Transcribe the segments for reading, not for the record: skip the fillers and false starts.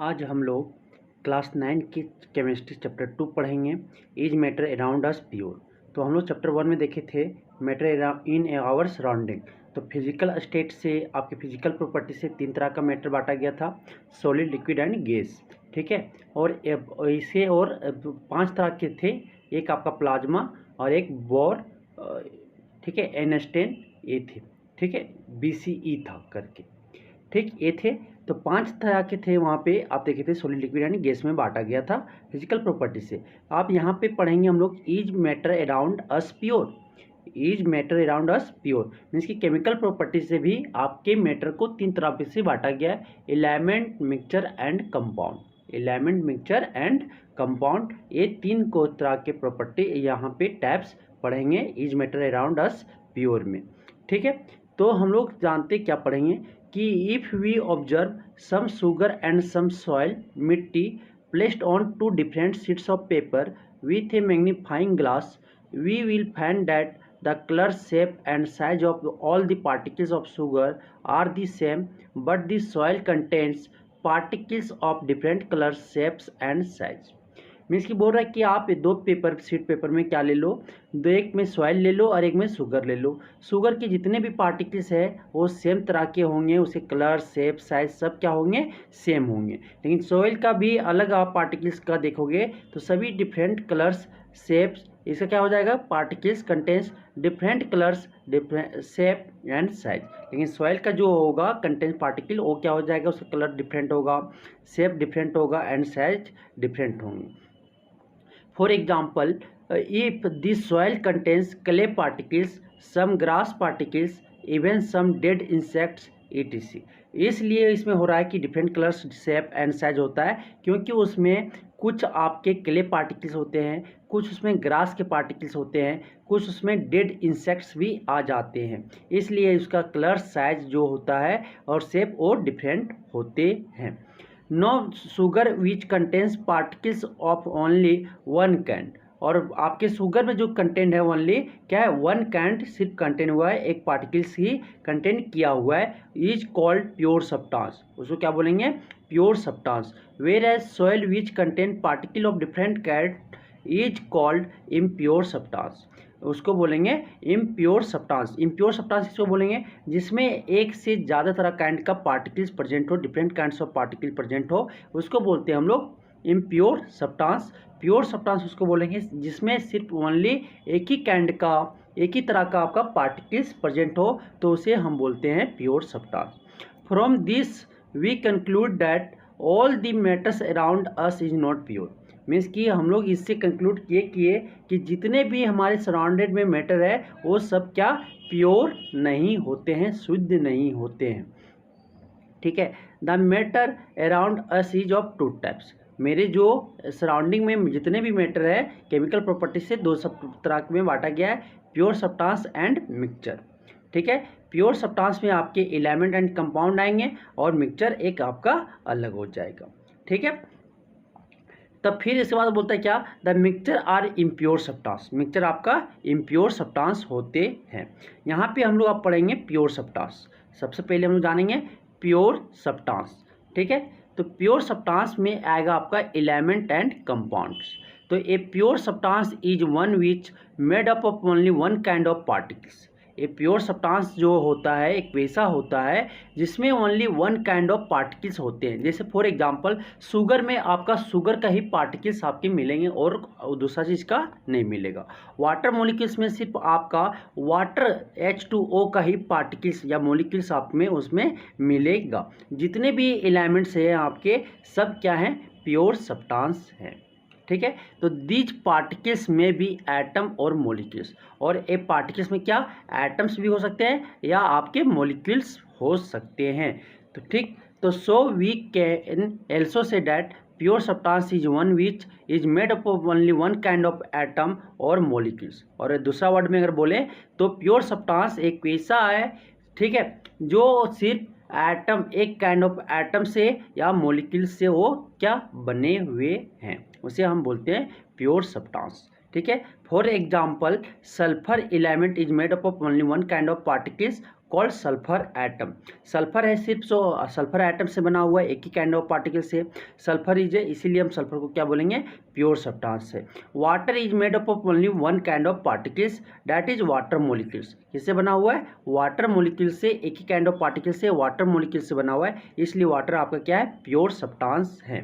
आज हम लोग क्लास 9 की केमिस्ट्री चैप्टर 2 पढ़ेंगे। Is matter around us pure. तो हम लोग चैप्टर 1 में देखे थे मैटर इन आवर सराउंडिंग। तो फिजिकल स्टेट से आपके फिजिकल प्रॉपर्टी से 3 तरह का मैटर बांटा गया था, सॉलिड, लिक्विड एंड गैस। ठीक है, और इसे और 5 तरह के थे, एक आपका प्लाज्मा और एक बोर, ठीक है, एनस्टेन ये थे, ठीक है, BCE था करके, ठीक ये थे। तो 5 तरह के थे वहाँ पे, आप देखे थे सॉलिड, लिक्विड यानी गैस में बांटा गया था फिजिकल प्रॉपर्टी से। आप यहाँ पे पढ़ेंगे हम लोग is matter around us pure. Is matter around us pure means कि केमिकल प्रॉपर्टी से भी आपके मैटर को 3 तरह से बांटा गया है, element, mixture and compound. Element, mixture and compound, ये 3 को तरह के प्रॉपर्टी यहाँ पे टैप्स पढ़ेंगे is matter around us pure में। ठीक है, तो हम लोग जानते क्या पढ़ेंगे कि if we observe some sugar and some soil, मिट्टी, placed on 2 different sheets of paper with a magnifying glass, we will find that the color, shape and size of all the particles of sugar are the same, but the soil contains particles of different colors, shapes and size। Means की बोल रहा है कि आप 2 paper sheet paper में क्या ले लो, एक में सॉइल ले लो और एक में शुगर ले लो। शुगर के जितने भी पार्टिकल्स है वो सेम तरह के होंगे, उसे कलर, शेप, साइज सब क्या होंगे, सेम होंगे। लेकिन सॉइल का भी अलग आप पार्टिकल्स का देखोगे तो सभी डिफरेंट कलर्स, शेप्स, इसका क्या हो जाएगा, particles contains different colours, different shape and size. लेकिन सॉइल का जो होगा कंटेंस पार्टिकल वो क्या हो जाएगा, उसका कलर डिफरेंट होगा, शेप डिफरेंट होगा एंड साइज डिफरेंट होंगे। For example, if the soil contains clay particles, some grass particles, even some dead insects, etc. इसलिए इसमें हो रहा है कि different colours, shape and size होता है, क्योंकि उसमें कुछ आपके क्ले पार्टिकल्स होते हैं, कुछ उसमें ग्रास के पार्टिकल्स होते हैं, कुछ उसमें डेड इंसेक्ट्स भी आ जाते हैं। इसलिए उसका कलर, साइज जो होता है और शेप वो डिफरेंट होते हैं। No sugar which contains particles of only 1 kind, और आपके शुगर में जो कंटेंट है ओनली क्या है, 1 काइंड सिर्फ कंटेन हुआ है, एक पार्टिकल्स ही कंटेन किया हुआ है, इज कॉल्ड प्योर सब्सटेंस। उसको क्या बोलेंगे, pure substance. Whereas soil which contain particle of different kind is called impure substance. उसको बोलेंगे इम्प्योर सब्सटेंस। इम्प्योर सब्सटेंस इसको बोलेंगे जिसमें एक से ज़्यादा तरह काइंड का पार्टिकल्स प्रेजेंट हो, different kinds of particle present हो, उसको बोलते हैं हम लोग इम्प्योर सब्सटेंस। प्योर सब्सटेंस उसको बोलेंगे जिसमें सिर्फ ओनली एक ही काइंड का, एक ही तरह का आपका पार्टिकल्स प्रेजेंट हो, तो उसे हम बोलते हैं pure substance. From this we conclude that all the matters around us is not pure. Means कि हम लोग इससे कंक्लूड किए कि जितने भी हमारे सराउंडेड में मैटर है वो सब क्या, प्योर नहीं होते हैं, शुद्ध नहीं होते हैं। ठीक है, the matter around us is of 2 types. मेरे जो सराउंडिंग में जितने भी मैटर है केमिकल प्रॉपर्टी से 2 तरह में बांटा गया है, प्योर सब्सटेंस एंड मिक्सचर। ठीक है, प्योर सब्सटेंस में आपके एलिमेंट एंड कंपाउंड आएंगे और मिक्सचर एक आपका अलग हो जाएगा। ठीक है, तब फिर इसके बाद बोलता है क्या, the mixture are impure substance. Mixture आपका इम्प्योर सब्सटेंस होते हैं। यहाँ पे हम लोग आप पढ़ेंगे प्योर सब्सटेंस। सबसे पहले हम लोग जानेंगे प्योर सब्सटेंस। ठीक है, तो प्योर सब्सटेंस में आएगा आपका एलिमेंट एंड कंपाउंड्स। तो a pure substance is one which made up of only 1 kind of particles. ये प्योर सब्सटेंस जो होता है एक वैसा होता है जिसमें ओनली 1 काइंड ऑफ पार्टिकल्स होते हैं। जैसे फॉर एग्जांपल शुगर में आपका शुगर का ही पार्टिकल्स आपके मिलेंगे और दूसरा चीज़ का नहीं मिलेगा। वाटर मॉलिक्यूल्स में सिर्फ आपका वाटर H2O का ही पार्टिकल्स या मॉलिक्यूल्स आप में उसमें मिलेगा। जितने भी एलिमेंट्स हैं आपके सब क्या हैं, प्योर सब्सटेंस हैं। ठीक है, तो दीज पार्टिकल्स में भी एटम और मॉलिक्यूल्स, और ए पार्टिकल्स में क्या एटम्स भी हो सकते हैं या आपके मॉलिक्यूल्स हो सकते हैं। तो ठीक, तो so we can also say that pure substance is one which is made up of only 1 kind of atom और मॉलिक्यूल्स। और दूसरा वर्ड में अगर बोले तो प्योर सब्सटेंस एक वैसा है, ठीक है, जो सिर्फ एटम, एक काइंड ऑफ एटम से या मॉलिक्यूल से वो क्या बने हुए हैं, उसे हम बोलते हैं प्योर सब्सटेंस। ठीक है, for example sulphur element is made up of only 1 kind of particles called sulphur atom. Sulphur है सिर्फ सो सल्फर एटम से बना हुआ है, एक ही काइंड ऑफ पार्टिकल से। सल्फर इज है, इसीलिए हम सल्फर को क्या बोलेंगे, प्योर सब्सटेंस है। Water is made up of only one kind of particles, that is water molecules. किससे बना हुआ है, वाटर मोलिक्यूल से, एक ही काइंड ऑफ पार्टिकल से, वाटर मोलिक्यूल से बना हुआ है, इसलिए वाटर आपका क्या है, प्योर सब्सटेंस है।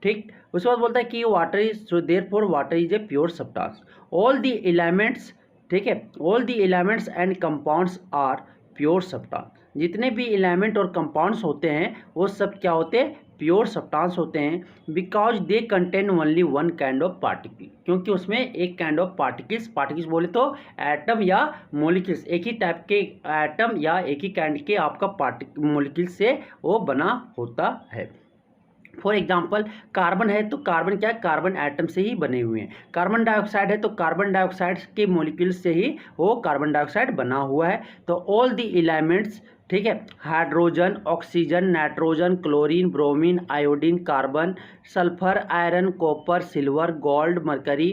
ठीक, उसके बाद बोलता है कि water is, so therefore water is a pure substance. All the elements, ठीक है, all the elements and compounds are pure substance. जितने भी एलिमेंट और कंपाउंड्स होते हैं वो सब क्या होते हैं, प्योर सब्सटेंस होते हैं। Because they contain only one kind of particle, क्योंकि उसमें एक काइंड ऑफ पार्टिकल्स बोले तो एटम या मोलिक्यूल्स, एक ही टाइप के एटम या एक ही काइंड के आपका मोलिक्यूल से वो बना होता है। फॉर एग्जाम्पल कार्बन है तो कार्बन क्या है, कार्बन एटम से ही बने हुए हैं। कार्बन डाइऑक्साइड है तो कार्बन डाइऑक्साइड के मॉलिक्यूल से ही वो कार्बन डाइऑक्साइड बना हुआ है। तो ऑल द एलिमेंट्स, ठीक है, hydrogen, oxygen, nitrogen, chlorine, bromine, iodine, carbon, sulphur, iron, copper, silver, gold, mercury,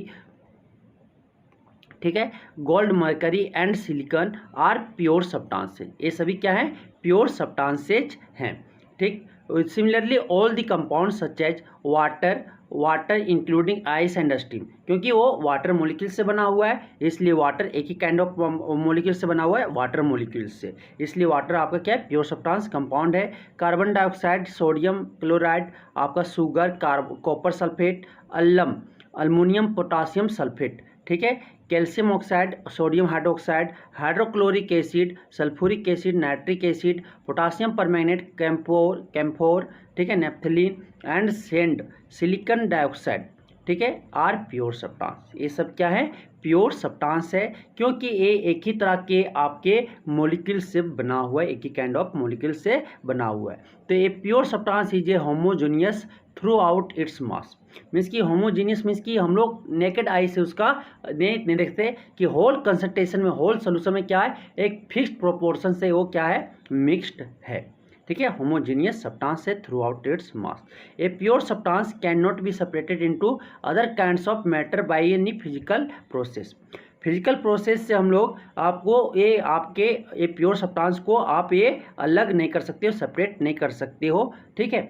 ठीक है, gold, mercury and silicon are pure substances. ये सभी क्या है, प्योर सब्सटेंसेस हैं। ठीक, similarly all the compound such as water including ice and steam, क्योंकि वो वाटर मोलिक्यूल से बना हुआ है, इसलिए वाटर एक ही काइंड ऑफ मोलिक्यूल से बना हुआ है, वाटर मोलिक्यूल से, इसलिए वाटर आपका क्या है, प्योर सब्सटेंस कंपाउंड है। कार्बन डाइऑक्साइड, सोडियम क्लोराइड, आपका sugar, copper sulphate, aluminium potassium sulphate, ठीक है, calcium oxide, sodium hydroxide, hydrochloric acid, sulphuric acid, nitric acid, potassium permanganate, camphor, ठीक है, naphthalene and send, silicon dioxide, ठीक है, are pure substance. ये सब क्या है, प्योर सब्सटेंस है, क्योंकि ये एक ही तरह के आपके मोलिक्यूल से बना हुआ है, एक ही काइंड ऑफ मोलिक्यूल से बना हुआ है। तो ये pure substance is a homogeneous through out its mass. Means की होमोजीनियस मीन्स की हम लोग नेकेड आई से उसका नहीं देखते कि होल कंसंट्रेशन में, होल सोल्यूशन में क्या है, एक फिक्स्ड प्रोपोर्शन से वो क्या है, मिक्स्ड है। ठीक है, होमोजीनियस सब्सटेंस है through out its mass. A pure substance can not be separated into other kinds of matter by any physical process. Physical process से हम लोग आपको ये आपके ये प्योर सब्सटेंस को आप ये अलग नहीं कर सकते हो, सेपरेट नहीं कर सकते हो। ठीक है,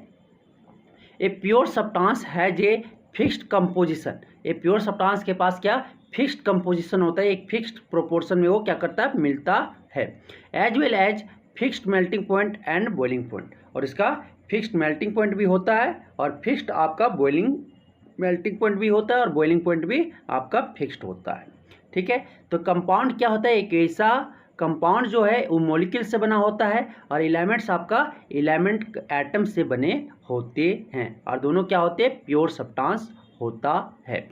ए pure substance has a fixed composition. A pure substance के पास क्या, फिक्स्ड कंपोजिशन होता है, एक फिक्स्ड प्रोपोर्शन में वो क्या करता है, मिलता है। As well as fixed melting point and boiling point, और इसका फिक्स्ड मेल्टिंग पॉइंट भी होता है और फिक्स्ड आपका बॉइलिंग मेल्टिंग पॉइंट भी होता है और बॉइलिंग पॉइंट भी आपका फिक्स्ड होता है। ठीक है, तो कंपाउंड क्या होता है, एक ऐसा कंपाउंड जो है वो मॉलिक्यूल से बना होता है और एलिमेंट्स आपका एलिमेंट एटम से बने होते हैं, और दोनों क्या होते हैं, प्योर सब्सटेंस होता है।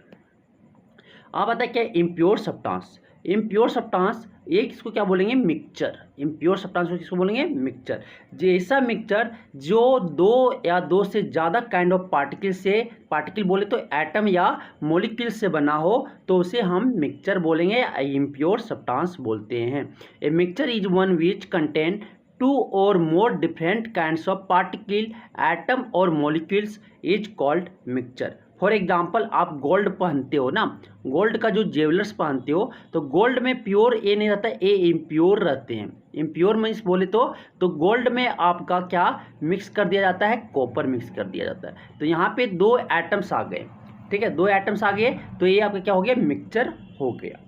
अब आता है क्या, इम्प्योर सब्सटेंस। इम्प्योर सब्सटेंस ये किसको क्या बोलेंगे, मिक्सचर। इम्प्योर सब्सटेंस को किसको बोलेंगे, मिक्सचर। जैसा मिक्सचर जो दो या दो से ज़्यादा काइंड ऑफ पार्टिकल से, पार्टिकल बोले तो एटम या मॉलिक्यूल से बना हो तो उसे हम मिक्सचर बोलेंगे, इम्प्योर सब्सटेंस बोलते हैं। A mixture is one which contain two और more different kinds of particle, atom और molecules is called mixture. For example आप गोल्ड पहनते हो ना, गोल्ड का जो ज्वेलर्स पहनते हो तो गोल्ड में प्योर ए नहीं रहता, ए इम्प्योर रहते हैं। इम्प्योर मीन्स बोले तो गोल्ड में आपका क्या मिक्स कर दिया जाता है, कॉपर मिक्स कर दिया जाता है। तो यहाँ पे दो एटम्स आ गए, ठीक है, दो एटम्स आ गए तो ये आपका क्या हो गया, मिक्सचर हो गया।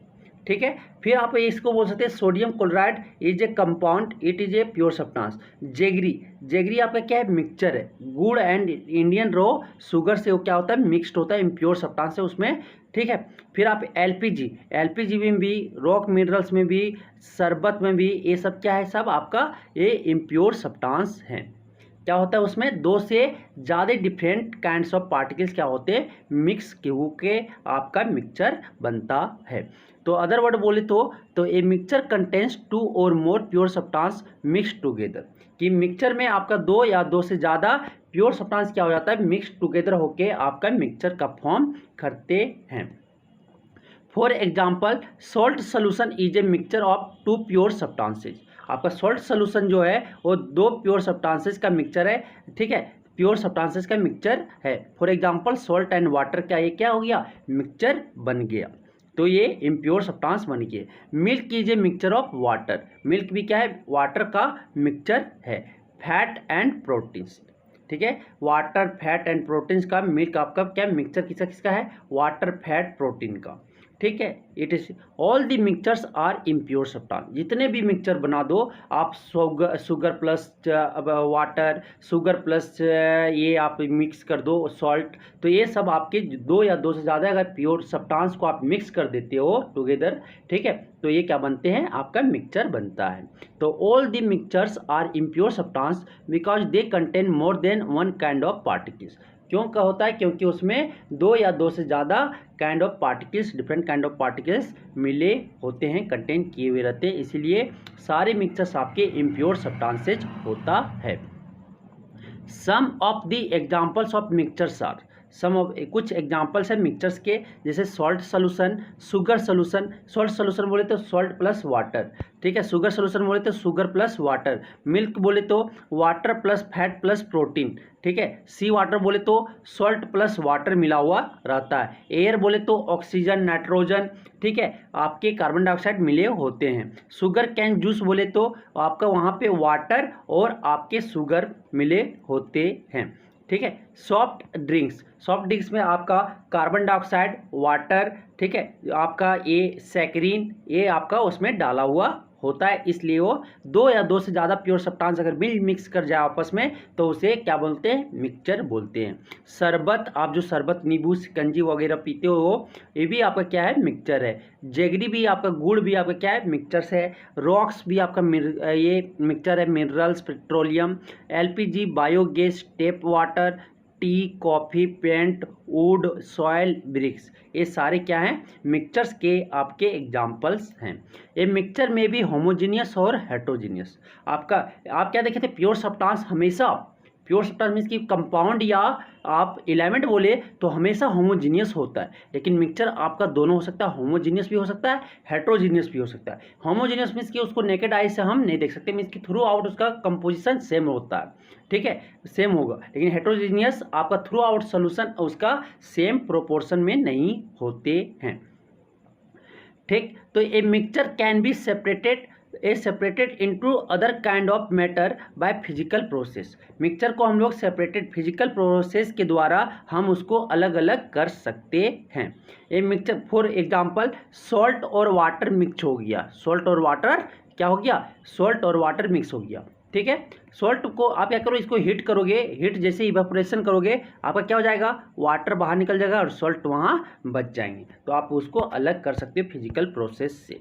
ठीक है, फिर आप इसको बोल सकते हैं sodium chloride is a compound, it is a pure substance. Jaggery आपका क्या है, मिक्सचर है। गुड़ एंड इंडियन रो शुगर से वो क्या होता है, मिक्स्ड होता है, इम्प्योर सब्सटेंस है उसमें। ठीक है, फिर आप एलपीजी में भी, रॉक मिनरल्स में भी, शरबत में भी, ये सब क्या है, सब आपका ये इम्प्योर सब्सटेंस है। क्या होता है उसमें, दो से ज़्यादा डिफरेंट काइंड्स ऑफ पार्टिकल्स क्या होते हैं, मिक्स के आपका मिक्सचर बनता है। तो अदर वर्ड बोले तो ए मिक्सचर कंटेन्स टू और more pure substance mix together, कि मिक्सचर में आपका दो या दो से ज़्यादा प्योर सब्सटेंस क्या हो जाता है, मिक्स टुगेदर होके आपका मिक्सचर का फॉर्म करते हैं। For example salt solution is a mixture of two pure substances. आपका सॉल्ट सोल्यूशन जो है वो दो प्योर सब्सटेंसेज का मिक्सचर है। ठीक है, प्योर सब्सटेंसेज का मिक्सचर है। For example salt and water, क्या ये क्या हो गया, मिक्सचर बन गया। तो ये इम्प्योर सब्सटेंस बन गए। Milk is a mixture of water, milk भी क्या है, वाटर का मिक्सचर है। फैट एंड प्रोटीन्स, ठीक है, वाटर फैट एंड प्रोटीन्स का मिल्क आपका क्या मिक्सचर किसका किसका है, वाटर फैट प्रोटीन का, ठीक है। It is all the mixtures are impure substance, जितने भी मिक्सचर बना दो आप, sugar plus water, sugar plus ये आप मिक्स कर दो सॉल्ट, तो ये सब आपके दो या दो से ज़्यादा अगर प्योर सब्सटेंस को आप मिक्स कर देते हो टुगेदर, ठीक है, तो ये क्या बनते हैं, आपका मिक्सचर बनता है। तो all the mixtures are impure substance because they contain more than one kind of particles. क्यों का होता है, क्योंकि उसमें दो या दो से ज़्यादा kind of particles, different kind of particles मिले होते हैं, कंटेन किए हुए रहते हैं, इसीलिए सारे मिक्सचर्स आपके इम्प्योर सब्सटेंसेज होता है। Some of the examples of mixtures are, some of कुछ एग्जाम्पल्स हैं मिक्सचर्स के, जैसे salt solution, sugar solution, salt solution बोले तो सॉल्ट प्लस वाटर, ठीक है, शुगर सोल्यूशन बोले तो शुगर प्लस वाटर, मिल्क बोले तो water plus fat plus protein, ठीक है, सी वाटर बोले तो सॉल्ट प्लस वाटर मिला हुआ रहता है, एयर बोले तो ऑक्सीजन नाइट्रोजन, ठीक है, आपके कार्बन डाइऑक्साइड मिले होते हैं, शुगर कैन जूस बोले तो आपका वहाँ पे वाटर और आपके शुगर मिले होते हैं, ठीक है। सॉफ्ट ड्रिंक्स में आपका कार्बन डाइऑक्साइड, वाटर, ठीक है, आपका ये सैकरीन ये आपका उसमें डाला हुआ होता है, इसलिए वो दो या दो से ज़्यादा प्योर सब्सटेंस अगर मिक्स कर जाए आपस में तो उसे क्या बोलते हैं, मिक्सचर बोलते हैं। शरबत, आप जो शरबत नींबू शिकंजी वगैरह पीते हो ये भी आपका क्या है, मिक्सचर है। जेगरी भी आपका, गुड़ भी आपका क्या है, मिक्सचर है। रॉक्स भी आपका ये मिक्सचर है, minerals, petroleum, LPG, biogas, tap water, tea, coffee, paint, wood, soil, bricks, ये सारे क्या हैं, मिक्सचर्स के आपके एग्जाम्पल्स हैं। ये मिक्सचर में भी होमोजीनियस और हेट्रोजीनियस, आपका आप क्या देखे थे, प्योर सब्सटेंस हमेशा, प्योर सब्सटेंस मीन्स कि कंपाउंड या आप एलिमेंट बोले तो हमेशा होमोजीनियस होता है, लेकिन मिक्सचर आपका दोनों हो सकता है, होमोजीनियस भी हो सकता है, हेट्रोजीनियस भी हो सकता है। होमोजीनियस मीन्स कि उसको नेकेड आई से हम नहीं देख सकते, मीन्स कि थ्रू आउट उसका कंपोजिशन सेम होता है, ठीक है, सेम होगा, लेकिन हेट्रोजीनियस आपका थ्रू आउट सोल्यूशन उसका सेम प्रोपोर्शन में नहीं होते हैं, ठीक। तो a mixture can be separated into other kind of matter bye physical process, mixture को हम लोग सेपरेटेड फिजिकल प्रोसेस के द्वारा हम उसको अलग अलग कर सकते हैं। ये मिक्सचर फॉर एग्जांपल सॉल्ट और वाटर मिक्स हो गया, सॉल्ट और वाटर क्या हो गया, सॉल्ट और वाटर मिक्स हो गया, ठीक है। सॉल्ट को आप क्या करो, इसको हीट करोगे, हीट जैसे इवेपोरेशन करोगे आपका क्या हो जाएगा, वाटर बाहर निकल जाएगा और सॉल्ट वहाँ बच जाएंगे, तो आप उसको अलग कर सकते हो फिजिकल प्रोसेस से,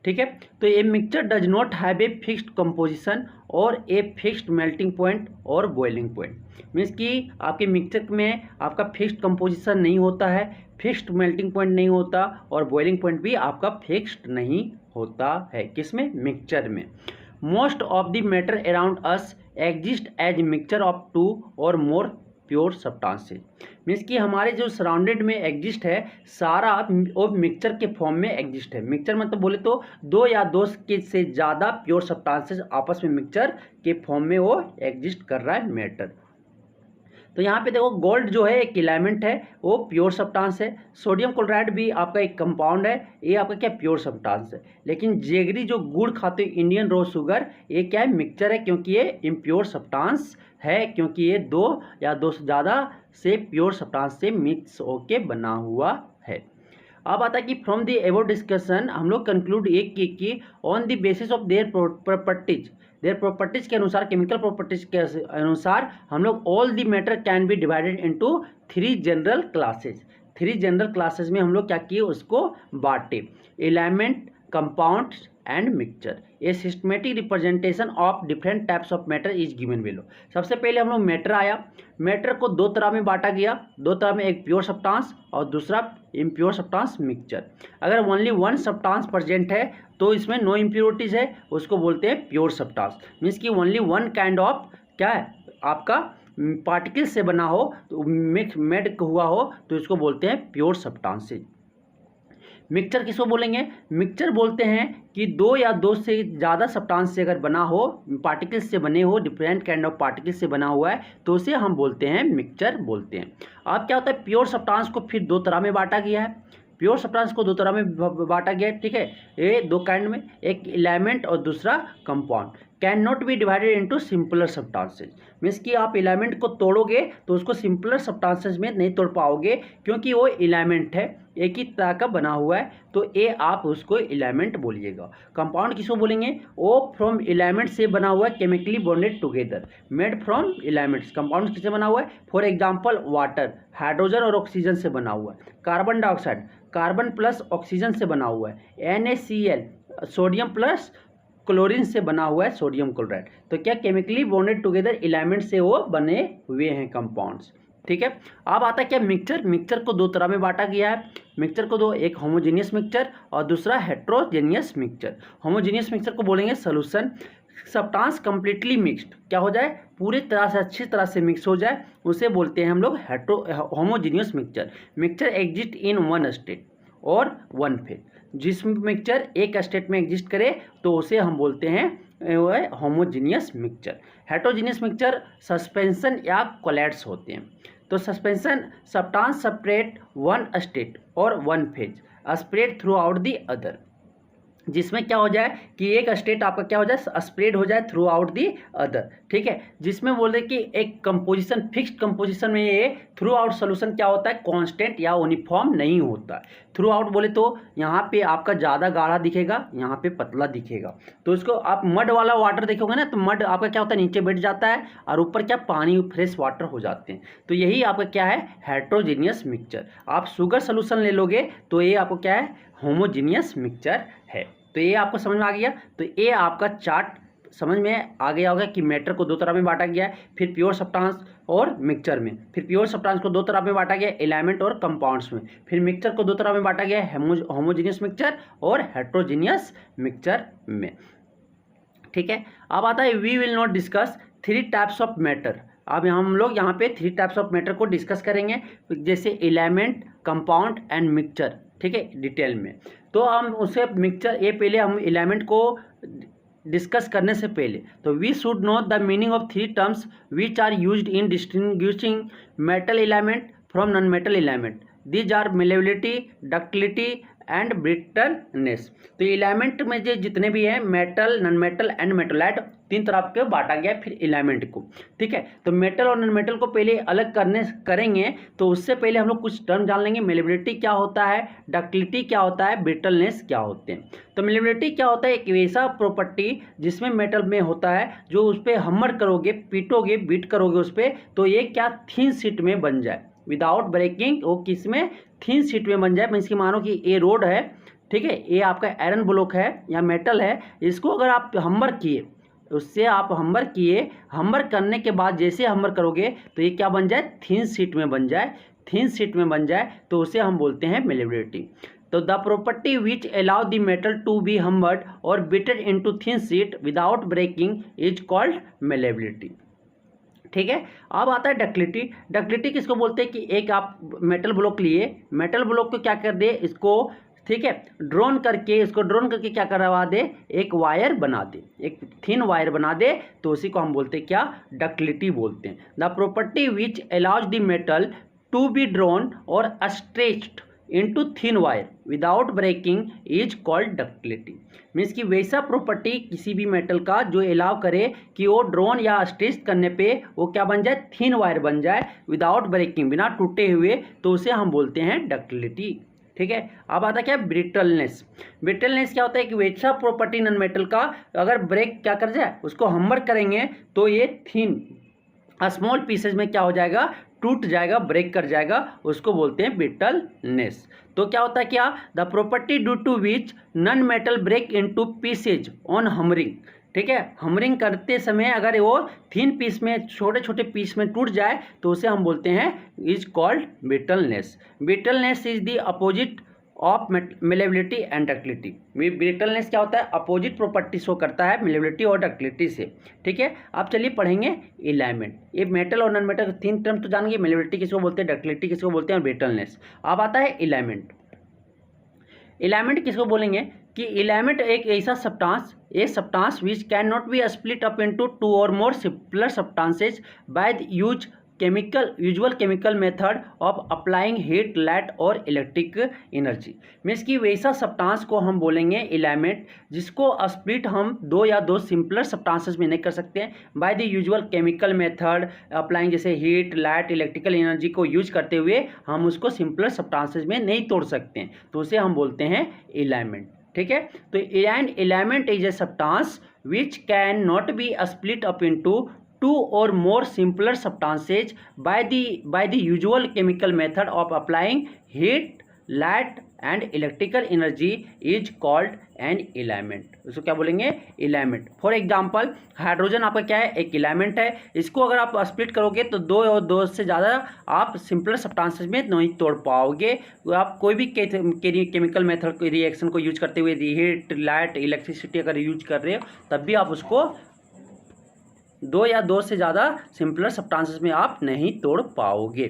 ठीक है। तो ये mixture does not have a fixed composition और ए फिक्स्ड मेल्टिंग पॉइंट और बॉइलिंग पॉइंट, मीन्स कि आपके मिक्सचर में आपका फिक्स्ड कंपोजिशन नहीं होता है, फिक्स्ड मेल्टिंग पॉइंट नहीं होता और बॉइलिंग पॉइंट भी आपका फिक्स्ड नहीं होता है, किसमें, मिक्सचर में। Most of the matter around us exist as mixture of two और मोर प्योर सब्सटेंसेस, मीन्स कि हमारे जो सराउंडेड में एग्जिस्ट है सारा वो मिक्सचर के फॉर्म में एग्जिस्ट है। मिक्सचर मतलब बोले तो दो या दो के से ज़्यादा प्योर सब्सटेंसेस आपस में मिक्सचर के फॉर्म में वो एग्जिस्ट कर रहा है मैटर। तो यहाँ पे देखो गोल्ड जो है एक एलिमेंट है, वो प्योर सब्सटेंस है, सोडियम क्लोराइड भी आपका एक कंपाउंड है, ये आपका क्या प्योर सब्सटेंस है, लेकिन जेगरी जो गुड़ खाते हो इंडियन रोज शुगर ये क्या है, मिक्सचर है, क्योंकि ये इम्प्योर सब्सटेंस है, क्योंकि ये दो या दो से ज़्यादा से प्योर सब्सटेंस से मिक्स होके बना हुआ है। अब आता है कि फ्रॉम द एबव डिस्कशन हम लोग कंक्लूड ये कि on the basis of their properties के अनुसार, केमिकल प्रॉपर्टीज के अनुसार हम लोग all the matter can be divided into three general classes में हम लोग क्या किए, उसको बांटे, element, compounds and mixture. A systematic representation of different types of matter is given below. सबसे पहले हम लोग मैटर आया, मैटर को दो तरह में बांटा गया, दो तरह में, एक प्योर सब्सटेंस और दूसरा इम्प्योर सब्सटेंस मिक्सचर। अगर ओनली वन सब्सटेंस प्रेजेंट है तो इसमें नो इम्प्योरिटीज है, उसको बोलते हैं प्योर सब्सटेंस, मीन्स कि ओनली वन काइंड ऑफ क्या है आपका पार्टिकल से बना हो, तो मिक्स मेड हुआ हो, तो इसको बोलते हैं प्योर सब्सटेंसेज। मिक्सचर किसको बोलेंगे, मिक्सचर बोलते हैं कि दो या दो से ज़्यादा सब्सटेंस से अगर बना हो, पार्टिकल्स से बने हो, डिफरेंट काइंड ऑफ पार्टिकल्स से बना हुआ है, तो उसे हम बोलते हैं मिक्सचर बोलते हैं। अब क्या होता है, प्योर सब्सटेंस को फिर दो तरह में बांटा गया है, प्योर सब्सटेंस को दो तरह में बांटा गया है, ठीक है, ये दो काइंड में, एक एलिमेंट और दूसरा compound. Can not B divided into simpler substances, means कि आप एलिमेंट को तोड़ोगे तो उसको सिंपलर सब्सटेंसेज में नहीं तोड़ पाओगे, क्योंकि वो एलिमेंट है, एक ही तरह का बना हुआ है, तो ये आप उसको एलिमेंट बोलिएगा। कंपाउंड किसको बोलेंगे? वो फ्रॉम एलिमेंट से बना हुआ है, chemically bonded together, made from elements. Compound किससे बना हुआ है? फॉर एग्जांपल वाटर, हाइड्रोजन और ऑक्सीजन से बना हुआ है। Carbon dioxide, carbon plus oxygen से बना हुआ है। NaCl, सोडियम प्लस क्लोरीन से बना हुआ है, सोडियम क्लोराइड। तो क्या केमिकली बॉन्डेड टुगेदर एलिमेंट से वो बने हुए हैं कंपाउंड्स, ठीक है। अब आता है क्या? मिक्सचर। मिक्सचर को दो तरह में बांटा गया है। मिक्सचर को दो, एक होमोजेनियस मिक्सचर और दूसरा हेट्रोजेनियस मिक्सचर। होमोजेनियस मिक्सचर को बोलेंगे सॉल्यूशन सब्सटेंस कंप्लीटली मिक्स्ड, क्या हो जाए? पूरी तरह से अच्छी तरह से मिक्स हो जाए, उसे बोलते हैं हम लोग homogeneous mixture. Mixture exist in one state और वन फेज। जिस मिक्सचर एक स्टेट में एग्जिस्ट करे तो उसे हम बोलते हैं homogeneous mixture. Heterogeneous mixture suspension या कोलैप्स होते हैं। तो suspension substance separate one state और one phase spread throughout the other, जिसमें क्या हो जाए कि एक स्टेट आपका क्या हो जाए? स्प्रेड हो जाए थ्रू आउट दी अदर, ठीक है। जिसमें बोले कि एक कंपोजिशन, फिक्स्ड कंपोजिशन में ये थ्रू आउट सोल्यूशन क्या होता है? कांस्टेंट या यूनिफॉर्म नहीं होता है। थ्रू आउट बोले तो यहाँ पे आपका ज़्यादा गाढ़ा दिखेगा, यहाँ पे पतला दिखेगा। तो इसको आप मड वाला वाटर देखोगे ना, तो मड आपका क्या होता है? नीचे बैठ जाता है और ऊपर क्या पानी, फ्रेश वाटर हो जाते हैं। तो यही आपका क्या है? Heterogeneous mixture. आप शुगर सोल्यूशन ले लोगे तो ये आपको क्या है? होमोजेनियस मिक्सचर है। तो ये आपको समझ में आ गया। तो ये आपका चार्ट समझ में आ गया होगा कि मैटर को दो तरह में बांटा गया है, फिर प्योर सब्सटेंस और मिक्सचर में। फिर प्योर सब्सटेंस को दो तरह में बांटा गया है, एलिमेंट और कंपाउंड्स में। फिर मिक्सचर को दो तरह में बांटा गया है, होमोजेनियस मिक्सचर और हेट्रोजेनियस मिक्सचर में, ठीक है। अब आता है we will not discuss three types of matter. अब हम लोग यहाँ पे थ्री टाइप्स ऑफ मैटर को डिस्कस करेंगे, जैसे एलिमेंट, कंपाउंड एंड मिक्सचर, ठीक है, डिटेल में। तो हम उसे मिक्सचर, ये पहले हम एलिमेंट को डिस्कस करने से पहले तो we should know the meaning of three terms which are used in distinguishing metal element from non metal element. These are malleability, ductility and brittleness. तो एलिमेंट में जो जितने भी हैं, metal, non metal and metalloid, तीन तरह के बांटा गया है फिर एलिमेंट को, ठीक है। तो मेटल और नॉन मेटल को पहले अलग करेंगे तो उससे पहले हम लोग कुछ टर्म जान लेंगे। मेलेबिलिटी क्या होता है, डक्टिलिटी क्या होता है, ब्रिटलनेस क्या होते हैं। तो मेलेबिलिटी क्या होता है? एक वैसा प्रॉपर्टी जिसमें मेटल में होता है, जो उस पर हमर करोगे, पीटोगे, बीट करोगे उस पर, तो ये क्या थिन शीट में बन जाए विदाउट ब्रेकिंग। वो किस में? थिन शीट में बन जाए। मीन्स कि मानो कि ये रोड है, ठीक है, ये आपका आयरन ब्लॉक है या मेटल है, इसको अगर आप हमर किए, उससे आप हमर किए, हमर करने के बाद जैसे हमर करोगे तो ये क्या बन जाए? थिन शीट में बन जाए। थिन शीट में बन जाए तो उसे हम बोलते हैं मेलेबिलिटी। तो the property which allow the metal to be hammered और beated into thin sheet without breaking is called malleability, ठीक है। अब आता है डक्टिलिटी। डक्टिलिटी किसको बोलते हैं? कि एक आप मेटल ब्लॉक लिए, मेटल ब्लॉक को क्या कर दे, इसको, ठीक है, ड्रोन करके, इसको ड्रोन करके क्या करवा दे? एक वायर बना दे, एक थिन वायर बना दे, तो उसी को हम बोलते हैं क्या? डक्टिलिटी बोलते हैं। The property which allows the metal to be drawn और stretched into thin wire without breaking is called ductility. Means कि वैसा प्रॉपर्टी किसी भी मेटल का जो अलाउ करे कि वो ड्रोन या स्ट्रेच करने पे वो क्या बन जाए? थिन वायर बन जाए विदाउट ब्रेकिंग, बिना टूटे हुए, तो उसे हम बोलते हैं डक्टिलिटी, ठीक है। अब आता क्या? ब्रिटलनेस। ब्रिटलनेस क्या होता है? कि वैसा प्रॉपर्टी नॉन मेटल का अगर ब्रेक क्या कर जाए, उसको हमर करेंगे तो ये थिन स्मॉल पीसेज में क्या हो जाएगा? टूट जाएगा, ब्रेक कर जाएगा, उसको बोलते हैं ब्रिटलनेस। तो क्या होता है? क्या? The property due to which non metal break into pieces on hammering, ठीक है। हमरिंग करते समय अगर वो थिन पीस में, छोटे छोटे पीस में टूट जाए तो उसे हम बोलते हैं is called brittleness. Brittleness is the opposite of malleability and ductility. Brittleness क्या होता है? अपोजिट प्रॉपर्टी शो करता है मेलेबिलिटी और डक्टिलिटी से, ठीक है। आप चलिए पढ़ेंगे एलिमेंट। ये मेटल और नॉन मेटल तीन टर्म तो जानेंगे, मेलेबिलिटी किसको बोलते हैं, डक्टिलिटी किसको बोलते हैं, और ब्रिटलनेस। अब आता है एलिमेंट। एलिमेंट किसको बोलेंगे? कि एलिमेंट एक ऐसा substance, a substance which can not be split up into two और more simpler substances by the use usual chemical method of applying heat, light और इलेक्ट्रिक एनर्जी। मीन्स कि वैसा सब्सटेंस को हम बोलेंगे एलिमेंट जिसको स्प्लिट हम दो या दो सिंपलर सब्सटेंसेस में नहीं कर सकते हैं by the usual chemical method applying, जैसे हीट, लाइट, इलेक्ट्रिकल एनर्जी को यूज करते हुए हम उसको सिंपलर सब्सटेंसेस में नहीं तोड़ सकते हैं, तो उसे हम बोलते हैं एलिमेंट। ठीक है, तो an element is a substance which cannot be split up into two or more simpler substances by the usual chemical method of applying heat, light and electrical energy is called an element। इसको क्या बोलेंगे? Element. For example hydrogen आपका क्या है? एक element है। इसको अगर आप स्प्लिट करोगे तो दो और दो से ज़्यादा आप सिंपलर सब्सटेंसेस में नहीं तोड़ पाओगे। आप कोई भी केमिकल मेथड रिएक्शन को यूज करते हुए हीट, लाइट, इलेक्ट्रिसिटी अगर यूज कर रहे हो तब भी आप उसको दो या दो से ज़्यादा सिंपलर सब्सटेंसेस में आप नहीं तोड़ पाओगे।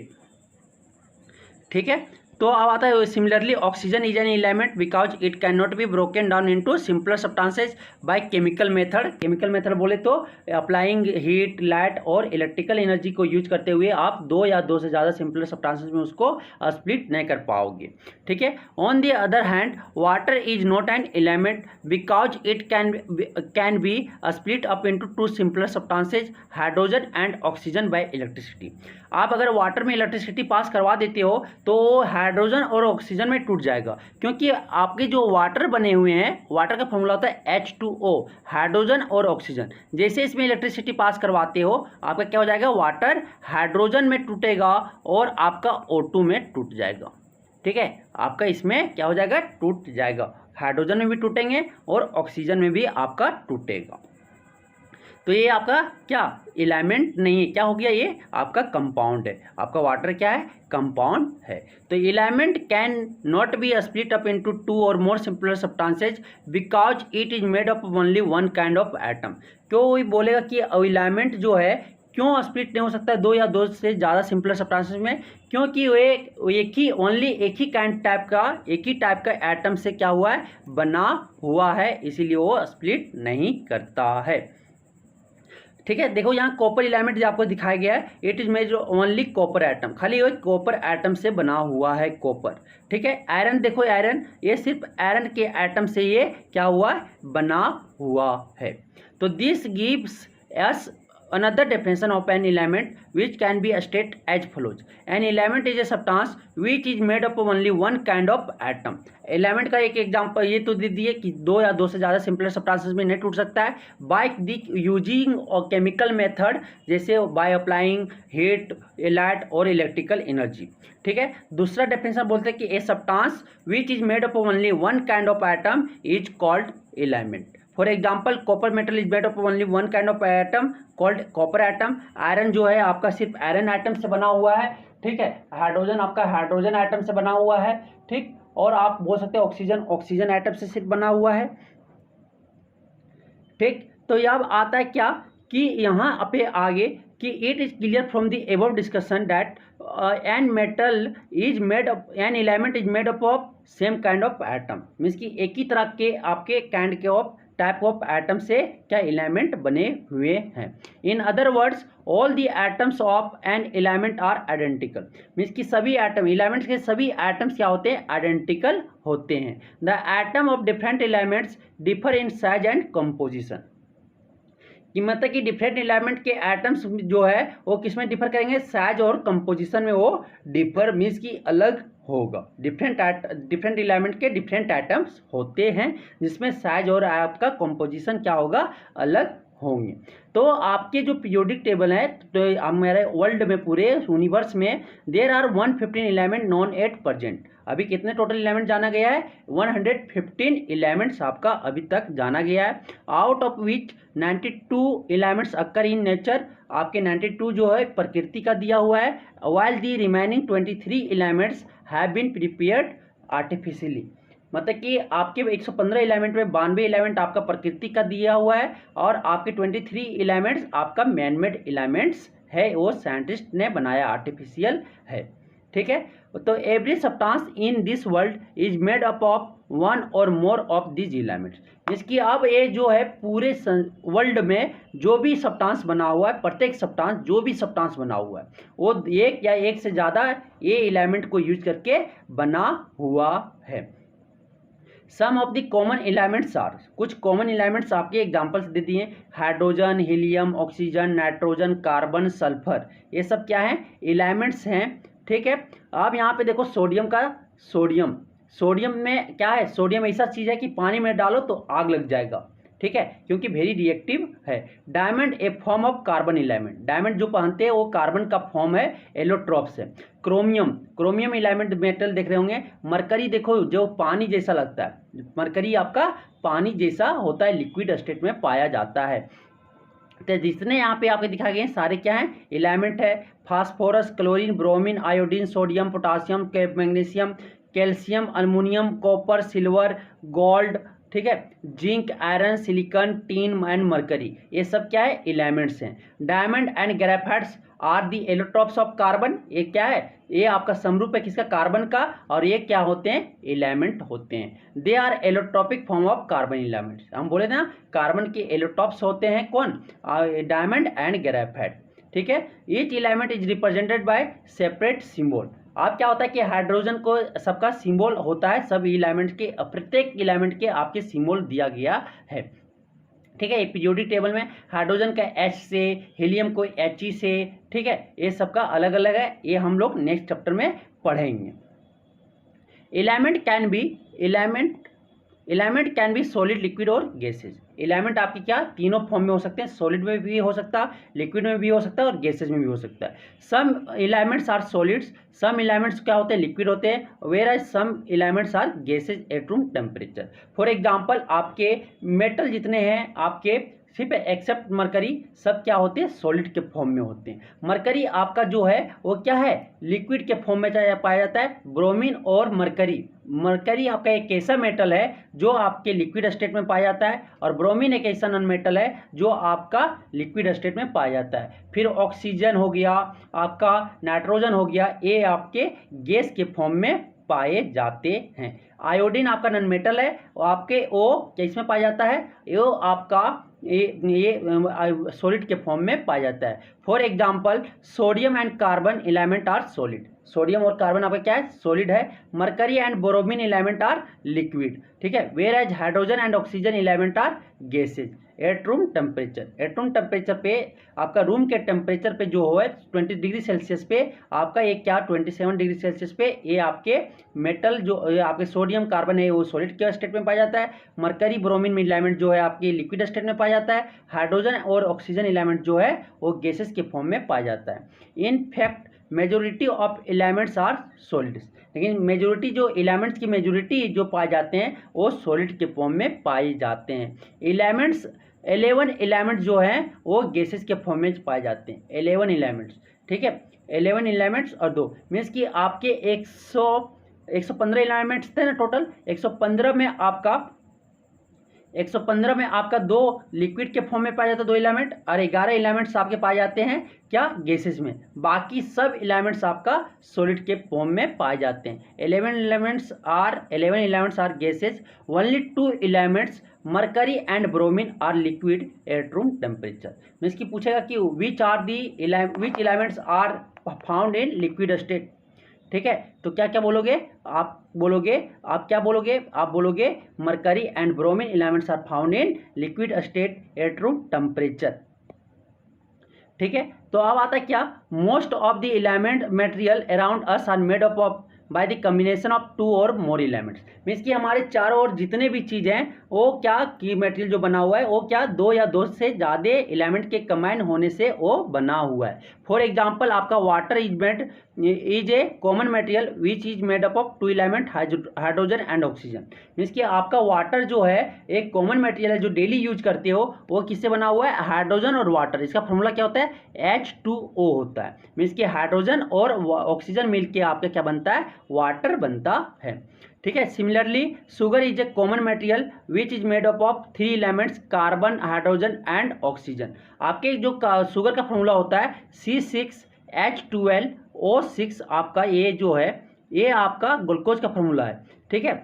ठीक है, तो अब आता है similarly oxygen is an element because it can not be broken down into simpler substances by chemical method. Chemical method बोले तो अप्लाइंग हीट, लाइट और इलेक्ट्रिकल एनर्जी को यूज करते हुए आप दो या दो से ज़्यादा सिंपलर सब्सटेंसेस में उसको स्प्लिट नहीं कर पाओगे। ठीक है, on the other hand water is not an element because it can be split up into two simpler substances hydrogen and oxygen by electricity. आप अगर वाटर में इलेक्ट्रिसिटी पास करवा देते हो तो हाइड्रोजन और ऑक्सीजन में टूट जाएगा, क्योंकि आपके जो वाटर बने हुए हैं, वाटर का फॉर्मूला होता है H2O, हाइड्रोजन और ऑक्सीजन। जैसे इसमें इलेक्ट्रिसिटी पास करवाते हो आपका क्या हो जाएगा? वाटर हाइड्रोजन में टूटेगा और आपका O2 में टूट जाएगा। ठीक है, आपका इसमें क्या हो जाएगा? टूट जाएगा। हाइड्रोजन में भी टूटेंगे और ऑक्सीजन में भी आपका टूटेगा। तो ये आपका क्या एलिमेंट नहीं है, क्या हो गया? ये आपका कंपाउंड है। आपका वाटर क्या है? कंपाउंड है। तो element can not be split up into two और more simpler substances because it is made up only one kind of atom. क्यों वही बोलेगा कि एलिमेंट जो है क्यों स्प्लिट नहीं हो सकता है दो या दो से ज़्यादा सिंपलर सब्सटेंसेज में? क्योंकि वो एक ही टाइप का एटम से क्या हुआ है? बना हुआ है, इसीलिए वो स्प्लिट नहीं करता है। ठीक है, देखो यहाँ कॉपर एलिमेंट जो आपको दिखाया गया है, it is made only copper atom, खाली वो कॉपर एटम से बना हुआ है कॉपर। ठीक है, आयरन देखो, आयरन ये सिर्फ आयरन के एटम से ये क्या हुआ है? बना हुआ है। तो this gives us another definition of an element which can be stated as follows: an element is a substance which is made up of only one kind of atom। Element का एक एग्जांपल ये तो दे दिए कि दो या दो से ज़्यादा सिंपलर सब्सटेंसेस में नहीं टूट सकता है by the using chemical method, जैसे बाय अप्लाइंग हीट, लाइट और इलेक्ट्रिकल एनर्जी। ठीक है, दूसरा डेफिनेशन बोलते हैं कि ए substance which is made up of only one kind of atom is called element. For example copper metal is made up of only one kind of atom called copper atom. Iron जो है आपका सिर्फ iron atom से बना हुआ है। ठीक है, हाइड्रोजन आपका हाइड्रोजन एटम से बना हुआ है। ठीक, और आप बोल सकते हैं ऑक्सीजन एटम से सिर्फ बना हुआ है। ठीक, तो अब आता है क्या कि यहाँ पे आगे कि it is clear from the above discussion that an element is made up of same kind of atom. Means कि एक ही तरह के आपके काइंड के ऑफ टाइप ऑफ एटम से क्या एलिमेंट बने हुए हैं। In other words all the atoms of an element are identical. Means कि सभी एटम एलिमेंट्स के सभी एटम्स क्या होते हैं? आइडेंटिकल होते हैं। The atom of different elements differ in size and composition. कि मतलब कि डिफरेंट एलिमेंट के एटम्स जो है वो किस में डिफर करेंगे? साइज और कंपोजिशन में वो डिफर, मीन्स कि अलग होगा। डिफरेंट एलिमेंट के डिफरेंट एटम्स होते हैं जिसमें साइज और आपका कंपोजिशन क्या होगा? अलग होंगे। तो आपके जो पीरियोडिक टेबल है, तो हमारे वर्ल्ड में, पूरे यूनिवर्स में there are 115 element known at present. अभी कितने टोटल एलिमेंट जाना गया है? 115 एलिमेंट्स आपका अभी तक जाना गया है। Out of which 92 elements occur in nature. आपके 92 जो है प्रकृति का दिया हुआ है। While the remaining 23 elements have been prepared artificially. मतलब कि आपके 115 एलिमेंट में 92 एलिमेंट आपका प्रकृति का दिया हुआ है और आपके 23 एलिमेंट्स आपका मैनमेड एलिमेंट्स है, वो साइंटिस्ट ने बनाया, आर्टिफिशियल है। ठीक ठीक है। तो every substance in this world is made up of one और मोर ऑफ दिस एलिमेंट्स। इसकी अब ये जो है पूरे वर्ल्ड में जो भी सब्सटेंस बना हुआ है, प्रत्येक सब्सटेंस जो भी सब्सटेंस बना हुआ है वो एक या एक से ज़्यादा ये एलिमेंट को यूज करके बना हुआ है। Some of the common elements are, कुछ कॉमन एलिमेंट्स आपके एग्जांपल्स दे दिए, hydrogen, helium, oxygen, nitrogen, carbon, sulphur, ये सब क्या है एलिमेंट्स हैं। ठीक है। अब यहाँ पे देखो सोडियम का, सोडियम में क्या है, सोडियम ऐसा चीज़ है कि पानी में डालो तो आग लग जाएगा, ठीक है, क्योंकि वेरी रिएक्टिव है। Diamond A form of carbon element, diamond जो पहनते हैं वो कार्बन का फॉर्म है, एलोट्रॉप्स है। क्रोमियम एलिमेंट मेटल देख रहे होंगे। मरकरी देखो जो पानी जैसा लगता है, मरकरी आपका पानी जैसा होता है, लिक्विड स्टेट में पाया जाता है। तो जितने यहाँ पे आपके दिखाए गए हैं सारे क्या हैं एलिमेंट है। Phosphorus, chlorine, bromine, iodine, sodium, potassium, magnesium, calcium, aluminium, copper, silver, gold, ठीक है, zinc, iron, silicon, tin and mercury, ये सब क्या है एलिमेंट्स हैं। Diamond and graphites are the allotropes of carbon, ये क्या है, ये आपका समरूप है किसका, कार्बन का, और ये क्या होते हैं एलिमेंट होते हैं। They are allotropic form of carbon elements, हम बोले ना कार्बन के एलोट्रॉप्स होते हैं कौन, डायमंड एंड ग्रेफाइट, ठीक है। Each element is represented by separate symbol. अब क्या होता है कि हाइड्रोजन को सबका सिंबल होता है, सब एलिमेंट के, प्रत्येक एलिमेंट के आपके सिंबल दिया गया है, ठीक है। पीरियोडिक टेबल में हाइड्रोजन का H से, हीलियम को He से, ठीक है, ये सबका अलग अलग है, ये हम लोग नेक्स्ट चैप्टर में पढ़ेंगे। Element can B solid, liquid और गैसेज। एलिमेंट आपकी क्या तीनों फॉर्म में हो सकते हैं, सॉलिड में भी हो सकता है, लिक्विड में भी हो सकता है और गैसेज में भी हो सकता है। Some elements are solids, some elements क्या होते हैं लिक्विड होते हैं, whereas some elements are gases at room temperature. For example आपके मेटल जितने हैं आपके सिर्फ एक्सेप्ट मरकरी, सब क्या होते हैं सॉलिड के फॉर्म में होते हैं। मरकरी आपका जो है वो क्या है लिक्विड के फॉर्म में पाया जाता है। ब्रोमीन और मरकरी आपका एक ऐसा मेटल है जो आपके लिक्विड स्टेट में पाया जाता है, और ब्रोमीन एक ऐसा नॉन मेटल है जो आपका लिक्विड स्टेट में पाया जाता है। फिर ऑक्सीजन हो गया आपका, नाइट्रोजन हो गया, ये आपके गैस के फॉर्म में पाए जाते हैं। आयोडीन आपका नॉन मेटल है, आपके वो किस में पाया जाता है, ये आपका ये सॉलिड के फॉर्म में पाया जाता है। For example sodium and carbon element are solid, sodium और कार्बन आपका क्या है सॉलिड है। Mercury and bromine element are liquid, ठीक है, whereas hydrogen and oxygen element are gases at room temperature. At room temperature पे आपका room के टेम्परेचर पे जो है 20 डिग्री सेल्सियस पे आपका ये क्या 27 डिग्री सेल्सियस पे ये आपके मेटल जो आपके सोडियम कार्बन है वो सॉलिड के स्टेट में पाया जाता है। मरकरी ब्रोमीन एलिमेंट जो है आपके लिक्विड स्टेट में पाया जाता है। हाइड्रोजन और ऑक्सीजन एलिमेंट जो है वो गैसेस के फॉर्म में पाया जाता है। In fact majority of elements are solids, लेकिन मेजोरिटी जो एलिमेंट्स की मेजोरिटी जो पाए जाते हैं वो सॉलिड के फॉर्म में पाए जाते हैं। 11 एलिमेंट्स जो हैं वो गैसेस के फॉर्म में पाए जाते हैं। 11 एलिमेंट्स, ठीक है, 11 एलिमेंट्स और 2 मीन्स कि आपके 115 एलिमेंट्स थे ना टोटल। 115 में आपका 2 लिक्विड के फॉर्म में पाया जाता है 2 एलिमेंट, और 11 एलिमेंट्स आपके पाए जाते हैं क्या गैसेस में। बाकी सब एलिमेंट्स आपका सॉलिड के फॉर्म में पाए जाते हैं। 11 elements are gases, only 2 elements mercury and bromine are liquid at room temperature. Means की पूछेगा कि which elements are found in liquid state, ठीक है, तो क्या क्या बोलोगे आप क्या बोलोगे mercury and bromine elements are found in liquid state at room temperature, ठीक है। तो अब आता है क्या, most of the element material around us are made up of by the combination of 2 or more elements. Means कि हमारे चारों ओर जितने भी चीज़ें हैं वो क्या की मटेरियल जो बना हुआ है वो क्या 2 या 2 से ज़्यादा एलिमेंट के कंबाइन होने से वो बना हुआ है। फॉर एग्जांपल आपका water is A common material which is made up of 2 element hydrogen and oxygen. Means कि आपका वाटर जो है एक कॉमन मटेरियल है जो डेली यूज करते हो, वो किससे बना हुआ है हाइड्रोजन और वाटर। इसका फॉर्मूला क्या होता है H2O होता है। मीन्स कि हाइड्रोजन और ऑक्सीजन मिलके आपका क्या बनता है वाटर बनता है, ठीक है। Similarly sugar is a common material which is made up of 3 elements carbon, hydrogen and oxygen. आपके जो शुगर का फॉर्मूला होता है C6H12 O6 आपका ये जो है ये आपका ग्लूकोज का फॉर्मूला है, ठीक है।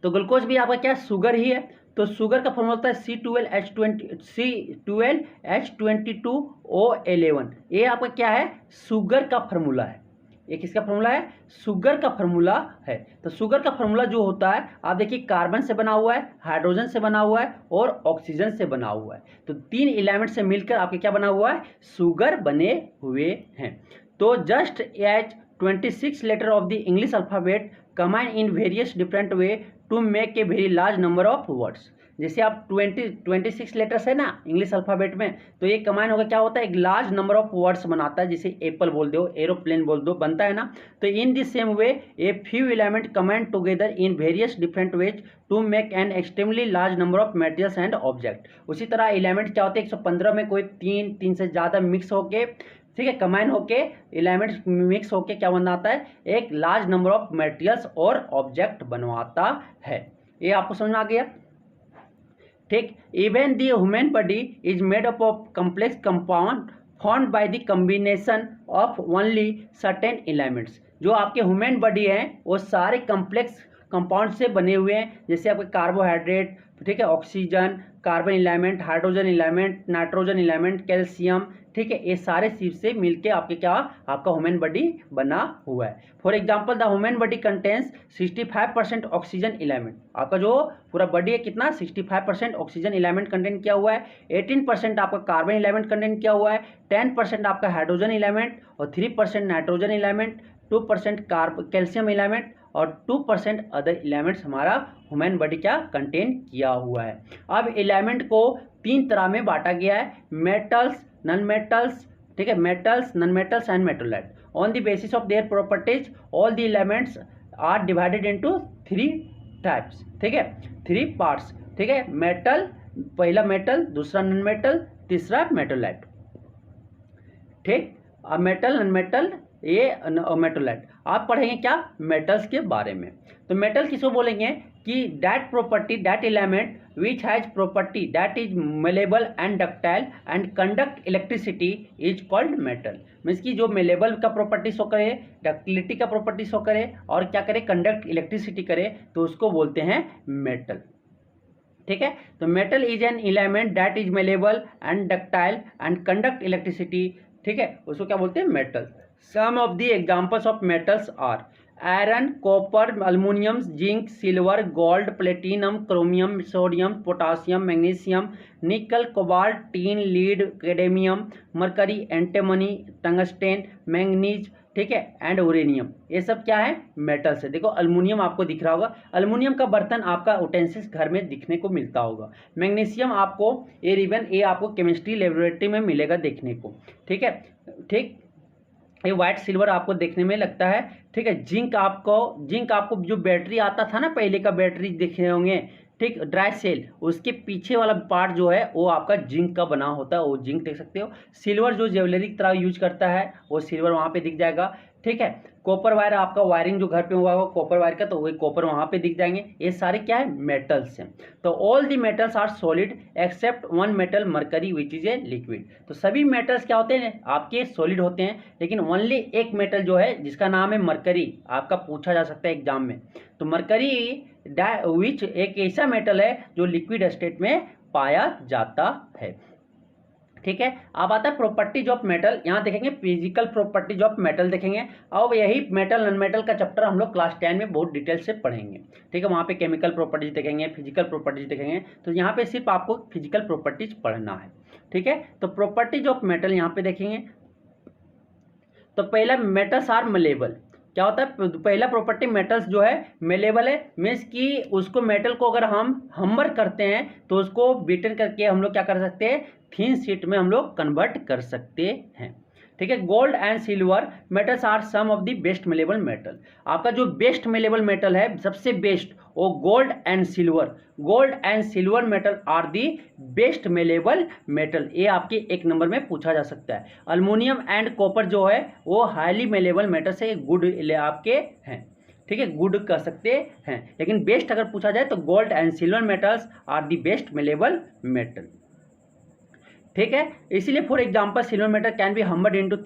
तो ग्लूकोज भी आपका क्या शुगर ही है, तो शुगर का फॉर्मूला होता है C12H22O11। ये आपका क्या है, शुगर का फॉर्मूला है। ये किसका फॉर्मूला है, शुगर का फॉर्मूला है। तो शुगर का फॉर्मूला जो होता है आप देखिए कार्बन से बना हुआ है, हाइड्रोजन से बना हुआ है और ऑक्सीजन से बना हुआ है। तो 3 एलिमेंट से मिलकर आपके क्या बना हुआ है, शुगर बने हुए हैं। तो just as 26 letter of the English alphabet combine in various different way to make a very large number of words. जैसे आप 26 लेटर्स है ना इंग्लिश अल्फाबेट में, तो ये कम्बाइन होकर क्या होता है, एक लार्ज नंबर ऑफ वर्ड्स बनाता है। जैसे एप्पल बोल दो, एरोप्लेन बोल दो, बनता है ना। तो in this same way a few element combine together in various different ways to make an extremely large number of materials and object. उसी तरह एलिमेंट क्या होते हैं, 115 में कोई तीन से ज़्यादा मिक्स होके, ठीक है, कम्बाइन होके एलिमेंट्स मिक्स होके क्या बनाता है, एक लार्ज नंबर ऑफ मटेरियल्स और ऑब्जेक्ट बनवाता है। ये आपको समझ में आ गया, ठीक। Even the human body is made up of complex compound formed by the combination of only certain elements. जो आपके ह्यूमन बॉडी है वो सारे कम्प्लेक्स कंपाउंड से बने हुए हैं। जैसे आपके कार्बोहाइड्रेट, ठीक है, oxygen, carbon element, hydrogen element, nitrogen element, calcium, ठीक है, ये सारे चीज से मिलके आपके क्या, आपका ह्यूमन बॉडी बना हुआ है। For example the human body contains 65% oxygen element. आपका जो पूरा बॉडी है कितना, 65% ऑक्सीजन एलिमेंट कंटेंट किया हुआ है, 18% आपका कार्बन एलिमेंट कंटेंट किया हुआ है, 10% आपका हाइड्रोजन एलिमेंट और 3% नाइट्रोजन एलिमेंट, 2% कैल्शियम एलिमेंट और 2% अदर एलिमेंट्स हमारा ह्यूमन बॉडी क्या कंटेन किया हुआ है। अब एलिमेंट को 3 तरह में बांटा गया है, मेटल्स, नॉन मेटल्स, ठीक है, metals, non metals and metalloid. On the basis of their properties all the elements are divided into 3 types, ठीक है, 3 पार्ट्स, ठीक है। मेटल, पहला मेटल, दूसरा नॉन मेटल, तीसरा मेटोलाइट, ठीक। अब मेटल, नॉन मेटल, ये मेटोलाइट। आप पढ़ेंगे क्या, मेटल्स के बारे में। तो मेटल किसको बोलेंगे कि that property, that element which has property that is malleable and ductile and conduct electricity is called metal। Means की जो मेलेबल का प्रॉपर्टी शो करे, डक्टिलिटी का प्रॉपर्टी शो करे और क्या करे, कंडक्ट इलेक्ट्रिसिटी करे, तो उसको बोलते हैं मेटल, ठीक है। तो metal is an element that is malleable and ductile and conduct electricity, ठीक है, उसको क्या बोलते हैं, metal. Some of the examples of metals are iron, copper, aluminium, zinc, silver, gold, platinum, chromium, sodium, potassium, magnesium, nickel, cobalt, tin, lead, cadmium, mercury, antimony, tungsten, manganese, ठीक है, and uranium. ये सब क्या है, मेटल्स है। देखो aluminium आपको दिख रहा होगा, अल्युमिनियम का बर्तन आपका उटेंसिल्स घर में दिखने को मिलता होगा। मैग्नीशियम आपको ये रिबन, ये आपको केमिस्ट्री लेबोरेटरी में मिलेगा देखने को, ठीक है, ठीक। ये व्हाइट सिल्वर आपको देखने में लगता है, ठीक है। जिंक आपको जो बैटरी आता था ना, पहले का बैटरी देखे होंगे, ठीक, ड्राई सेल, उसके पीछे वाला पार्ट जो है वो आपका जिंक का बना होता है, वो जिंक देख सकते हो। सिल्वर जो ज्वेलरी की तरह यूज करता है वो सिल्वर वहाँ पे दिख जाएगा, ठीक है। कॉपर वायर आपका वायरिंग जो घर पे हुआ होगा कॉपर वायर का, तो वही कॉपर वहाँ पे दिख जाएंगे। ये सारे क्या है, मेटल्स हैं। तो all the metals are solid except one metal mercury which is a liquid. तो सभी मेटल्स क्या होते हैं, आपके सॉलिड होते हैं, लेकिन ओनली एक मेटल जो है जिसका नाम है मरकरी, आपका पूछा जा सकता है एग्जाम में। तो मरकरी विच एक ऐसा मेटल है जो लिक्विड स्टेट में पाया जाता है, ठीक है। अब आता है प्रॉपर्टीज ऑफ मेटल। यहाँ देखेंगे फिजिकल प्रॉपर्टीज ऑफ मेटल देखेंगे। अब यही मेटल नॉन मेटल का चैप्टर हम लोग क्लास 10 में बहुत डिटेल से पढ़ेंगे, ठीक है। वहाँ पे केमिकल प्रॉपर्टीज देखेंगे, फिजिकल प्रॉपर्टीज देखेंगे, तो यहाँ पे सिर्फ आपको फिजिकल प्रॉपर्टीज पढ़ना है, ठीक है। तो प्रॉपर्टीज ऑफ मेटल यहाँ पे देखेंगे। तो पहला मेटल्स आर मलेबल। क्या होता है, पहला प्रॉपर्टी मेटल्स जो है मेलेबल है, मीन्स कि उसको मेटल को अगर हम हमर करते हैं तो उसको बीटन करके हम लोग क्या कर सकते हैं, थिन शीट में हम लोग कन्वर्ट कर सकते हैं, ठीक है। Gold and silver metals are some of the best malleable metal. आपका जो बेस्ट मेलेबल मेटल है, सबसे बेस्ट, वो gold and silver. Gold and silver metal are the best malleable metal. ये आपके 1 नंबर में पूछा जा सकता है। अल्युमिनियम एंड कॉपर जो है वो हाईली मेलेबल मेटल से गुड आपके हैं, ठीक है, गुड कर सकते हैं, लेकिन बेस्ट अगर पूछा जाए तो gold and silver metals are the best malleable metal. ठीक है। इसीलिए for example silver metal can be hammered into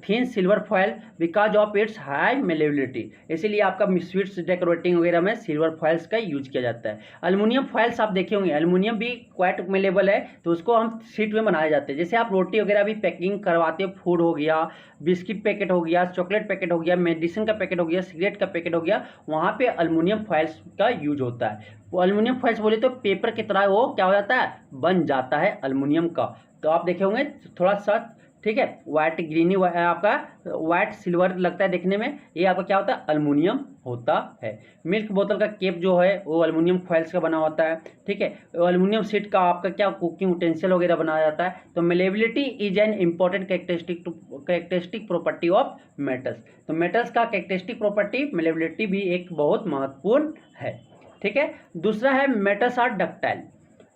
thin silver foil because of its high malleability. इसीलिए आपका स्वीट्स डेकोरेटिंग वगैरह में सिल्वर फॉयल्स का यूज किया जाता है। एल्युमिनियम फॉयल्स आप देखे होंगे, एल्युमिनियम भी क्वाइट मेलेबल है, तो उसको हम शीट में बनाए जाते हैं। जैसे आप रोटी वगैरह भी पैकिंग करवाते हो, फूड हो गया, बिस्किट पैकेट हो गया, चॉकलेट पैकेट हो गया, मेडिसिन का पैकेट हो गया, सिगरेट का पैकेट हो गया, वहाँ पे एल्युमिनियम फॉयल्स का यूज होता है। वो एल्युमिनियम फॉयल्स बोले तो पेपर की तरह वो क्या हो जाता है, बन जाता है एल्युमिनियम का। तो आप देखे होंगे थोड़ा सा, ठीक है, वाइट ग्रीनी आपका वाइट सिल्वर लगता है देखने में, ये आपका क्या होता है, एल्युमिनियम होता है। मिल्क बोतल का केप जो है वो एल्युमिनियम फॉइल्स का बना होता है, ठीक है। एल्युमिनियम शीट का आपका क्या कुकिंग उटेंसिल वगैरह बनाया जाता है। तो malleability is an important characteristic property of metals. तो मेटल्स का कैरेक्टरिस्टिक प्रॉपर्टी मेलेबिलिटी भी एक बहुत महत्वपूर्ण है, ठीक है। दूसरा है मेटल्स आर डक्टाइल।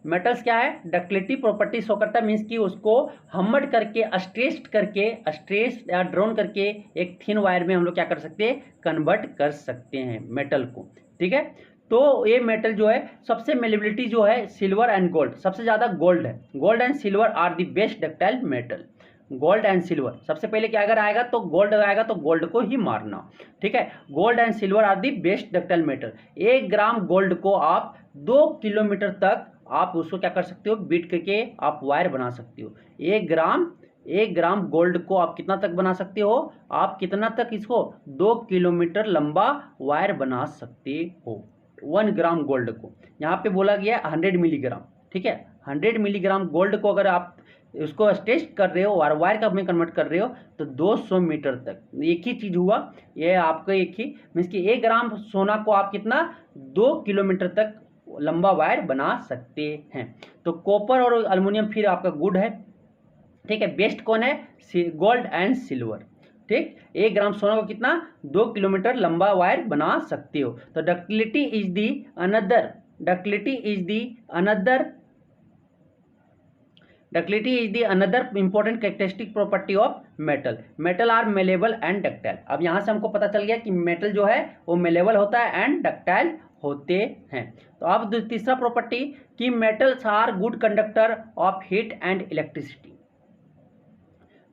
मेटल्स क्या है, डक्टिलिटी प्रॉपर्टी शो करता है, मीन्स कि उसको हमर्ड करके स्ट्रेस या ड्रोन करके एक थिन वायर में हम लोग क्या कर सकते हैं, कन्वर्ट कर सकते हैं मेटल को, ठीक है। तो ये मेटल जो है सबसे मेलेबिलिटी जो है सिल्वर एंड गोल्ड, सबसे ज़्यादा गोल्ड है। Gold and silver are the best ductile metal. Gold and silver सबसे पहले क्या अगर आएगा तो गोल्ड आएगा, तो गोल्ड को ही मारना, ठीक है। Gold and silver are the best ductile metal. 1 gram gold को आप 2 किलोमीटर तक आप उसको क्या कर सकते हो, बीट करके आप वायर बना सकते हो। 1 ग्राम गोल्ड को आप कितना तक बना सकते हो, आप कितना तक इसको 2 किलोमीटर लंबा वायर बना सकते हो 1 ग्राम गोल्ड को। यहाँ पे बोला गया 100 मिलीग्राम, ठीक है। 100 मिलीग्राम गोल्ड को अगर आप उसको टेस्ट कर रहे हो और वायर का में कन्वर्ट कर रहे हो तो 200 मीटर तक। एक ही चीज़ हुआ ये आपका, एक ही मीन्स कि 1 ग्राम सोना को आप कितना 2 किलोमीटर तक लंबा वायर बना सकते हैं। तो कॉपर और एल्युमिनियम फिर आपका गुड है, ठीक है। बेस्ट कौन है, गोल्ड एंड सिल्वर, ठीक। 1 ग्राम सोना को कितना 2 किलोमीटर लंबा वायर बना सकते हो। तो ductility is the another important characteristic property of metal. Metal are malleable and ductile. अब यहाँ से हमको पता चल गया कि मेटल जो है वो मेलेबल होता है एंड डक्टाइल होते हैं। तो अब तीसरा प्रॉपर्टी कि metals are good conductor of heat and electricity.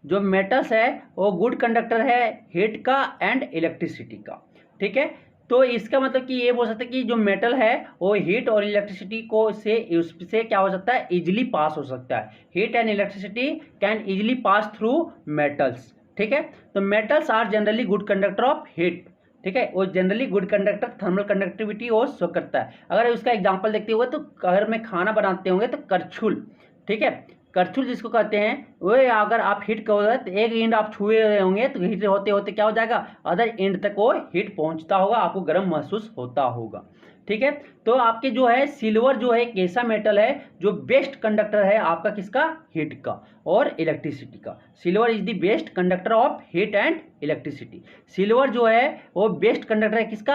जो मेटल्स है वो गुड कंडक्टर है हीट का एंड इलेक्ट्रिसिटी का, ठीक है। तो इसका मतलब कि ये बोल सकते हैं कि जो मेटल है वो हीट और इलेक्ट्रिसिटी को से उससे क्या हो सकता है, इजिली पास हो सकता है। Heat and electricity can easily pass through metals, ठीक है। तो metals are generally good conductor of heat, ठीक है। वो generally good conductor thermal conductivity वो शो करता है। अगर उसका एग्जांपल देखते हुए तो घर में खाना बनाते होंगे तो करछुल, ठीक है, करछुल जिसको कहते हैं, वो अगर आप हीट करोगे तो एक एंड आप छुए रहे होंगे तो हीट होते होते क्या हो जाएगा, अदर एंड तक वो हीट पहुंचता होगा, आपको गर्म महसूस होता होगा, ठीक है। तो आपके जो है सिल्वर जो है एक ऐसा मेटल है जो बेस्ट कंडक्टर है आपका किसका, हीट का और इलेक्ट्रिसिटी का। Silver is the best conductor of heat and electricity. Silver जो है वो बेस्ट कंडक्टर है किसका,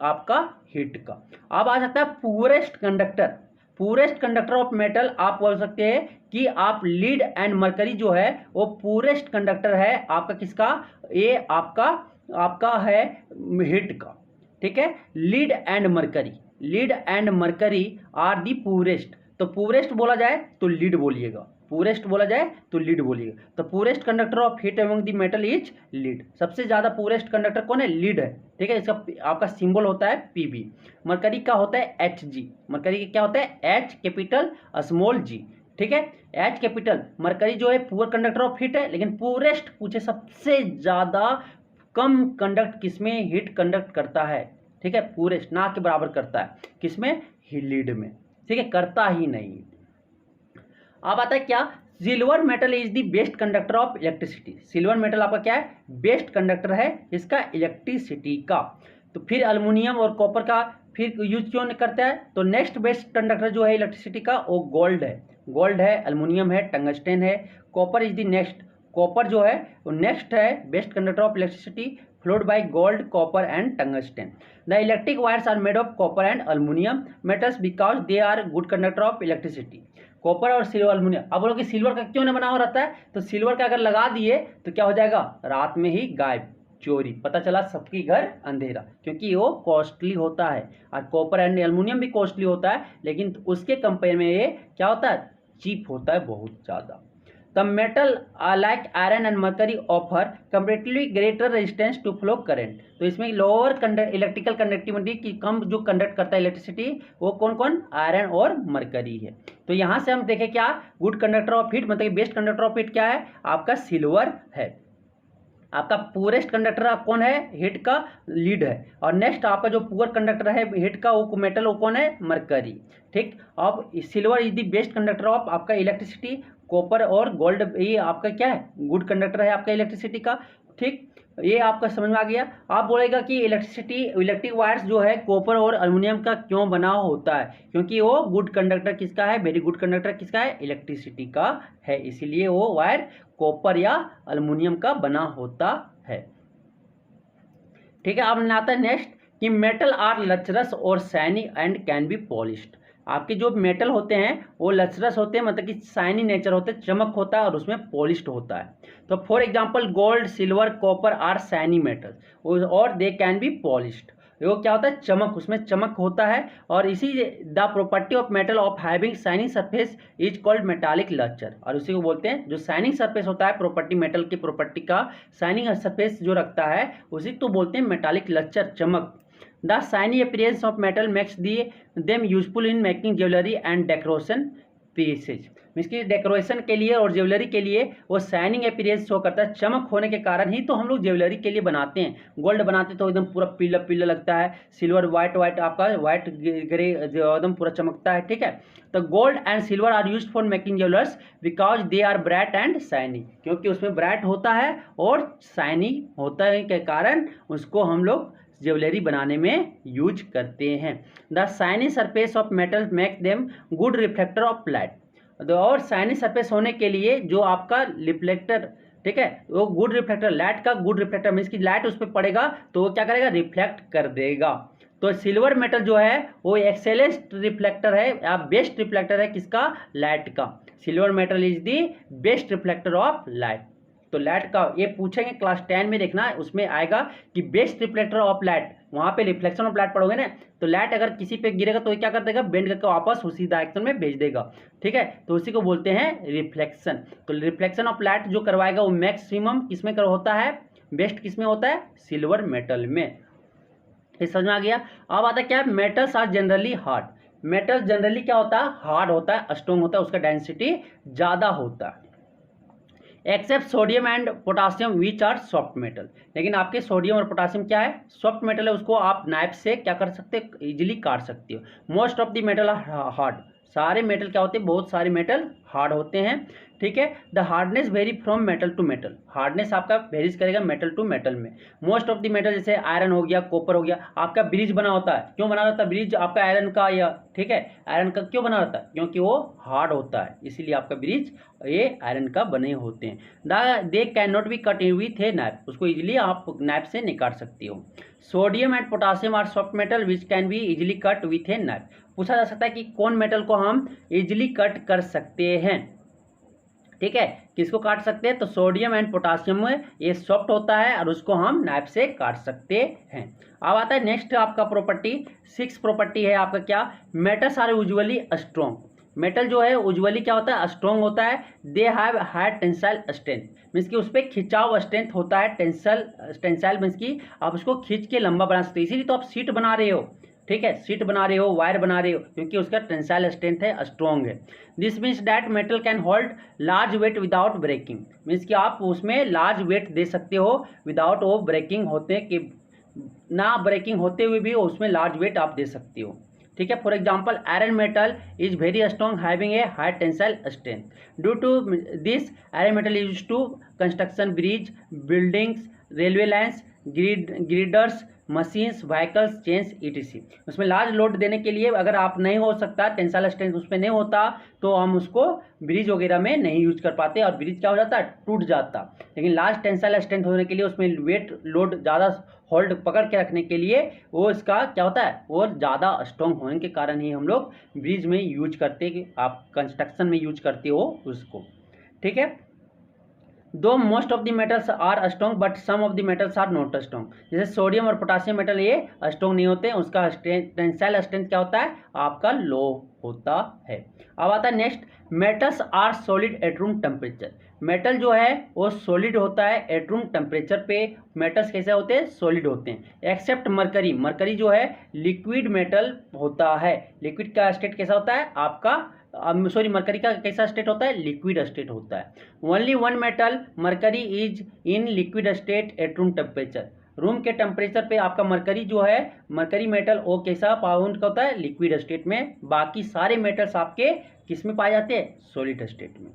आपका हीट का। अब आ जाता है पूरेस्ट कंडक्टर ऑफ मेटल। आप बोल सकते हैं कि आप लीड एंड मरकरी जो है वो पूरेस्ट कंडक्टर है आपका किसका, ये आपका है हीट का, ठीक है। Lead and mercury are the poorest. तो पूरेस्ट बोला जाए तो लीड बोलिएगा, तो poorest conductor of heat among the metal is lead. सबसे ज्यादा पूरेस्ट कंडक्टर कौन है, लीड है, ठीक है। इसका आपका सिंबल होता है पीबी। मरकरी का होता है एच मरकरी क्या होता है, एच कैपिटल स्मॉल जी, ठीक है। एच कैपिटल मरकरी जो है पुअर कंडक्टर ऑफ हीट है, लेकिन पूरेस्ट पूछे सबसे ज्यादा कम कंडक्ट किसमें हीट कंडक्ट करता है, ठीक है। पूरेस्ट ना के बराबर करता है किसमें, लीड में, ठीक है, करता ही नहीं। अब आता है क्या, silver metal is the best conductor of electricity. Silver metal आपका क्या है, बेस्ट कंडक्टर है इसका इलेक्ट्रिसिटी का। तो फिर एल्युमिनियम और कॉपर का फिर यूज क्यों करता है, तो नेक्स्ट बेस्ट कंडक्टर जो है इलेक्ट्रिसिटी का वो गोल्ड है, एल्युमिनियम है, टंगस्टन है, copper is the next. Copper जो है वो नेक्स्ट है best conductor of electricity, followed by gold, copper and tungsten. The electric wires are made of copper and aluminum metals because they are good conductor of electricity. Copper और silver aluminium. अब बोलो कि silver का क्यों नहीं बना हुआ रहता है, तो सिल्वर का अगर लगा दिए तो क्या हो जाएगा, रात में ही गायब, चोरी, पता चला सबकी घर अंधेरा, क्योंकि वो कॉस्टली होता है। और कॉपर एंड एल्युमिनियम भी कॉस्टली होता है, लेकिन उसके कंपेयर में ये क्या होता है, चीप होता है बहुत ज़्यादा। The metal like iron and mercury offer comparatively greater resistance to flow current. तो इसमें लोअर इलेक्ट्रिकल कंडक्टिविटी की कम जो कंडक्ट करता है इलेक्ट्रिसिटी वो कौन कौन, आयरन और मरकरी है। तो यहाँ से हम देखें क्या, गुड कंडक्टर ऑफ हीट मतलब बेस्ट कंडक्टर ऑफ हीट क्या है, आपका सिल्वर है। आपका पुअरेस्ट कंडक्टर कौन है, हीट का लीड है। और नेक्स्ट आपका जो पुअर कंडक्टर है हीट का वो मेटल वो कौन है, मरकरी। ठीक, अब silver is the best conductor of आपका इलेक्ट्रिसिटी, कॉपर और गोल्ड ये आपका क्या है, गुड कंडक्टर है आपका इलेक्ट्रिसिटी का। ठीक, ये आपका समझ में आ गया। आप बोलेगा कि इलेक्ट्रिक वायर्स जो है कॉपर और एल्युमिनियम का क्यों बना होता है, क्योंकि वो गुड कंडक्टर किसका है, वेरी गुड कंडक्टर किसका है, इलेक्ट्रिसिटी का है, इसीलिए वो वायर कॉपर या एल्युमिनियम का बना होता है। ठीक है, अब आता है नेक्स्ट कि मेटल आर लचरस और shiny and can B polished. आपके जो मेटल होते हैं वो लचरस होते हैं मतलब कि शाइनी नेचर होते हैं, चमक होता है और उसमें पॉलिश्ड होता है। तो for example gold, silver, copper are shiny metals और दे कैन बी पॉलिश्ड। वो क्या होता है, चमक, उसमें चमक होता है। और इसी the property of metal of having shining surface is called metallic लचर। और उसी को बोलते हैं जो शाइनिंग सरफेस होता है, प्रॉपर्टी मेटल की प्रॉपर्टी का शाइनिंग सरफेस जो रखता है उसी को बोलते हैं मेटालिक लचर, चमक। The shiny appearance of metal makes them useful in making jewelry and decoration pieces। इसकी डेकोरेशन के लिए और ज्वेलरी के लिए वो शाइनिंग अपीयरेंस शो करता है, चमक होने के कारण ही तो हम लोग ज्वेलरी के लिए बनाते हैं। गोल्ड बनाते तो एकदम पूरा पीला पीला लगता है, सिल्वर वाइट आपका वाइट ग्रे एकदम पूरा चमकता है। ठीक है, तो gold and silver are used for making jewellers because they are bright and shiny, क्योंकि उसमें ब्राइट होता है और शाइनी होता है के कारण उसको हम लोग ज्वेलरी बनाने में यूज करते हैं। The shiny surface of metal make them good reflector of light. और शाइनी सरफेस होने के लिए जो आपका रिफ्लेक्टर, ठीक है, वो गुड रिफ्लेक्टर, लाइट का गुड रिफ्लेक्टर मीन्स की लाइट उस पर पड़ेगा तो वो क्या करेगा, रिफ्लेक्ट कर देगा। तो सिल्वर मेटल जो है वो एक्सेलेंट रिफ्लेक्टर है या बेस्ट रिफ्लेक्टर है किसका, लाइट का। Silver metal is the best reflector of light. तो लाइट का ये पूछेंगे क्लास 10 में, देखना उसमें आएगा कि बेस्ट रिफ्लेक्टर ऑफ लाइट, वहां पे रिफ्लेक्शन ऑफ लाइट पढ़ोगे ना, तो लाइट अगर किसी पे गिरेगा तो ये क्या कर देगा, बेंड करके वापस उसी डायरेक्शन में भेज देगा। ठीक है, तो उसी को बोलते हैं रिफ्लेक्शन। तो रिफ्लेक्शन ऑफ लाइट जो करवाएगा वो मैक्सिमम किसमें होता है, बेस्ट किसमें होता है, सिल्वर मेटल में। ये समझ में आ गया। अब आता है क्या, metals are generally hard. Metal generally क्या होता है, हार्ड होता है, स्ट्रॉन्ग होता है, उसका डेंसिटी ज्यादा होता है। Except sodium and potassium which are soft metal. लेकिन आपके सोडियम और पोटासियम क्या है, सॉफ्ट मेटल है, उसको आप नाइफ से क्या कर सकते हो, इजीली काट सकते हो। Most of the metal are hard. सारे मेटल क्या होते हैं, बहुत सारे मेटल हार्ड होते हैं। ठीक है, the hardness vary from metal to metal. Hardness आपका वेरीज करेगा मेटल टू मेटल में। मोस्ट ऑफ द मेटल जैसे आयरन हो गया, कॉपर हो गया, आपका ब्रिज बना होता है, क्यों बना रहता है ब्रिज आपका आयरन का, या ठीक है आयरन का क्यों बना रहता है, क्योंकि वो हार्ड होता है, इसीलिए आपका ब्रिज ये आयरन का बने होते हैं। They can not be cut with a knife. उसको इजीली आप नाइफ से निकाल सकते हो। Sodium and potassium are soft metal which can be easily cut with a knife. पूछा जा सकता है कि कौन मेटल को हम इजीली कट कर सकते हैं। ठीक है, किसको काट सकते हैं, तो सोडियम एंड पोटासियम में ये सॉफ्ट होता है और उसको हम नाइफ से काट सकते हैं। अब आता है नेक्स्ट आपका प्रॉपर्टी, 6 प्रॉपर्टी है आपका क्या, metals are usually strong. Metal जो है यूजुअली क्या होता है, स्ट्रॉन्ग होता है। They have high tensile strength, means कि उस पर खिंचाव स्ट्रेंथ होता है। टेंसाइल मीन्स कि आप उसको खींच के लंबा बना सकते हो, इसीलिए तो आप सीट बना रहे हो। ठीक है, सीट बना रहे हो, वायर बना रहे हो, क्योंकि उसका टेंसाइल स्ट्रेंथ है, स्ट्रॉन्ग है। This means that metal can hold large weight without breaking. Means कि आप उसमें लार्ज वेट दे सकते हो विदाउट वो ब्रेकिंग होते, कि ना ब्रेकिंग होते हुए भी उसमें लार्ज वेट आप दे सकते हो। ठीक है, for example iron metal is very strong having a high tensile strength. Due to this iron metal use to construction, bridge, buildings, railway lines, girders, machines, vehicles, chains etc। उसमें large load देने के लिए अगर आप नहीं हो सकता, tensile strength उसमें नहीं होता, तो हम उसको ब्रिज वगैरह में नहीं यूज कर पाते और ब्रिज क्या हो जाता है, टूट जाता। लेकिन लार्ज टेंसाइल स्ट्रेंथ होने के लिए उसमें वेट लोड ज़्यादा होल्ड पकड़ के रखने के लिए वो इसका क्या होता है, वो ज़्यादा स्ट्रॉन्ग होने के कारण ही हम लोग ब्रिज में यूज करते हैं, कि आप कंस्ट्रक्शन में यूज करते हो उसको। ठीक है, though most of the metals are strong but some of the metals are not strong. जैसे सोडियम और पोटासियम मेटल ये स्ट्रॉन्ग नहीं होते, उसका टेंसाइल स्ट्रेंथ क्या होता है आपका लो होता है। अब आता है next, metals are solid at room temperature. Metal जो है वो सॉलिड होता है एट रूम टेम्परेचर पे। मेटल्स कैसे होते हैं, सॉलिड होते हैं एक्सेप्ट मरकरी। मरकरी जो है लिक्विड मेटल होता है। लिक्विड का स्टेट कैसा होता है आपका, सॉरी मरकरी का कैसा स्टेट होता है, लिक्विड स्टेट होता है। Only one metal mercury is in liquid state at room temperature. Room के टेम्परेचर पे आपका मरकरी जो है, मरकरी मेटल वो कैसा पाउंड का होता है, लिक्विड स्टेट में। बाकी सारे मेटल्स आपके किस में पाए जाते हैं, सॉलिड स्टेट में।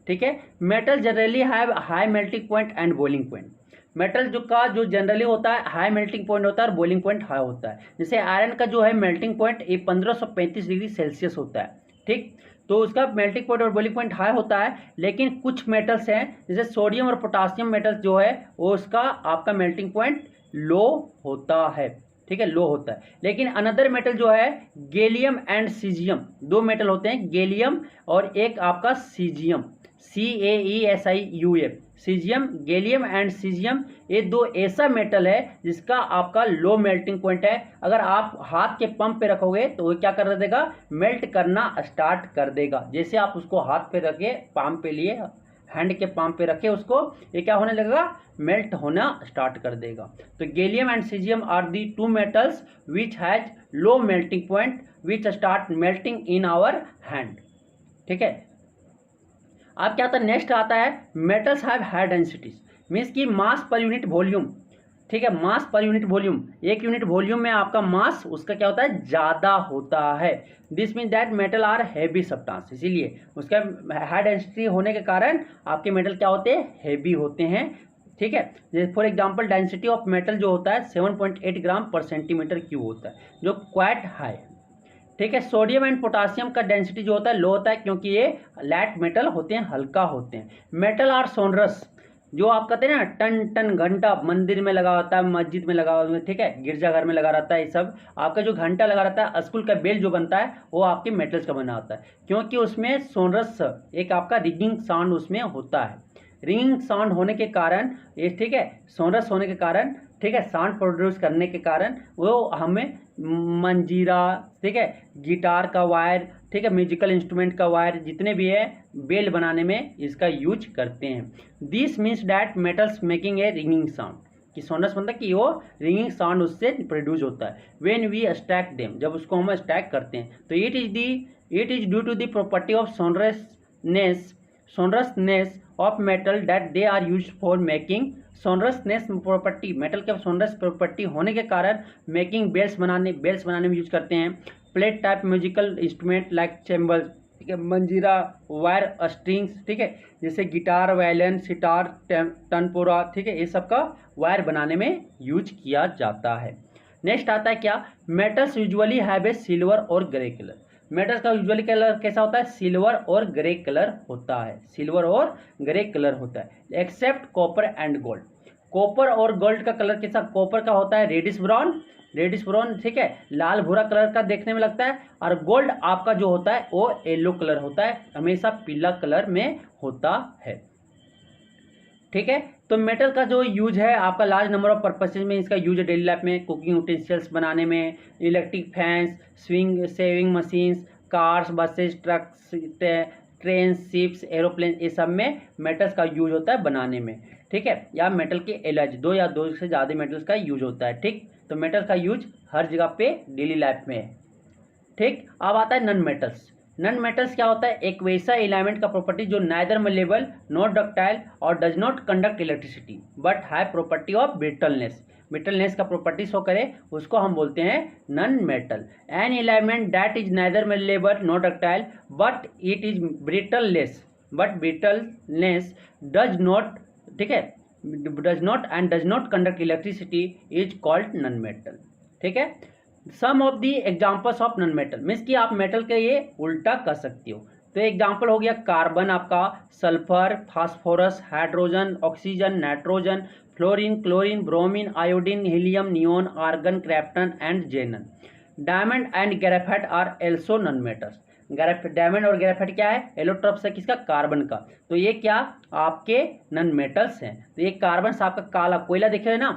ठीक है, metal generally have high melting point and boiling point. Metal जो जनरली होता है हाई मेल्टिंग पॉइंट होता है और बॉइलिंग पॉइंट हाई होता है। जैसे आयरन का जो है मेल्टिंग पॉइंट ये 1535 डिग्री सेल्सियस होता है। ठीक, तो उसका मेल्टिंग पॉइंट और बॉइलिंग पॉइंट हाई होता है। लेकिन कुछ मेटल्स हैं जैसे सोडियम और पोटासियम मेटल्स जो है वो उसका आपका मेल्टिंग पॉइंट लो होता है। ठीक है, लो होता है। लेकिन अनदर मेटल जो है गैलियम एंड सीजियम, दो मेटल होते हैं गैलियम और एक आपका caesium, CAESIUM, caesium, gallium and caesium, ये दो ऐसा मेटल है जिसका आपका लो मेल्टिंग पॉइंट है। अगर आप हाथ के पंप पे रखोगे तो वो क्या कर देगा, मेल्ट करना स्टार्ट कर देगा। जैसे आप उसको हाथ पे रखे, पाम पे लिए, हैंड के पाम पे रखे उसको, ये क्या होने लगेगा, मेल्ट होना स्टार्ट कर देगा। तो gallium and caesium are the two metals which has low melting point which start melting in our hand. ठीक है, अब क्या आता है, नेक्स्ट आता है metals have high densities, means की मास पर यूनिट वॉल्यूम। ठीक है, मास पर यूनिट वॉल्यूम, एक यूनिट वॉल्यूम में आपका मास उसका क्या होता है, ज़्यादा होता है। This mean that metal are heavy substance, इसीलिए उसका हाई डेंसिटी होने के कारण आपके मेटल क्या होते हैं, हैवी होते हैं। ठीक है, for example density of metal जो होता है 7.8 ग्राम पर सेंटीमीटर क्यूब होता है, जो क्वाइट हाई है। ठीक है, सोडियम एंड पोटासियम का डेंसिटी जो होता है लो होता है क्योंकि ये लाइट मेटल होते हैं, हल्का होते हैं। मेटल आर सोनरस, जो आप कहते हैं ना टन टन घंटा मंदिर में लगा होता है, मस्जिद में लगा होता है, ठीक है, गिरजाघर में लगा रहता है, ये सब आपका जो घंटा लगा रहता है, स्कूल का बेल जो बनता है वो आपके मेटल्स का बना होता है क्योंकि उसमें सोनरस एक आपका रिंगिंग साउंड उसमें होता है। रिंगिंग साउंड होने के कारण ये, ठीक है, सोनरस होने के कारण, ठीक है, साउंड प्रोड्यूस करने के कारण वो हमें मंजीरा, ठीक है, गिटार का वायर, ठीक है, म्यूजिकल इंस्ट्रूमेंट का वायर जितने भी है बेल बनाने में इसका यूज करते हैं। This means that metals making a ringing sound, कि सोनरस मतलब कि वो रिंगिंग साउंड उससे प्रोड्यूस होता है। व्हेन वी स्टैक देम, जब उसको हम स्टैक करते हैं तो it is due to the property of sonorousness of metal that they are used for making. Sonorousness property, metal के सोनरस प्रॉपर्टी होने के कारण मेकिंग बेल्स बनाने में यूज करते हैं। Plate type musical instrument like cymbals, ठीक है, मंजीरा, वायर स्ट्रिंग्स, ठीक है, जैसे गिटार, वायलिन, सितार, तनपुरा, ठीक है, ये सब का वायर बनाने में यूज किया जाता है। नेक्स्ट आता है क्या, metals usually have a silver और ग्रे कलर। मेटल्स का यूजुअली कलर कैसा होता है, सिल्वर और ग्रे कलर होता है, सिल्वर और ग्रे कलर होता है except copper and gold. Copper और गोल्ड का कलर कैसा, कॉपर का होता है रेडिश ब्राउन, ठीक है, लाल भूरा कलर का देखने में लगता है, और गोल्ड आपका जो होता है वो येलो कलर होता है, हमेशा पीला कलर में होता है। ठीक है, तो मेटल का जो यूज है आपका लार्ज नंबर ऑफ पर्पसेज में इसका यूज है डेली लाइफ में, कुकिंग यूटेंसिल्स बनाने में, electric fans, saving machines, cars, buses, trucks, train, ships, aeroplane, ये सब में मेटल्स का यूज होता है बनाने में। ठीक है, या मेटल के एलर्जी, दो या दो से ज़्यादा मेटल्स का यूज होता है। ठीक, तो मेटल का यूज हर जगह पे डेली लाइफ में है। ठीक, अब आता है नॉन मेटल्स। नॉन मेटल्स क्या होता है, एक वैसा एलिमेंट का प्रॉपर्टी जो नाइदर मेलेबल, नॉट डक्टाइल और does not conduct electricity but high property of brittleness का प्रॉपर्टी शो करे, उसको हम बोलते हैं non metal. An element that is neither malleable not ductile but it is brittleness does not, ठीक है, does not conduct electricity is called non metal. ठीक है, some of the examples of non metal, means कि आप metal के ये उल्टा कर सकते हो। तो एग्जाम्पल हो गया कार्बन आपका, sulphur, phosphorus, hydrogen, oxygen, nitrogen, fluorine, chlorine, bromine, iodine, helium, neon, argon, krypton and xenon. Diamond and graphite are also non metals. Diamond और ग्रेफाइट क्या है, एलोट्रॉप्स है किसका, कार्बन का। तो ये क्या आपके नॉन मेटल्स हैं। तो ये कार्बन से आपका काला कोयला देखे है ना,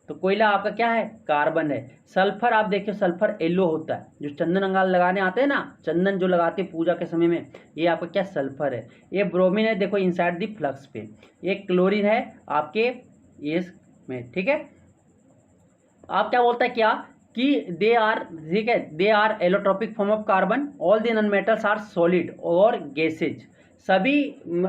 तो कोयला आपका क्या है, कार्बन है। सल्फर आप देखिए, सल्फर येलो होता है, जो चंदन अंगार लगाने आते हैं ना, चंदन जो लगाते हैं पूजा के समय में, ये आपका क्या सल्फर है। ये ब्रोमीन है, देखो इनसाइड दी फ्लक्स पे। ये क्लोरीन है आपके ये में, ठीक है। आप क्या बोलता है क्या कि दे आर, ठीक है, they are allotropic form of carbon, all the non metals are solid और गैसेज। सभी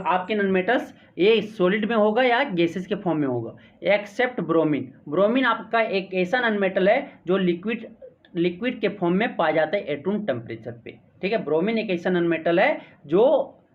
आपके नॉन मेटल्स ये सॉलिड में होगा या गैसेज के फॉर्म में होगा, एक्सेप्ट ब्रोमीन। ब्रोमीन आपका एक ऐसा नॉन मेटल है जो लिक्विड के फॉर्म में पाया जाता है एट रूम टेम्परेचर पे, ठीक है। ब्रोमीन एक ऐसा नॉन मेटल है जो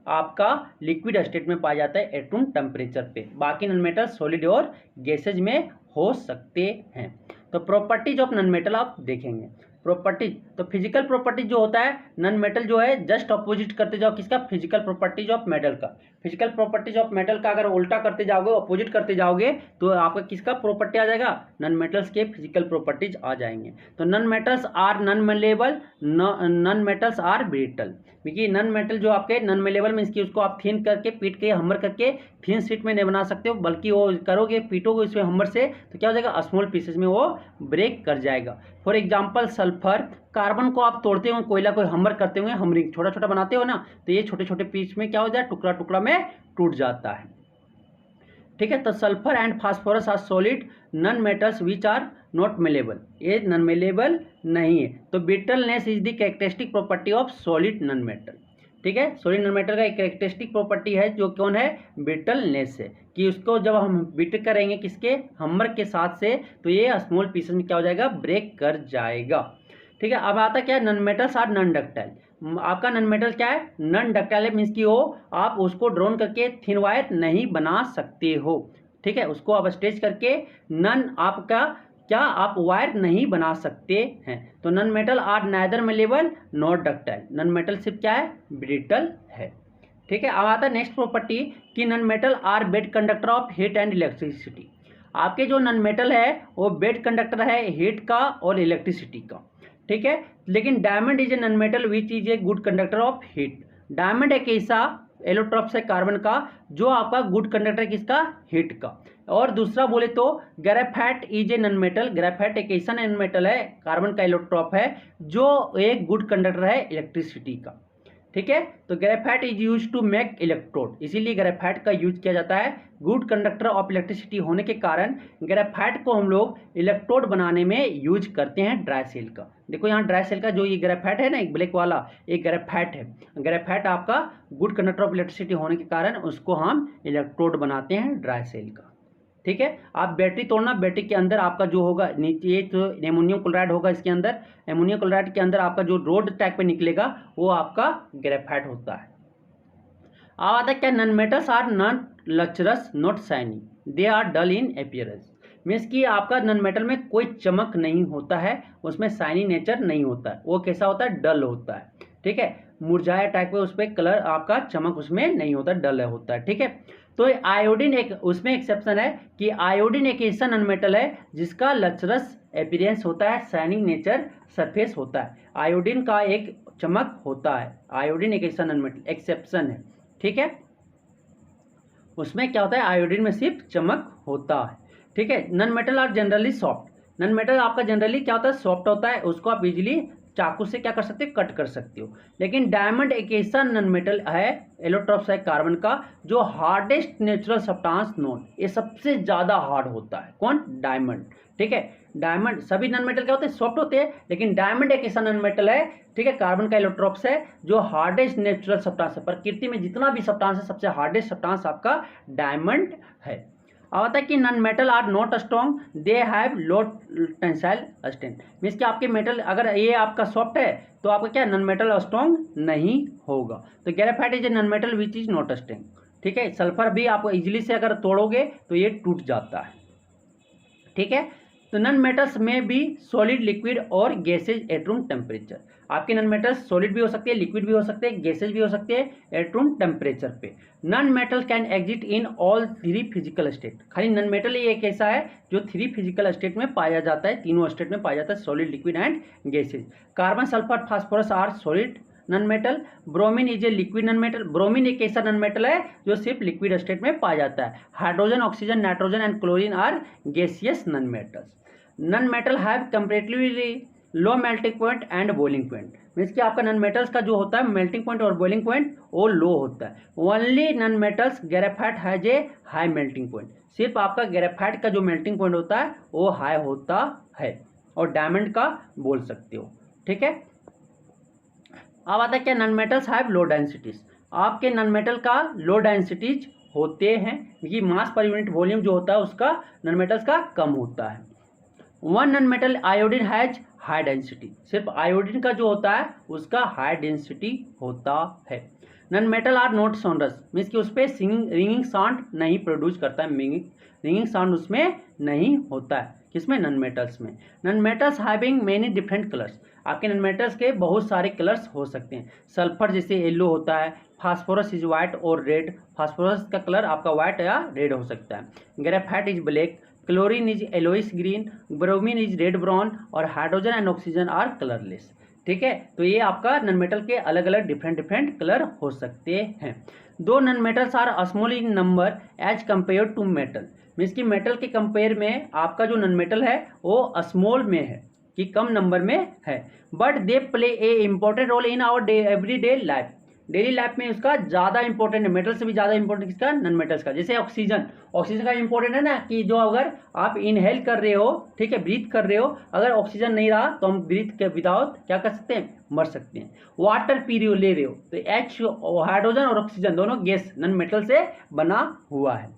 आपका लिक्विड स्टेट में पाया जाता है एट रूम टेम्परेचर पे। बाकी नॉन मेटल सॉलिड और गैसेज में हो सकते हैं। तो प्रॉपर्टीज ऑफ नॉन मेटल आप देखेंगे। प्रॉपर्टीज, तो फिजिकल प्रॉपर्टीज जो होता है नॉन मेटल जो है, जस्ट अपोजिट करते जाओ किसका, फिजिकल प्रॉपर्टीज ऑफ मेटल का। फिजिकल प्रॉपर्टीज ऑफ मेटल का अगर उल्टा करते जाओगे, अपोजिट करते जाओगे, तो आपका किसका प्रॉपर्टी आ जाएगा, नॉन मेटल्स के फिजिकल प्रॉपर्टीज आ जाएंगे। तो non metals are non malleable, non metals are brittle. क्योंकि नॉन मेटल जो आपके नॉन मेलेबल मीन्स कि उसको आप थिन करके पीट के हमर करके थिन शीट में नहीं बना सकते हो, बल्कि वो करोगे पीटोगे उसमें हमर से, तो क्या हो जाएगा, स्मॉल पीसेस में वो ब्रेक कर जाएगा। फॉर एग्जाम्पल सल्फर, कार्बन को आप तोड़ते हो, कोयला को हमर करते हुए हमरिंग छोटा छोटा बनाते हो ना, तो ये छोटे छोटे पीस में क्या हो जाए, टुकड़ा टुकड़ा में टूट जाता है, ठीक है। तो sulphur and phosphorus are solid non metals which are not malleable, ये नॉन मेलेबल नहीं है। तो brittleness is the characteristic property of solid non metal, ठीक है। सॉलिड नॉन मेटल का एक कैरेक्टरिस्टिक प्रॉपर्टी है जो कौन है, ब्रिटलनेस है, कि उसको जब हम बीट करेंगे किसके, हमर के साथ से, तो ये स्मॉल पीसेस में क्या हो जाएगा, ब्रेक कर जाएगा, ठीक है। अब आता क्या है, non metals are non ductile. आपका नॉन मेटल क्या है, नॉन डक्टाइल है, मीन्स की हो आप उसको ड्रोन करके थिन वायर नहीं बना सकते हो, ठीक है। उसको आप स्ट्रेच करके नॉन आपका क्या आप वायर नहीं बना सकते हैं। तो non metal are neither malleable not ductile, non metal सिर्फ क्या है, ब्रिटल है, ठीक है। अब आता है नेक्स्ट प्रॉपर्टी कि non metal are bad conductor of heat and electricity. आपके जो नॉन मेटल है वो बेड कंडक्टर है हीट का और इलेक्ट्रिसिटी का, ठीक है। लेकिन diamond is a non metal which is a good conductor of heat. Diamond एक ऐसा एलोट्रॉप्स है कार्बन का जो आपका गुड कंडक्टर है किसका, हीट का। और दूसरा बोले तो graphite is a non metal, graphite एक ऐसा नॉन मेटल है, कार्बन का एलोट्रॉप है जो एक गुड कंडक्टर है इलेक्ट्रिसिटी का, ठीक है। तो graphite is use to make electrode, इसीलिए ग्रेफाइट का यूज किया जाता है। गुड कंडक्टर ऑफ इलेक्ट्रिसिटी होने के कारण ग्रेफाइट को हम लोग इलेक्ट्रोड बनाने में यूज करते हैं ड्राई सेल का। देखो यहाँ ड्राई सेल का जो ये ग्रेफाइट है ना, एक ब्लैक वाला, एक ग्रेफाइट है। ग्रेफाइट आपका गुड कंडक्टर ऑफ इलेक्ट्रिसिटी होने के कारण उसको हम इलेक्ट्रोड बनाते हैं ड्राई सेल का, ठीक है। आप बैटरी तोड़ना, बैटरी के अंदर आपका जो होगा नीचे ये तो एमोनियम क्लोराइड होगा, इसके अंदर एमोनियम क्लोराइड के अंदर आपका जो रोड टाइप पे निकलेगा वो आपका ग्रेफाइट होता है। अब आता है क्या, non metals are not lustrous not shiny, they are dull in appearance. Means कि आपका नॉन मेटल में कोई चमक नहीं होता है, उसमें शाइनी नेचर नहीं होता है, वो कैसा होता है, डल होता है, ठीक है। मुरझाया टाइप में उस पर कलर आपका चमक उसमें नहीं होता, डल होता है, ठीक है। तो आयोडीन एक उसमें एक्सेप्शन है कि आयोडीन एक ऐसा नॉन मेटल है जिसका लचरस अपीयरेंस होता है, शाइनिंग नेचर सरफेस होता है, आयोडीन का एक चमक होता है। आयोडीन एक ऐसा नॉन मेटल एक्सेप्शन है, ठीक है। उसमें क्या होता है, आयोडीन में सिर्फ चमक होता है, ठीक है। Non metal are generally soft, non metal आपका जनरली क्या होता है, सॉफ्ट होता है, उसको आप इजीली चाकू से क्या कर सकते हो, कट कर सकते हो। लेकिन डायमंड एक ऐसा नॉन मेटल है, एलोट्रॉप्स है कार्बन का, जो हार्डेस्ट नेचुरल सब्सटेंस नोन, ये सबसे ज्यादा हार्ड होता है, कौन, डायमंड, ठीक है। डायमंड, सभी नॉन मेटल क्या होते हैं, सॉफ्ट होते हैं, लेकिन डायमंड एक ऐसा नॉन मेटल है, ठीक है, कार्बन का एलोट्रॉप्स है, जो हार्डेस्ट नेचुरल सब्सटेंस है। प्रकृति में जितना भी सब्सटेंस है सबसे हार्डेस्ट सब्सटेंस आपका डायमंड है। अब आता है कि non metal are not strong, they have low tensile strength. Means कि आपके मेटल अगर ये आपका सॉफ्ट है तो आपका क्या, नॉन मेटल स्ट्रॉन्ग नहीं होगा। तो graphite is a non metal which is not strong, ठीक है। सल्फर भी आप इजीली से अगर तोड़ोगे तो ये टूट जाता है, ठीक है। तो नॉन मेटल्स में भी सॉलिड, लिक्विड और गैसेज एट रूम टेम्परेचर। आपके नॉन मेटल्स सॉलिड भी हो सकते हैं, लिक्विड भी हो सकते हैं, गैसेज भी हो सकते हैं एट रूम टेम्परेचर पे। Non metal can exit in all three physical state. खाली नॉन मेटल ही एक ऐसा है जो थ्री फिजिकल स्टेट में पाया जाता है, तीनों स्टेट में पाया जाता है, solid, liquid and gases. Carbon, sulphur, phosphorus are solid non metal. Bromine is a liquid non metal. Bromine एक ऐसा नॉन मेटल है जो सिर्फ लिक्विड स्टेट में पाया जाता है। Hydrogen, oxygen, nitrogen and chlorine are gaseous non metals. Non metal have comparatively low melting point and boiling point. Means कि आपका नॉन मेटल्स का जो होता है मेल्टिंग पॉइंट और बॉइलिंग पॉइंट वो लो होता है। Only non metals graphite has a high melting point. सिर्फ आपका ग्रेफाइट का जो मेल्टिंग पॉइंट होता है वो हाई होता है, और डायमंड का बोल सकते हो। ठीक है, अब आता है क्या, non metals have low densities. आपके नॉन मेटल का लो डेंसिटीज होते हैं, क्योंकि मास पर यूनिट वॉल्यूम जो होता है उसका नॉन मेटल्स का कम होता है। One non metal iodine has high density. सिर्फ आयोडीन का जो होता है उसका हाई डेंसिटी होता है। Non metal are not sonorous, means कि उस पर रिंगिंग साउंड नहीं प्रोड्यूस करता है, रिंगिंग साउंड उसमें नहीं होता है। किसमें, नॉन मेटल्स में। Non metals having many different colours. आपके नॉन मेटल्स के बहुत सारे कलर्स हो सकते हैं। सल्फर जैसे येलो होता है, फास्फोरस इज व्हाइट और रेड। फास्फोरस का कलर आपका व्हाइट या रेड हो सकता है। Graphite is black, chlorine is yellowish green, bromine is red brown, और hydrogen and oxygen are colourless. ठीक है, तो ये आपका नॉन मेटल के अलग अलग डिफरेंट कलर हो सकते हैं। दो non metals are small in number as compare to metal. Means कि मेटल के कंपेयर में आपका जो नॉन मेटल है वो स्मॉल में है, कि कम नंबर में है, but they play a important role in our every day life. Daily life में उसका ज़्यादा इंपॉर्टेंट है, मेटल से भी ज़्यादा इंपॉर्टेंट किसका, नॉन मेटल्स का। जैसे ऑक्सीजन, ऑक्सीजन का इंपॉर्टेंट है ना, कि जो अगर आप इनहेल कर रहे हो, ठीक है, ब्रीथ कर रहे हो, अगर ऑक्सीजन नहीं रहा तो हम ब्रीथ के विदाउट क्या कर सकते हैं, मर सकते हैं। वाटर पी रहे हो, ले रहे हो, तो एच, हाइड्रोजन और ऑक्सीजन दोनों गैस नॉन मेटल से बना हुआ है।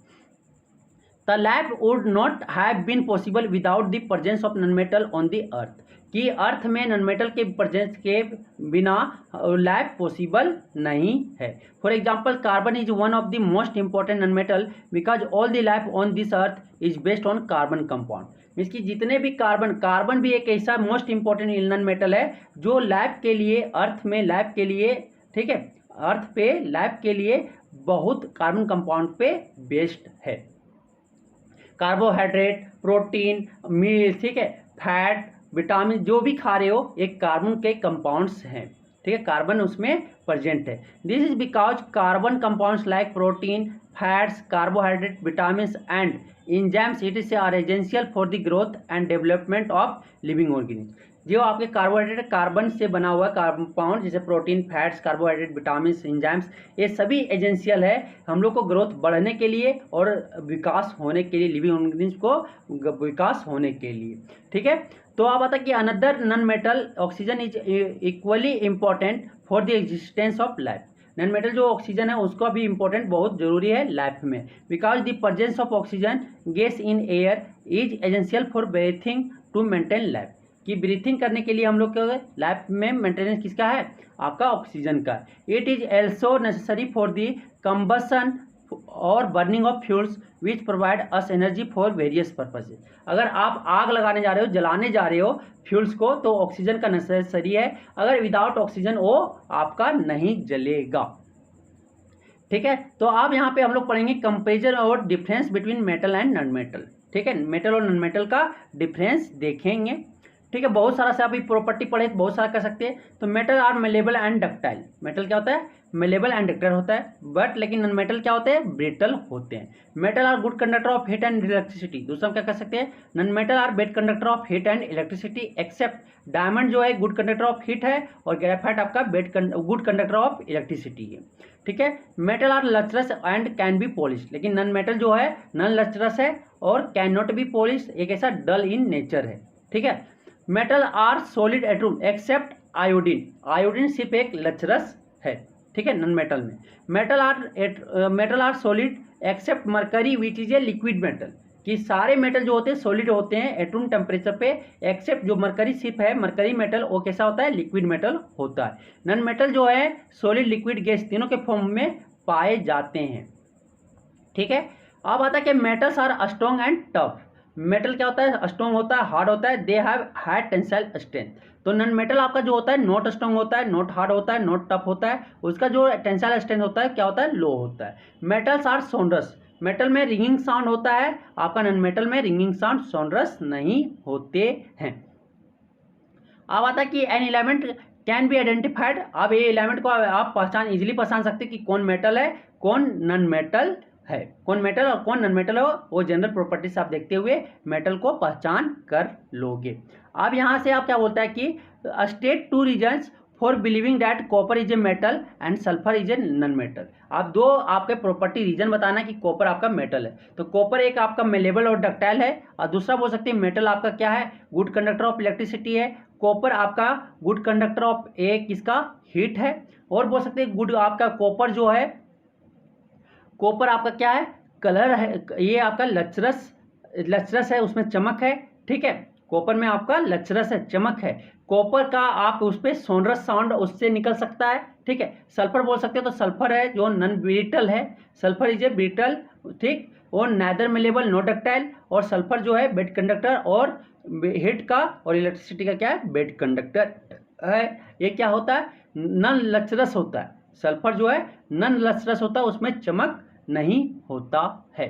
The life would not have been possible without the presence of non-metal on the earth। कि अर्थ में नॉन मेटल के प्रेजेंस के बिना लाइफ पॉसिबल नहीं है। For example, carbon is one of the most important non metal because all the life on this earth is based on carbon compound. Means कि जितने भी कार्बन भी एक ऐसा मोस्ट इंपॉर्टेंट नॉन मेटल है जो लाइफ के लिए, अर्थ में लाइफ के लिए, ठीक है, अर्थ पे लाइफ के लिए बहुत कार्बन कंपाउंड पे बेस्ड है। कार्बोहाइड्रेट, प्रोटीन, मील, ठीक है, फैट, विटामिन जो भी खा रहे हो एक कार्बन के कंपाउंड्स हैं। ठीक है, कार्बन उसमें प्रेजेंट है। This is because carbon compounds like protein, fats, carbohydrate, vitamins and enzymes it is are essential for the growth and development of living organism. जो आपके कार्बोहाइड्रेट, कार्बन से बना हुआ कंपाउंड जैसे protein, fats, carbohydrate, vitamin, enzymes, ये सभी essential है हम लोग को ग्रोथ बढ़ने के लिए और विकास होने के लिए, लिविंग ऑर्गेनिज्म को विकास होने के लिए। ठीक है, तो आप बता कि another non metal oxygen is equally important for the existence of life. Non metal जो ऑक्सीजन है उसका भी इंपॉर्टेंट बहुत जरूरी है लाइफ में, because the presence of oxygen gas in air is essential for breathing to maintain life. कि breathing करने के लिए हम लोग क्या लाइफ में मेंटेनेंस किसका है, आपका ऑक्सीजन का। It is also necessary for the combustion और burning of fuels which provide us energy for various purposes. अगर आप आग लगाने जा रहे हो, जलाने जा रहे हो फ्यूल्स को, तो ऑक्सीजन का नेसेसरी है। अगर विदाउट ऑक्सीजन वो आपका नहीं जलेगा। ठीक है, तो आप यहाँ पे हम लोग पढ़ेंगे कंपेरिजन और difference between metal and non metal. ठीक है, मेटल और नॉन मेटल का डिफरेंस देखेंगे। ठीक है, बहुत सारा से अभी प्रॉपर्टी पढ़े, बहुत सारा कर सकते हैं। तो metal are malleable and ductile. Metal क्या होता है, मेलेबल एंड डक्टाइल होता है, बट लेकिन नॉन मेटल क्या होते हैं, ब्रिटल होते हैं। Metal are good conductor of heat and electricity. दूसरा क्या कर सकते हैं, non metal are bad conductor of heat and electricity except diamond जो है गुड कंडक्टर ऑफ हीट है, और ग्रेफाइट आपका गुड कंडक्टर ऑफ इलेक्ट्रिसिटी है। ठीक है, metal are lustrous and can be polish. लेकिन नॉन मेटल जो है नॉन लचरस है और कैन नॉट बी पॉलिश, एक ऐसा डल इन नेचर है। ठीक है, metal are solid atom except iodine. Iodine सिर्फ एक लचरस है। ठीक है, नॉन मेटल में metal are solid except mercury which is a liquid metal. कि सारे मेटल जो होते हैं सॉलिड होते हैं एटम टेम्परेचर पे, एक्सेप्ट जो मरकरी सिर्फ है, मरकरी मेटल वो कैसा होता है, लिक्विड मेटल होता है। नॉन मेटल जो है सॉलिड, लिक्विड, गैस तीनों के फॉर्म में पाए जाते हैं। ठीक है, अब आता है कि metals are strong and tough. Metal क्या होता है, स्ट्रॉन्ग होता है, हार्ड होता है, they have high tensile strength. तो नॉन मेटल आपका जो होता है नॉट स्ट्रॉन्ग होता है, नॉट हार्ड होता है, नॉट टफ होता है, उसका जो टेंसाइल स्ट्रेंथ होता है क्या होता है, लो होता है। Metals are sonorous. मेटल में रिंगिंग साउंड होता है, आपका नॉन मेटल में रिंगिंग साउंड, सोनरस नहीं होते हैं। अब आता है कि an element can be identified. अब ये एलिमेंट को आप इजीली पहचान सकते हैं कि कौन मेटल है कौन नॉन मेटल है, कौन मेटल और कौन नॉन मेटल हो, वो जनरल प्रॉपर्टीज आप देखते हुए मेटल को पहचान कर लोगे। अब यहाँ से आप क्या बोलता है कि state 2 reasons for believing that copper is a metal and sulphur is a non metal. आप दो आपके प्रॉपर्टी रीजन बताना कि कॉपर आपका मेटल है। तो कॉपर एक आपका मेलेबल और डक्टाइल है, और दूसरा बोल सकते हैं मेटल आपका क्या है, गुड कंडक्टर ऑफ इलेक्ट्रिसिटी है। कॉपर आपका गुड कंडक्टर ऑफ किसका, हीट है। और बोल सकते हैं गुड आपका कॉपर जो है, कॉपर आपका क्या है, कलर है, ये आपका लचरस है, उसमें चमक है। ठीक है, कॉपर में आपका लचरस है, चमक है। कॉपर का आप उस पर सोनरस साउंड उससे निकल सकता है। ठीक है, सल्फर बोल सकते हो तो सल्फर है जो नॉन ब्रिटल है, सल्फर इज ए ब्रिटल। ठीक, और नैदर मेलेबल नो डक्टाइल, और सल्फर जो है बेड कंडक्टर और हीट का और इलेक्ट्रिसिटी का क्या है, बेड कंडक्टर है। ये क्या होता है, नॉन लचरस होता है। सल्फर जो है नॉन लचरस होता है, उसमें चमक नहीं होता है।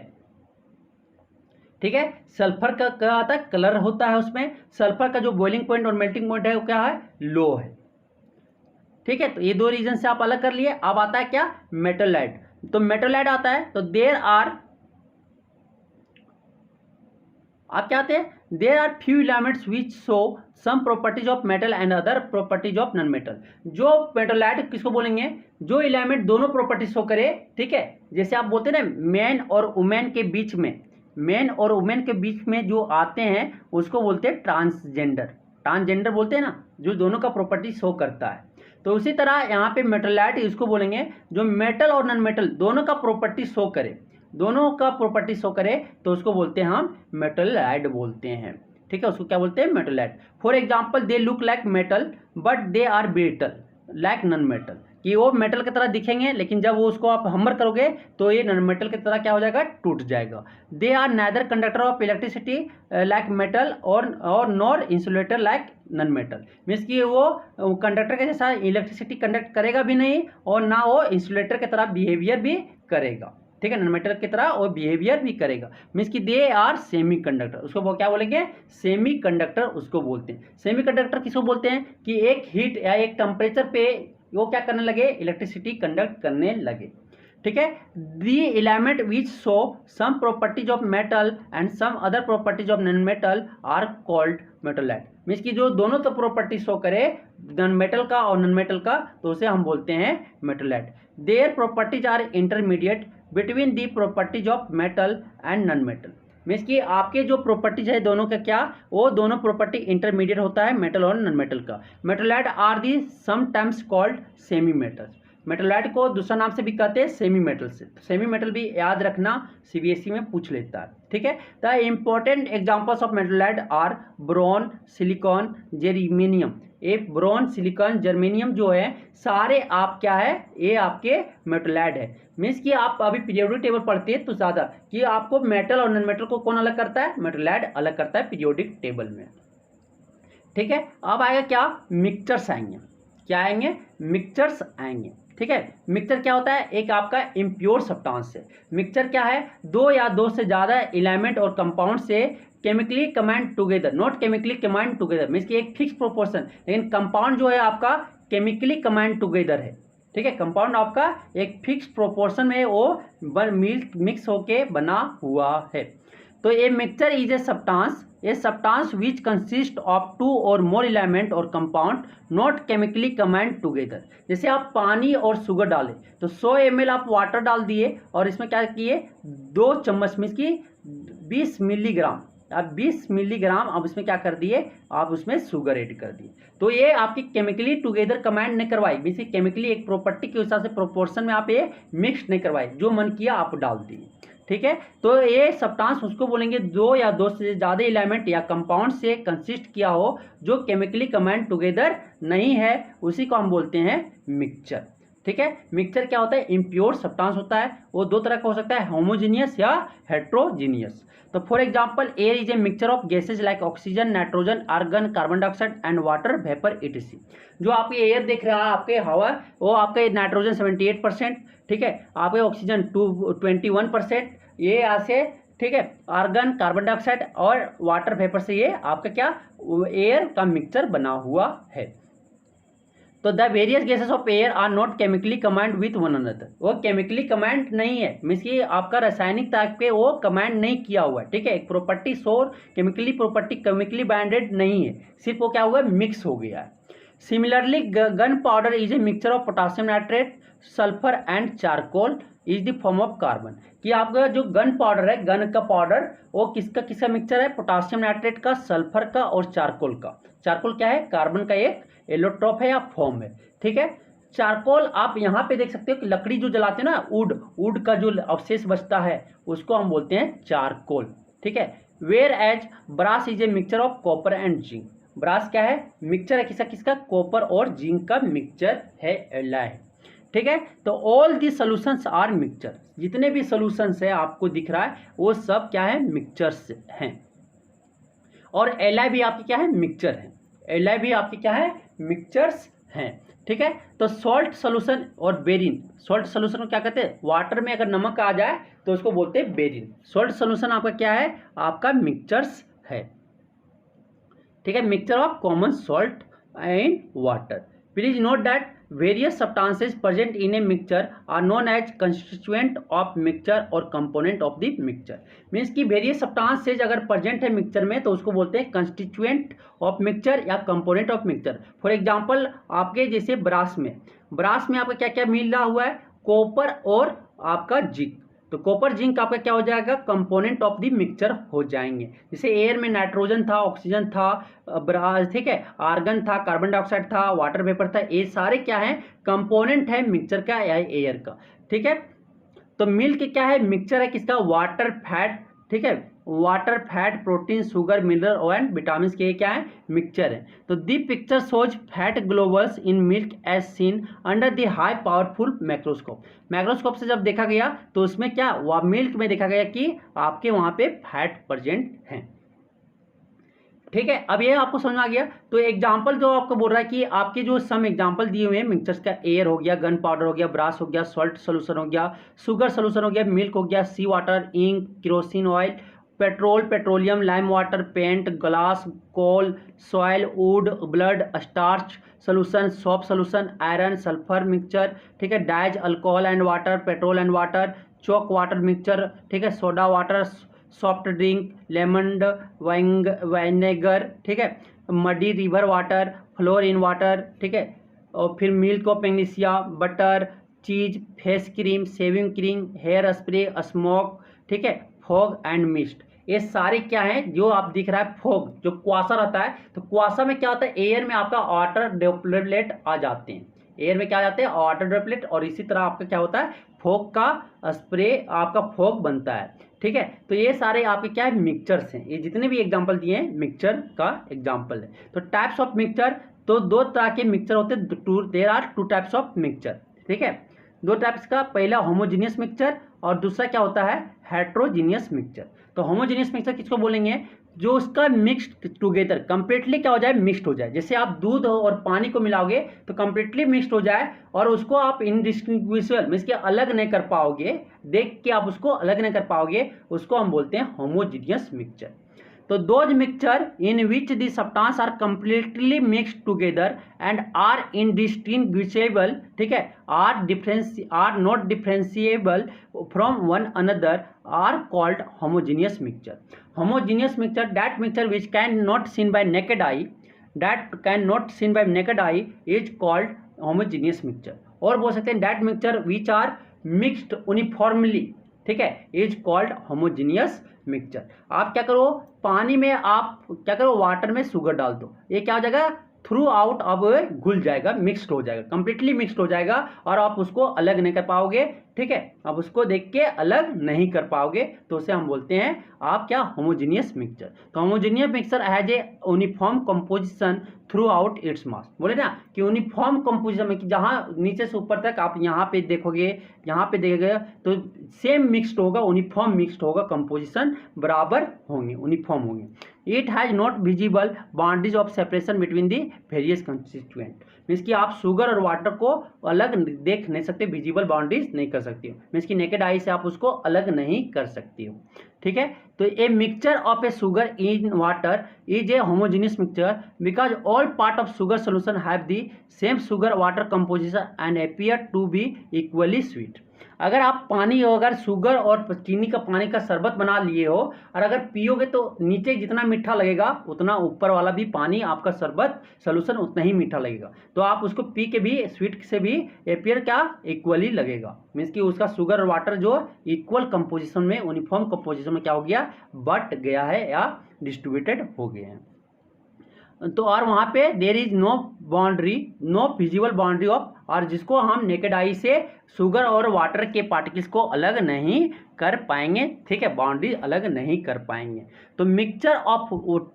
ठीक है, सल्फर का क्या आता है, कलर होता है उसमें। सल्फर का जो बॉइलिंग पॉइंट और मेल्टिंग पॉइंट है वो क्या है, लो है। ठीक है, तो ये दो रीजन से आप अलग कर लिए। अब आता है क्या, मेटलाइट। तो मेटलाइट आता है तो देयर आर, आप क्या आते हैं, there are few elements which show some properties of metal and other properties of non metal. जो मेटलाइट किसको बोलेंगे, जो एलिमेंट दोनों प्रॉपर्टीज शो करे। ठीक है, जैसे आप बोलते हैं ना मैन और वुमेन के बीच में, मैन और वुमेन के बीच में जो आते हैं उसको बोलते हैं ट्रांसजेंडर, ट्रांसजेंडर बोलते हैं ना, जो दोनों का प्रॉपर्टी शो करता है। तो उसी तरह यहाँ पे मेटलाइट इसको बोलेंगे जो मेटल और नॉन मेटल दोनों का प्रॉपर्टी शो करे, दोनों का प्रॉपर्टी शो करे तो उसको बोलते हैं हम मेटलाइट बोलते हैं। ठीक है, उसको क्या बोलते हैं, metalloid. For example they look like metal but they are brittle like non metal, कि वो मेटल की तरह दिखेंगे लेकिन जब वो उसको आप हमर करोगे तो ये नॉन मेटल की तरह क्या हो जाएगा, टूट जाएगा। They are neither conductor of electricity like metal और nor insulator like non metal. Means कि वो कंडक्टर के जैसा इलेक्ट्रिसिटी कंडक्ट करेगा भी नहीं और ना वो इंसुलेटर की तरह बिहेवियर भी करेगा। ठीक है, नॉन मेटल की तरह वो बिहेवियर भी करेगा। मीन्स कि दे आर सेमी कंडक्टर, उसको वो क्या बोलेंगे, सेमी कंडक्टर उसको बोलते हैं। सेमी कंडक्टर किसको बोलते हैं कि एक हीट या एक टेम्परेचर पे वो क्या करने लगे, इलेक्ट्रिसिटी कंडक्ट करने लगे। ठीक है, the element which show some properties of metal and some other properties of non metal are called metalloid. Means कि जो दोनों तो प्रॉपर्टी शो करे, नॉन मेटल का और नॉन मेटल का, तो उसे हम बोलते हैं metalloid. Their properties are intermediate between the properties of metal and non metal. Means कि आपके जो प्रॉपर्टीज है दोनों का क्या, वो दोनों प्रॉपर्टी इंटरमीडिएट होता है मेटल और नॉन मेटल का। Metalloid are the sometimes called semi metals. Metalloid को दूसरा नाम से भी कहते हैं सेमी मेटल से। सेमी मेटल भी याद रखना, सीबीएसई में पूछ लेता है। ठीक है, the important examples of metalloid are boron, silicon, germanium. ये ब्रोन, सिलिकॉन, जर्मेनियम जो है सारे आप क्या है, ये आपके मेटलाइट है। मीन्स कि आप अभी पीरियोडिक टेबल पढ़ते हैं तो ज़्यादा कि आपको मेटल और नॉन मेटल को कौन अलग करता है, मेटलाइट अलग करता है पीरियोडिक टेबल में। ठीक है, अब आएगा क्या, मिक्सचर्स आएंगे। क्या आएंगे, मिक्सचर्स आएंगे। ठीक है, मिक्सचर क्या होता है, एक आपका इम्प्योर सब्सटेंस है। मिक्सचर क्या है, दो या दो से ज़्यादा एलिमेंट और कंपाउंड से chemically combined together, not chemically combined together. Means कि एक फिक्स प्रोपोर्शन, लेकिन कंपाउंड जो है आपका केमिकली कम्बाइंड टुगेदर है। ठीक है, कंपाउंड आपका एक फिक्स प्रोपोर्शन में वो मिक्स होके बना हुआ है। तो ये mixture is a substance, a substance which consist of 2 or more element और compound not chemically combined together. जैसे आप पानी और शुगर डालें तो 100 ml आप वाटर डाल दिए और इसमें क्या किए, 2 चम्मच मीन्स की 20 मिलीग्राम, आप 20 मिलीग्राम आप इसमें क्या कर दिए, आप उसमें शुगर ऐड कर दिए। तो ये आपकी केमिकली टुगेदर कम्बाइंड नहीं करवाई, मीन्स केमिकली एक प्रॉपर्टी के हिसाब से प्रोपोर्शन में आप ये मिक्स नहीं करवाई, जो मन किया आप डाल दिए। ठीक है, तो ये सब्सटेंस उसको बोलेंगे दो या दो से ज़्यादा एलिमेंट या कंपाउंड से कंसिस्ट किया हो जो केमिकली कम्बाइंड टुगेदर नहीं है, उसी को हम बोलते हैं मिक्सचर। ठीक है, मिक्सचर क्या होता है, इम्प्योर सब्सटेंस होता है। वो दो तरह का हो सकता है, होमोजीनियस या हेट्रोजीनियस। तो for example air is a mixture of gases like oxygen, nitrogen, argon, carbon dioxide and water vapour etc। जो आपके एयर देख रहा है, आपके हवा, वो आपके नाइट्रोजन 78%, ठीक है, आपके ऑक्सीजन 21%, ये यहाँ से, ठीक है, आर्गन, कार्बन डाइऑक्साइड और वाटर वेपर से ये आपका क्या एयर का मिक्सचर बना हुआ है। तो the various gases of air are not chemically combined with one another, वो केमिकली कमांड नहीं है, मीन्स कि आपका रासायनिक ताप पे वो कमांड नहीं किया हुआ है, ठीक है। एक प्रॉपर्टी सोर केमिकली प्रॉपर्टी केमिकली बाइंडेड नहीं है, सिर्फ वो क्या हुआ है, मिक्स हो गया है। Similarly gun powder is a mixture of potassium nitrate, sulphur and charcoal is the form of carbon, कि आपका जो गन पाउडर है, गन का पाउडर, वो किसका किसका मिक्सचर है, पोटासियम नाइट्रेट का, सल्फर का और चारकोल का। चारकोल क्या है, कार्बन का एक एलोट्रॉप है या फॉर्म है, ठीक है। चारकोल आप यहाँ पे देख सकते हो कि लकड़ी जो जलाते हैं ना, वुड का जो अवशेष बचता है उसको हम बोलते हैं चारकोल, ठीक है। Whereas brass is a mixture of copper and zinc, brass क्या है, मिक्सचर है किसका किसका, कॉपर और जिंक का मिक्सचर है, एलाई, ठीक है। तो all the solutions are mixture, जितने भी सोल्यूशंस है आपको दिख रहा है वो सब क्या है, मिक्सचर्स हैं। और एलाई भी आपकी क्या है, मिक्सचर है, एलाई भी आपकी क्या है, मिक्सचर्स हैं, ठीक है। तो सॉल्ट सोल्यूशन और बेरिन, सॉल्ट सोल्यूशन को क्या कहते हैं, वाटर में अगर नमक आ जाए तो उसको बोलते हैं बेरिन। सॉल्ट सोल्यूशन आपका क्या है, आपका मिक्सचर्स है, ठीक है, mixture of common salt and water. Please note that various substances present in a mixture are known as constituent of mixture और component of the mixture। Means कि various substances अगर present है मिक्सचर में तो उसको बोलते हैं constituent of mixture या component of mixture। For example आपके जैसे ब्रास में आपका क्या क्या मिल रहा हुआ है, कॉपर और आपका जिंक, तो कॉपर जिंक आपका क्या हो जाएगा, कंपोनेंट ऑफ द मिक्सचर हो जाएंगे। जैसे एयर में नाइट्रोजन था, ऑक्सीजन था, ठीक है, आर्गन था, कार्बन डाइऑक्साइड था, वाटर वेपर था, ये सारे क्या है, कंपोनेंट है मिक्सचर का या एयर का, ठीक है। तो मिल्क क्या है, मिक्सचर है किसका, वाटर फैट, ठीक है, water fat protein sugar mineral and vitamin के क्या है, मिक्सचर है। तो the picture shows fat globules in milk as seen under the high powerful microscope. Microscope से जब देखा गया तो उसमें क्या, मिल्क में देखा गया कि आपके वहां पे फैट प्रेजेंट है, ठीक है। अब ये आपको समझ आ गया। तो एग्जाम्पल जो आपको बोल रहा है कि आपके जो सम एग्जाम्पल दिए हुए हैं मिक्सचर्स का, एयर हो गया, गन पाउडर हो गया, ब्रास हो गया, सॉल्ट सोल्यूशन हो गया, शुगर सोल्यूशन हो गया, मिल्क हो गया, sea water, ink, kerosene oil, petrol, petroleum, lime water, paint, glass, coal, soil, wood, blood, starch solution, soap solution, iron, sulphur mixture, ठीक है, dyes, alcohol and water, petrol and water, chalk water mixture, ठीक है, soda water, soft drink, lemon vinegar, ठीक है, muddy river water, flour in water, ठीक है, और फिर milk of magnesia, butter, cheese, face cream, shaving cream, hair spray, smoke, ठीक है, फॉग एंड मिस्ट। ये सारे क्या हैं, जो आप दिख रहा है फॉग, जो कुआसा रहता है, तो कुआसा में क्या होता है, एयर में आपका वाटर ड्रॉपलेट आ जाते हैं, एयर में क्या आ जाते हैं, वाटर ड्रॉपलेट, और इसी तरह आपका क्या होता है, फॉग का स्प्रे, आपका फॉग बनता है, ठीक है। तो ये सारे आपके क्या है, मिक्सचर्स हैं, ये जितने भी एग्जांपल दिए हैं मिक्सचर का एग्जांपल है। तो टाइप्स ऑफ मिक्सचर, तो दो तरह के मिक्सचर होते हैं, there are two types of mixture, ठीक है, दो टाइप्स का, पहला होमोजीनियस मिक्सचर और दूसरा क्या होता है, हेट्रोजीनियस मिक्सचर। तो होमोजीनियस मिक्सचर किसको बोलेंगे, जो उसका मिक्स्ड टुगेदर कंप्लीटली क्या हो जाए, मिक्स्ड हो जाए। जैसे आप दूध और पानी को मिलाओगे तो कंप्लीटली मिक्स्ड हो जाए और उसको आप इनडिस्टिंग्विशेबल मींस के अलग नहीं कर पाओगे, देख के आप उसको अलग नहीं कर पाओगे, उसको हम बोलते हैं होमोजीनियस मिक्सचर। तो those mixture in which the substance are completely mixed together and are indistinguishable, ठीक है, are not differentiable from one another are called homogeneous mixture. Homogeneous mixture, that mixture which can not seen by naked eye, is called homogeneous mixture. और बोल सकते हैं that mixture which are mixed uniformly, ठीक है, is called homogeneous mixture. आप क्या करो, पानी में आप क्या करो, वाटर में शुगर डाल दो, ये क्या हो जाएगा, थ्रू आउट अब घुल जाएगा, मिक्स्ड हो जाएगा, कंप्लीटली मिक्स्ड हो जाएगा और आप उसको अलग नहीं कर पाओगे, ठीक है, आप उसको देख के अलग नहीं कर पाओगे, तो उसे हम बोलते हैं आप क्या, होमोजीनियस मिक्सचर। तो homogeneous mixture has a uniform composition through out its mass, बोले ना कि यूनिफॉर्म कंपोजिशन में, कि जहाँ नीचे से ऊपर तक आप यहाँ पे देखोगे, यहाँ पे देखेगा तो सेम मिक्स्ड होगा, यूनिफॉर्म मिक्स्ड होगा, कंपोजिशन बराबर होंगे, यूनिफॉर्म होंगे। It has not visible boundaries of separation between the various constituent. Means कि आप शुगर और वाटर को अलग देख नहीं सकते, विजिबल बाउंड्रीज नहीं कर सकती हो, मीन्स कि नेकेड आई से आप उसको अलग नहीं कर सकती हो। ठीक है, तो a mixture of a sugar in water is a homogeneous mixture because all part of sugar solution have the same sugar water composition and appear to be equally sweet. अगर आप पानी अगर शुगर और चीनी का पानी का शरबत बना लिए हो और अगर पियोगे तो नीचे जितना मीठा लगेगा उतना ऊपर वाला भी पानी आपका शरबत सोल्यूशन उतना ही मीठा लगेगा। तो आप उसको पी के भी स्वीट से भी एपियर क्या इक्वली लगेगा, मीन्स कि उसका शुगर और वाटर जो इक्वल कंपोजिशन में यूनिफॉर्म कंपोजिशन में क्या हो गया, बट गया है या डिस्ट्रीब्यूटेड हो गए हैं। तो और वहाँ पे there is no boundary, no visible boundary of, और जिसको हम नेकेड आई से शुगर और वाटर के पार्टिकल्स को अलग नहीं कर पाएंगे। ठीक है, बाउंड्री अलग नहीं कर पाएंगे। तो mixture of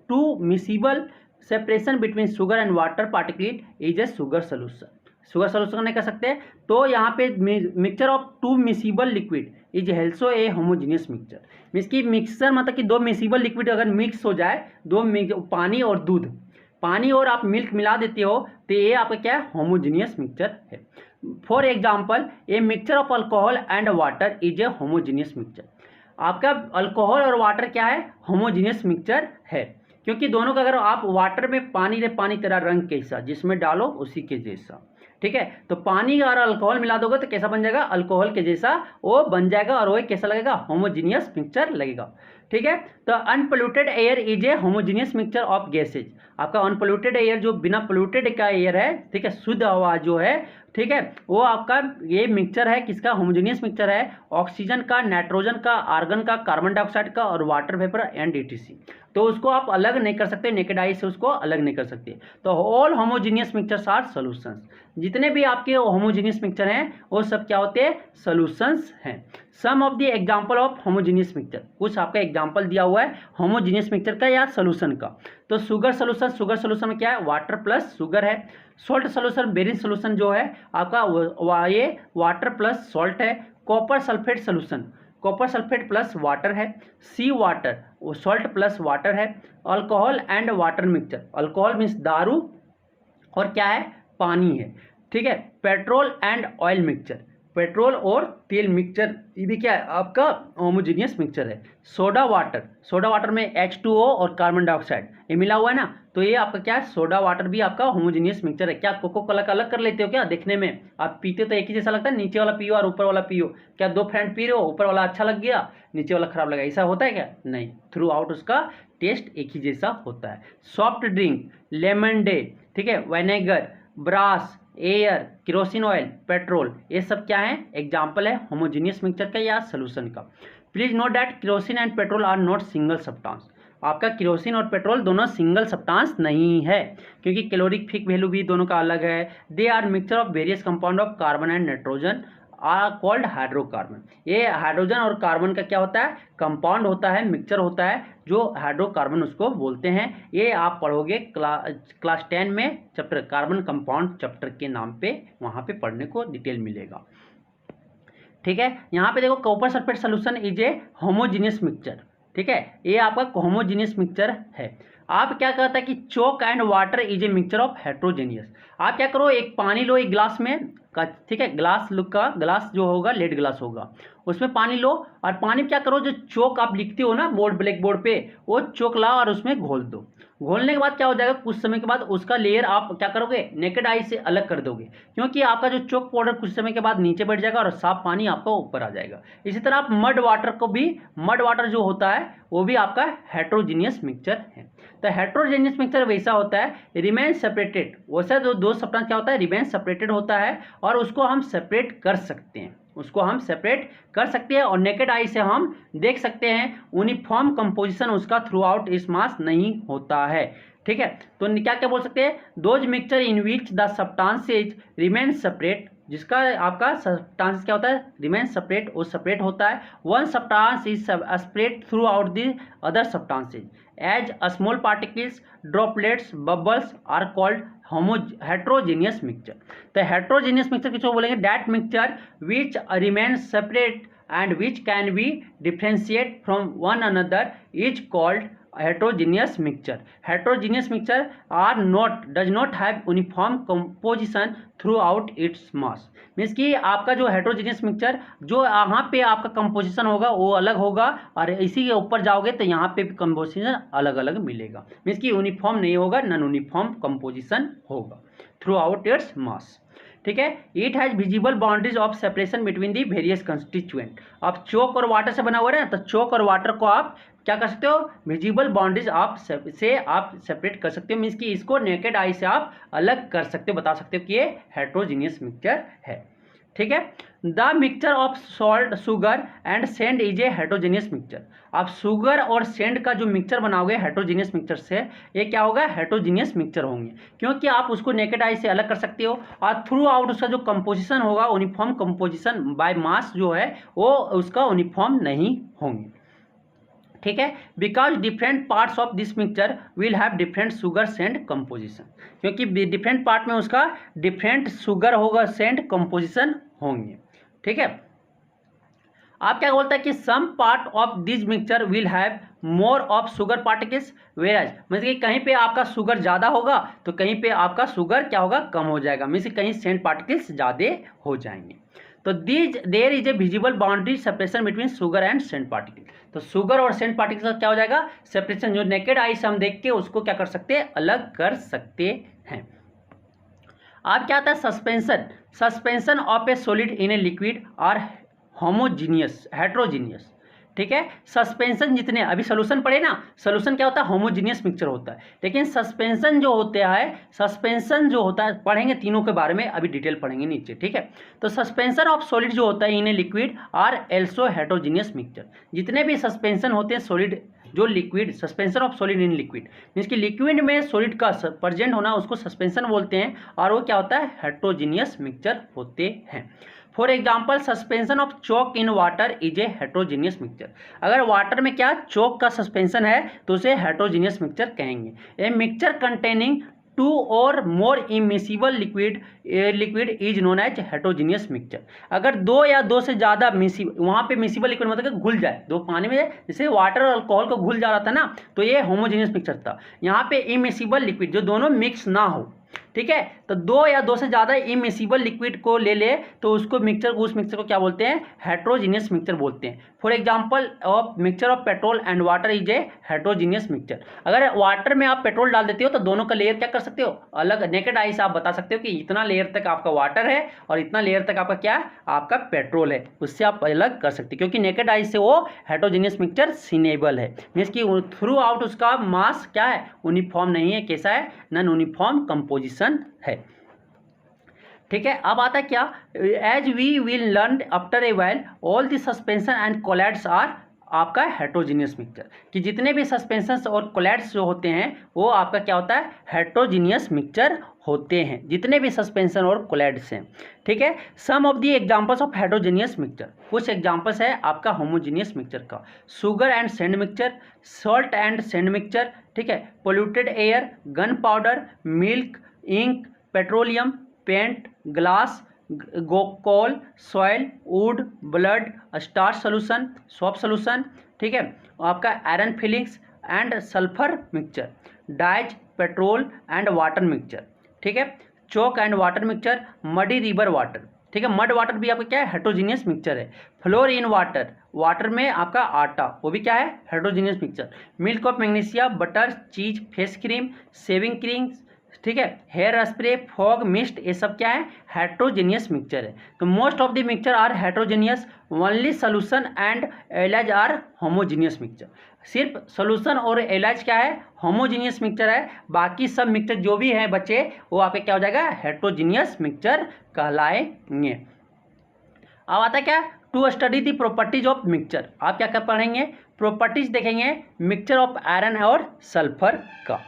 two miscible separation between sugar and water particle is a sugar solution. Sugar solution नहीं कर सकते, तो यहाँ पे mixture of two miscible liquid is also a homogeneous mixture. Means की मिक्सचर मतलब कि दो मिसिबल लिक्विड अगर मिक्स हो जाए, दो पानी और दूध, पानी और आप मिल्क मिला देते हो तो ये आपका क्या है, होमोजीनियस मिक्सचर है। For example A mixture of alcohol and water is A homogeneous mixture. आपका अल्कोहल और वाटर क्या है, होमोजीनियस मिक्सचर है, क्योंकि दोनों का अगर आप वाटर में पानी तेरा रंग कैसा जिसमें डालो उसी के जैसा। ठीक है, तो पानी और अल्कोहल मिला दोगे तो कैसा बन जाएगा, अल्कोहल के जैसा वो बन जाएगा, और वो कैसा लगेगा, होमोजीनियस मिक्सचर लगेगा। ठीक है, तो unpolluted air is A homogeneous mixture of gases. आपका अनपोल्यूटेड एयर जो बिना पोल्यूटेड का एयर है, ठीक है, शुद्ध हवा जो है, ठीक है, वो आपका ये मिक्सचर है, किसका, होमोजीनियस मिक्सचर है, ऑक्सीजन का, नाइट्रोजन का, आर्गन का, कार्बन डाइऑक्साइड का और वाटर वेपर एंड ETC। तो उसको आप अलग नहीं कर सकते, नेकेड आई से उसको अलग नहीं कर सकते। तो all homogeneous mixtures are solutions. जितने भी आपके होमोजीनियस मिक्सचर हैं वो सब क्या होते हैं, सॉल्यूशंस हैं। Some of the example of homogeneous mixture, कुछ आपका एग्जांपल दिया हुआ है होमोजीनियस मिक्सचर का या सॉल्यूशन का। तो शुगर सोल्यूशन में क्या है, वाटर प्लस शुगर है। सॉल्ट सोल्यूशन, बेरिन सोल्यूशन जो है आपका ये वाटर प्लस सॉल्ट है। Copper sulphate solution, copper sulphate plus water है। सी वाटर, वो सॉल्ट प्लस वाटर है। Alcohol and water mixture, alcohol means दारू और क्या है, पानी है। ठीक है, petrol and oil mixture, petrol और तेल मिक्सचर, ये भी क्या है, आपका होमोजीनियस मिक्सचर है। सोडा वाटर में H2O और कार्बन डाइऑक्साइड ये मिला हुआ है ना, तो ये आपका क्या है, सोडा वाटर भी आपका होमोजीनियस मिक्सचर है। क्या कोको कोला का अलग कर लेते हो क्या, देखने में आप पीते तो एक ही जैसा लगता है, नीचे वाला पियो और ऊपर वाला पियो, क्या दो फ्रेंड पी रहे हो, ऊपर वाला अच्छा लग गया, नीचे वाला खराब लगा, ऐसा होता है क्या, नहीं, थ्रू आउट उसका टेस्ट एक ही जैसा होता है। सॉफ्ट ड्रिंक, लेमन डे, ठीक है, vinegar, brass, air, kerosene oil, petrol, ये सब क्या है, एग्जाम्पल है होमोजीनियस मिक्सचर का या सोल्यूशन का। Please note that kerosene and petrol are not single substance. आपका केरोसिन और पेट्रोल दोनों सिंगल सब्सटेंस नहीं है, क्योंकि कैलोरीफिक वैल्यू भी दोनों का अलग है। They are mixture of various compound of carbon and nitrogen are called hydrocarbon. ये हाइड्रोजन और कार्बन का क्या होता है, कंपाउंड होता है, मिक्सचर होता है, जो हाइड्रोकार्बन उसको बोलते हैं। ये आप पढ़ोगे क्लास 10 में चैप्टर कार्बन कंपाउंड चैप्टर के नाम पे, वहाँ पे पढ़ने को डिटेल मिलेगा। ठीक है, यहाँ पे देखो copper sulphate solution is A homogeneous mixture. ठीक है, ये आपका होमोजीनियस मिक्सचर है। आप क्या कहता है कि chalk and water is a mixture of heterogeneous. आप क्या करो, एक पानी लो एक ग्लास में, ठीक है, ग्लास लुक का ग्लास जो होगा लेड ग्लास होगा, उसमें पानी लो और पानी में क्या करो, जो चोक आप लिखते हो ना बोर्ड, ब्लैक बोर्ड पे, वो चोक लाओ और उसमें घोल दो। घोलने के बाद क्या हो जाएगा, कुछ समय के बाद उसका लेयर आप क्या करोगे, नेकेड आई से अलग कर दोगे, क्योंकि आपका जो चोक पाउडर कुछ समय के बाद नीचे बैठ जाएगा और साफ पानी आपका ऊपर आ जाएगा। इसी तरह आप मड वाटर को भी, मड वाटर जो होता है वो भी आपका हेट्रोजीनियस मिक्सचर है। तो हेट्रोजेनियस मिक्सचर वैसा होता है, रिमेन सेपरेटेड, वैसा जो दो सब्सटेंस क्या होता है, रिमेन सेपरेटेड होता है, और उसको हम सेपरेट कर सकते हैं, उसको हम सेपरेट कर सकते हैं और नेकेड आई से हम देख सकते हैं। यूनिफॉर्म कंपोजिशन उसका थ्रू आउट इस मास नहीं होता है। ठीक है, तो क्या क्या बोल सकते हैं, those mixture in which the substances remain separate, जिसका आपका सब्सटेंस क्या होता है, रिमेन सेपरेट, वो सेपरेट होता है। One substance is spread throughout the other substances as small particles, droplets, bubbles are called heterogeneous mixture. तो हेट्रोजीनियस मिक्सचर किसको बोलेंगे, that mixture which remain separate and which can be differentiated from one another is called heterogeneous mixture are does not have uniform composition throughout its mass। Means कि आपका जो heterogeneous mixture जो यहाँ पे आपका composition होगा वो अलग होगा और इसी के ऊपर जाओगे तो यहाँ पे भी कंपोजिशन अलग अलग मिलेगा। मीन्स कि यूनिफॉर्म नहीं होगा, नॉन यूनिफॉर्म कंपोजिशन होगा थ्रू आउट इट्स मास। ठीक है। It has visible boundaries of separation between the various constituent. अब चोक और वाटर से बना हुआ है ना, तो चोक और वाटर को आप क्या कर सकते हो, विजिबल बाउंड्रीज आप से आप सेपरेट कर सकते हो। मीन्स कि इसको नेकेड आई से आप अलग कर सकते हो, बता सकते हो कि ये हेट्रोजीनियस मिक्सचर है। ठीक है। The mixture of salt, sugar and send is a heterogeneous mixture. आप शुगर और सेंड का जो मिक्सचर बनाओगे हेट्रोजीनियस मिक्सचर से, ये क्या होगा, हेट्रोजीनियस मिक्सचर होंगे, क्योंकि आप उसको नेकेड आई से अलग कर सकते हो और थ्रू आउट उसका जो कंपोजिशन होगा, यूनिफॉर्म कंपोजिशन बाय मास जो है वो उसका यूनिफॉर्म नहीं होंगे। ठीक है। Because different parts of this mixture will have different sugar sand composition, क्योंकि डिफरेंट पार्ट में उसका डिफरेंट शुगर होगा, सेंड कंपोजिशन होंगे। ठीक है। आप क्या बोलते हैं कि some part of this mixture will have more of sugar particles whereas, मतलब कि कहीं पे आपका शुगर ज़्यादा होगा तो कहीं पे आपका शुगर क्या होगा, कम हो जाएगा। मीन्स कहीं सेंड पार्टिकल्स ज़्यादा हो जाएंगे। तो there is a visible boundary separation between sugar and sand particle. तो शुगर और सेंड पार्टिकल का क्या हो जाएगा, सेपरेशन, जो नेकेड आई से हम देख के उसको क्या कर सकते हैं, अलग कर सकते हैं। अब क्या आता है, suspension of a solid in a liquid are homogeneous, heterogeneous. ठीक है। सस्पेंशन जितने अभी सोल्यूशन पढ़े ना, सोल्यूशन क्या होता है, होमोजीनियस मिक्सचर होता है, लेकिन सस्पेंशन जो होता है पढ़ेंगे तीनों के बारे में, अभी डिटेल पढ़ेंगे नीचे। ठीक है। तो सस्पेंशन ऑफ सॉलिड जो होता है in a liquid are also heterogeneous mixture. जितने भी सस्पेंशन होते हैं सॉलिड, जो liquid, suspension of solid in liquid means कि लिक्विड में सॉलिड का प्रेजेंट होना उसको सस्पेंशन बोलते हैं, और वो क्या होता है, हेट्रोजीनियस मिक्सचर होते हैं। For example suspension of chalk in water is a heterogeneous mixture. अगर वाटर में क्या चोक का सस्पेंशन है तो उसे हेट्रोजीनियस मिक्सचर कहेंगे। A mixture containing 2 or more immiscible liquid is known as heterogeneous mixture. अगर 2 या 2 से ज़्यादा वहाँ पे मिसिबल लिक्विड मतलब कि घुल जाए, दो पानी में जैसे वाटर और अल्कोहल को घुल जा रहा था ना, तो ये होमोजीनियस मिक्सचर था। यहाँ पे इमिसिबल लिक्विड जो दोनों मिक्स ना हो, ठीक है, तो 2 या 2 से ज़्यादा इमिसिबल लिक्विड को ले तो उसको उस मिक्सचर को क्या बोलते हैं, हेट्रोजीनियस मिक्सचर बोलते हैं। For example of mixture of petrol and water is a heterogeneous mixture. अगर वाटर में आप पेट्रोल डाल देते हो तो दोनों का लेयर क्या कर सकते हो, अलग, नेकेड आई से आप बता सकते हो कि इतना लेयर तक आपका वाटर है और इतना लेयर तक आपका क्या है, आपका पेट्रोल है, उससे आप अलग कर सकते हो, क्योंकि नेकेड आई से वो हेट्रोजीनियस मिक्सचर सीनेबल है। मीन्स कि थ्रू आउट उसका मास क्या है, यूनिफॉर्म नहीं है, कैसा है, नॉन यूनिफॉर्म कंपोजिशन है। ठीक है। अब आता है क्या, as we will learn after a while all the suspension and colloids are आपका हेट्रोजीनियस मिक्सचर, कि जितने भी सस्पेंशन और कोलैड्स जो होते हैं वो आपका क्या होता है, हेट्रोजीनियस मिक्सचर होते हैं, जितने भी सस्पेंशन और कोलैड्स हैं। ठीक है। Some of the examples of heterogeneous mixture, कुछ एग्जांपल्स है आपका होमोजीनियस मिक्सचर का, sugar and sand mixture, salt and sand mixture, ठीक है, polluted air, gun powder, milk, ink, petroleum, paint, glass, coal, soil, wood, blood, starch solution, soap solution, ठीक है, आपका iron filings and sulphur mixture, dyes, petrol and water mixture, ठीक है, chalk and water mixture, muddy river water, ठीक है, mud water भी आपका क्या है, हेट्रोजीनियस मिक्सचर है, फ्लोर इन वाटर, वाटर में आपका आटा, वो भी क्या है, heterogeneous mixture, milk of magnesia, butter, cheese, face cream, shaving cream, ठीक है, हेयर स्प्रे, फॉग, मिस्ट, ये सब क्या है, हेट्रोजीनियस मिक्सचर है। तो most of the mixture are heterogeneous, only solution and alloys are homogeneous mixture. सिर्फ सोल्यूशन और एलाइज क्या है, होमोजीनियस मिक्सचर है, बाकी सब मिक्सचर जो भी है बच्चे वो आपके क्या हो जाएगा, हेट्रोजीनियस मिक्सचर कहलाएंगे। अब आता है क्या, to study the properties of mixture, आप क्या कर पढ़ेंगे, प्रॉपर्टीज देखेंगे मिक्सचर ऑफ आयरन और सल्फर का।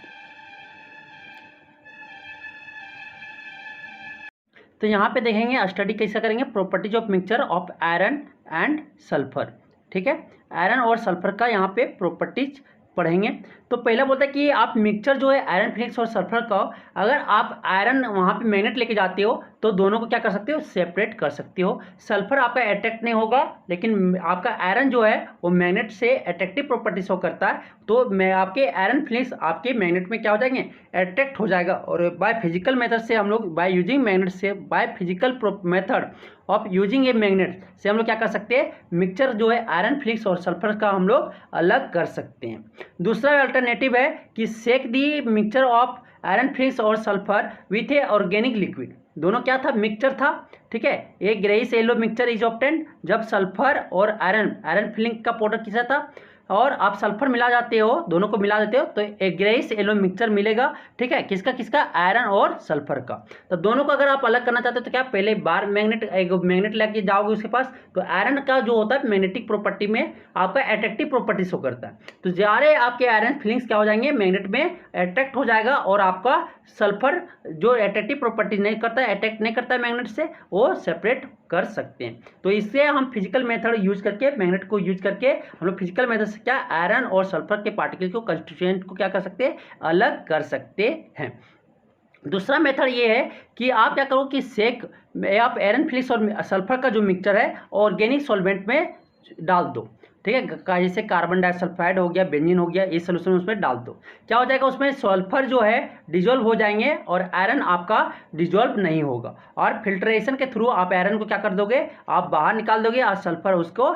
तो यहाँ पे देखेंगे स्टडी कैसे करेंगे, properties of mixture of iron and sulphur, ठीक है, आयरन और सल्फर का यहाँ पे प्रॉपर्टीज पढ़ेंगे। तो पहला बोलता है कि आप मिक्सचर जो है आयरन फिलिंग्स और सल्फर का, अगर आप आयरन वहाँ पे मैग्नेट लेके जाते हो तो दोनों को क्या कर सकते हो, सेपरेट कर सकते हो। सल्फर आपका अट्रैक्ट नहीं होगा, लेकिन आपका आयरन जो है वो मैग्नेट से अट्रैक्टिव प्रॉपर्टी शो करता है, तो मैं आपके आयरन फिलिंग्स आपके मैग्नेट में क्या हो जाएंगे, अट्रैक्ट हो जाएगा। और बाय फिजिकल मेथड से हम लोग, बाय यूजिंग मैग्नेट से, bye physical method of using a magnet से हम लोग क्या कर सकते हैं, मिक्सचर जो है आयरन फिलिंग्स और सल्फर का हम लोग अलग कर सकते हैं। दूसरा अल्टरनेटिव है कि सेक दी मिक्सचर ऑफ आयरन फिलिंग्स और sulphur with A organic liquid. दोनों क्या था, मिक्सचर था, ठीक है। एक greyish yellow mixture is obtained जब सल्फर और आयरन फिलिंग का पाउडर किसा था, और आप सल्फर मिला जाते हो, दोनों को मिला देते हो तो एक ग्रेइश येलो मिक्सचर मिलेगा, ठीक है। किसका किसका, आयरन और सल्फर का। तो दोनों को अगर आप अलग करना चाहते हो तो क्या, पहले बार मैग्नेट, एक मैग्नेट लेके जाओगे उसके पास, तो आयरन का जो होता है मैग्नेटिक प्रॉपर्टी में आपका अट्रैक्टिव प्रॉपर्टी शो करता है, तो सारे आपके आयरन फिलिंग्स क्या हो जाएंगे, मैग्नेट में अट्रैक्ट हो जाएगा, और आपका सल्फर जो अट्रैक्टिव प्रॉपर्टी नहीं करता है, अट्रैक्ट नहीं करता है मैग्नेट से, वो सेपरेट कर सकते हैं। तो इससे हम फिजिकल मेथड यूज करके, मैग्नेट को यूज करके हम लोग फिजिकल मेथड से क्या, आयरन और सल्फर के पार्टिकल को, कंस्टिट्यूएंट को क्या कर सकते हैं, अलग कर सकते हैं। दूसरा मेथड ये है कि आप क्या करो कि सेक आप आयरन फिलिंग्स और सल्फर का जो मिक्सचर है ऑर्गेनिक सॉल्वेंट में डाल दो, ठीक है। जैसे कार्बन डाइसल्फाइड हो गया, बेंजीन हो गया, ये सोल्यूशन उसमें डाल दो, क्या हो जाएगा, उसमें सल्फर जो है डिजोल्व हो जाएंगे और आयरन आपका डिजोल्व नहीं होगा, और फिल्ट्रेशन के थ्रू आप आयरन को क्या कर दोगे, आप बाहर निकाल दोगे, और सल्फर उसको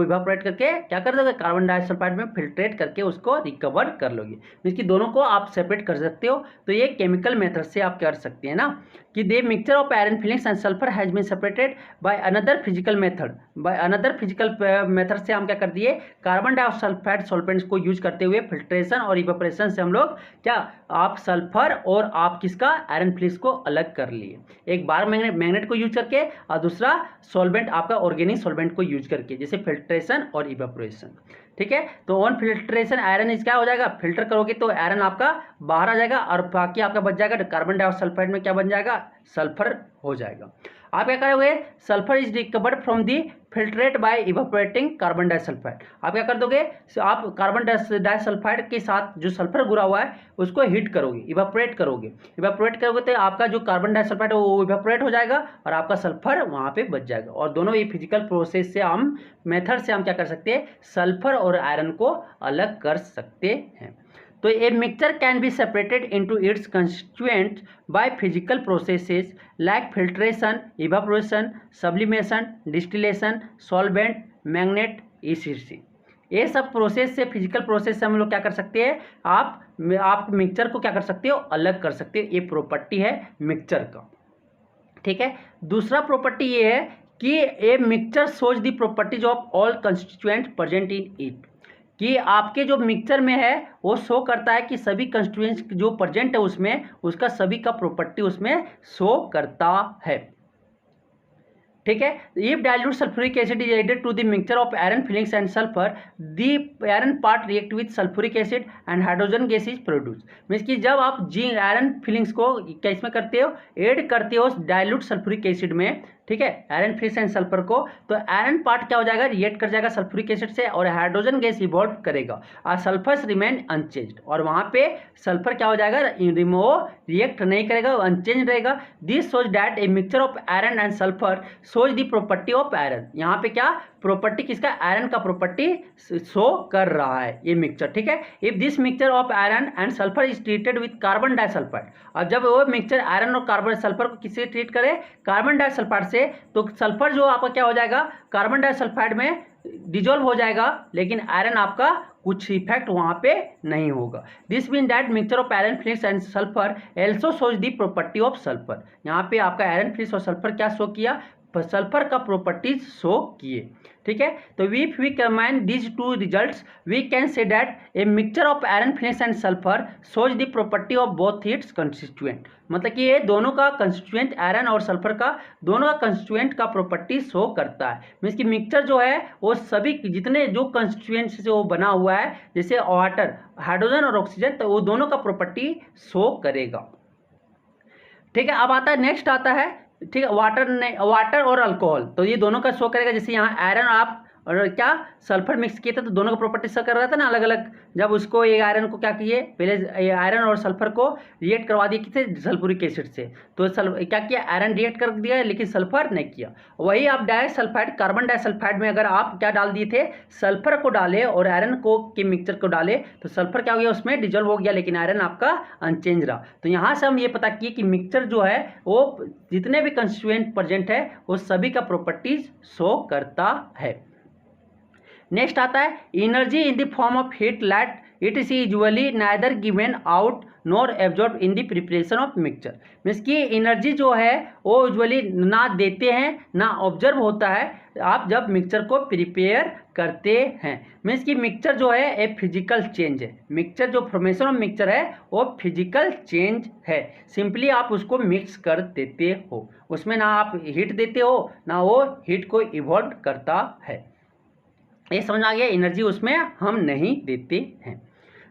इवापोरेट करके क्या कर दोगे, कार्बन डाइसल्फाइड में फिल्ट्रेट करके उसको रिकवर कर लोगे। मीन्स कि दोनों को आप सेपरेट कर सकते हो। तो ये केमिकल मेथड से आप कर सकते हैं ना, कि the mixture of iron filings and sulphur has been separated by another physical method, by another physical method से हम क्या कर दिए, कार्बन डाइसल्फाइड सॉल्वेंट्स को यूज करते हुए फिल्ट्रेशन और इवेपोरेशन से हम लोग क्या, आप सल्फर और आप किसका, आयरन फिलिंग्स को अलग कर लिए, एक बार मैग्नेट को यूज करके, और दूसरा सॉल्वेंट आपका ऑर्गेनिक सॉल्वेंट को यूज करके, जैसे फिल्ट्रेशन और इवेपोरेशन, ठीक है। तो ऑन फिल्ट्रेशन आयरन इस क्या हो जाएगा, फिल्टर करोगे तो आयरन आपका बाहर आ जाएगा, और बाकी आपका बच जाएगा कार्बन डाइऑक्साइड में क्या बन जाएगा, सल्फर हो जाएगा। आप क्या करोगे, sulphur is recovered from the filtrate by evaporating carbon disulphide. आप क्या कर दोगे, आप कार्बन डाइसल्फाइड के साथ जो सल्फर घुरा हुआ है उसको हीट करोगे, इवेपोरेट करोगे, तो आपका जो कार्बन डाइसल्फाइड है वो इवेपोरेट हो जाएगा, और आपका सल्फर वहाँ पे बच जाएगा। और दोनों ये फिजिकल प्रोसेस से हम, मेथड से हम क्या कर सकते हैं, सल्फर और आयरन को अलग कर सकते हैं। तो a mixture can be separated into its constituents by physical processes like filtration, evaporation, sublimation, distillation, solvent, magnet, ECC. ये सब प्रोसेस से, फिजिकल प्रोसेस से हम लोग क्या कर सकते हैं, आप मिक्सचर को क्या कर सकते हो, अलग कर सकते हो। ये प्रॉपर्टी है मिक्सचर का, ठीक है। दूसरा प्रॉपर्टी ये है कि a mixture shows the properties of all constituent present in it, कि आपके जो मिक्सचर में है वो शो करता है कि सभी कंस्टिट्यूएंट्स जो प्रेजेंट है उसमें, उसका सभी का प्रॉपर्टी उसमें शो करता है, ठीक है। If dilute sulphuric acid is added to the mixture of iron filings and sulphur, the iron part react with sulphuric acid and hydrogen gas is produce. Means कि जब आप आयरन फिलिंग्स को क्या इसमें करते हो, ऐड करते हो डाइल्यूट सल्फ्यूरिक एसिड में, ठीक है, आयरन फिलिंग्स एंड सल्फर को, तो आयरन पार्ट क्या हो जाएगा, रिएक्ट कर जाएगा सल्फ्यूरिक एसिड से, और हाइड्रोजन गैस इवॉल्व करेगा, और सल्फर रिमेन अनचेंज्ड, और वहाँ पे सल्फर क्या हो जाएगा, रिएक्ट नहीं करेगा, अनचेंज रहेगा। This shows that a mixture of iron and sulphur shows the property of iron. यहाँ पे क्या प्रॉपर्टी किसका, आयरन का प्रॉपर्टी शो कर रहा है ये मिक्सचर, ठीक है। If this mixture of iron and sulphur is treated with carbon disulphide, और जब वो मिक्सचर आयरन और कार्बन सल्फर को किससे ट्रीट करे, कार्बन डाइसल्फाइड से, तो सल्फर जो आपका क्या हो जाएगा, कार्बन डाइसल्फाइड में डिजोल्व हो जाएगा, लेकिन आयरन आपका कुछ इफेक्ट वहां पे नहीं होगा। This mean that mixture of iron filings and sulphur also shows the property of sulphur. यहाँ पे आपका आयरन फिलिंग्स और सल्फर क्या शो किया, सल्फर का प्रॉपर्टीज शो किए, ठीक है। तो if we combine these two results we can say that a mixture of iron filings and sulphur shows the property of both its constituent. मतलब कि ये दोनों का कंस्टिट्यूएंट, आयरन और सल्फर का दोनों का कंस्टिट्यूएंट का प्रॉपर्टी शो करता है। मीन्स कि मिक्सचर जो है वो सभी जितने जो कंस्टिट्यूएंट से वो बना हुआ है, जैसे वाटर, हाइड्रोजन और ऑक्सीजन, तो वो दोनों का प्रॉपर्टी शो करेगा, ठीक है। अब आता है, नेक्स्ट आता है, ठीक है, वाटर और अल्कोहल, तो ये दोनों का शो करेगा। जैसे यहाँ आयरन आप और क्या सल्फर मिक्स किए थे तो दोनों का प्रॉपर्टी शो कर रहा था ना अलग अलग। जब उसको ये आयरन को क्या किए, पहले आयरन और सल्फर को रिएक्ट करवा दिए किसे, सल्फ्यूरिक एसिड से, तो क्या किया, आयरन रिएक्ट कर दिया लेकिन सल्फर नहीं किया। वही आप डाइसल्फाइड, कार्बन डाइसल्फाइड में अगर आप क्या डाल दिए थे, सल्फर को डाले और आयरन को के मिक्सचर को डाले तो सल्फर क्या हो गया, उसमें डिजोल्व हो गया लेकिन आयरन आपका अनचेंज रहा। तो यहाँ से हम ये पता किए कि मिक्सचर जो है वो जितने भी कंस्टिट्यूएंट प्रेजेंट है वो सभी का प्रॉपर्टीज शो करता है। नेक्स्ट आता है energy in the form of heat light, it is usually neither given out nor absorb in the preparation of mixture. Means की एनर्जी जो है वो यूजुअली ना देते हैं ना ऑब्जर्व होता है आप जब मिक्सचर को प्रिपेयर करते हैं। मीन्स की मिक्सचर जो है एक फिजिकल चेंज है, मिक्सचर जो फॉर्मेशन ऑफ मिक्सचर है वो फिजिकल चेंज है। सिंपली आप उसको मिक्स कर देते हो, उसमें ना आप हीट देते हो ना वो हीट को इवॉल्व करता है। ये समझ आ गया, एनर्जी उसमें हम नहीं देते हैं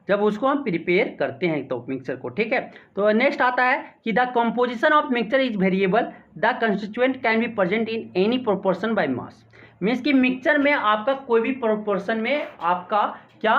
जब उसको हम प्रिपेयर करते हैं तो मिक्सचर को। ठीक है, तो नेक्स्ट आता है कि the composition of mixture is variable, the constituent can be present in any proportion by mass. Means कि मिक्सचर में आपका कोई भी प्रोपोर्शन में आपका क्या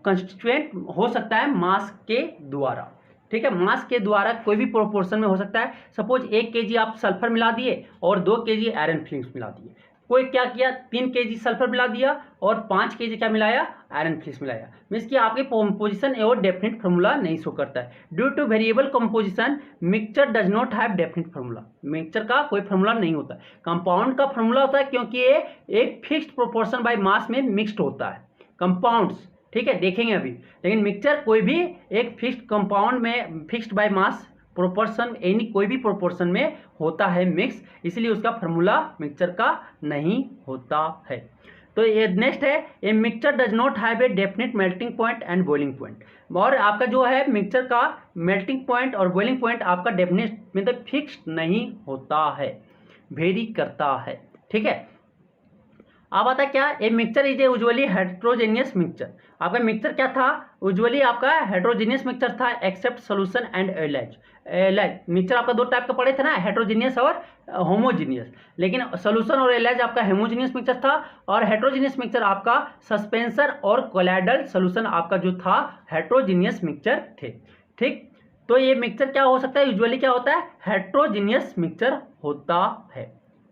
कंस्टिट्यूएंट हो सकता है मास के द्वारा। ठीक है, मास के द्वारा कोई भी प्रोपोर्शन में हो सकता है। सपोज 1 kg आप सल्फर मिला दिए और 2 kg आयरन फिल्म्स मिला दिए, कोई क्या किया 3 kg सल्फर मिला दिया और 5 kg क्या मिलाया, आयरन फिल्म्स मिलाया। मीन्स कि आपकी कंपोजिशन और डेफिनेट फार्मूला नहीं शो करता है। Due two variable composition mixture does not have definite formula, mixture का कोई फार्मूला नहीं होता। कंपाउंड का फार्मूला होता है क्योंकि ये एक फिक्स्ड प्रोपोर्शन बाय मास में मिक्स्ड होता है कंपाउंड्स। ठीक है, देखेंगे अभी। लेकिन मिक्सचर कोई भी एक फिक्स्ड कंपाउंड में fixed by mass proportion any कोई भी प्रोपोर्शन में होता है मिक्स, इसलिए उसका फार्मूला मिक्सचर का नहीं होता है। तो ये नेक्स्ट है a mixture does not have a definite melting point and boiling point. और आपका जो है मिक्सचर का मेल्टिंग पॉइंट और बॉइलिंग पॉइंट आपका डेफिनेट मतलब फिक्स्ड नहीं होता है, वेरी करता है। ठीक है, अब आता क्या, a mixture is a usually heterogeneous mixture. आपका मिक्सचर क्या था, यूजुअली आपका हेट्रोजेनियस मिक्सचर था except solution and alloys. Mixture आपका 2 टाइप का पड़े थे ना, हेट्रोजीनियस और होमोजीनियस। लेकिन सोल्यूशन और एलाइज आपका होमोजीनियस मिक्सचर था और हेट्रोजीनियस मिक्सचर आपका सस्पेंसर और कोलाइडल सोल्यूशन आपका जो था हेट्रोजीनियस मिक्सचर थे। ठीक, तो ये मिक्सचर क्या हो सकता है, यूजुअली क्या होता है, हेट्रोजीनियस मिक्सचर होता है।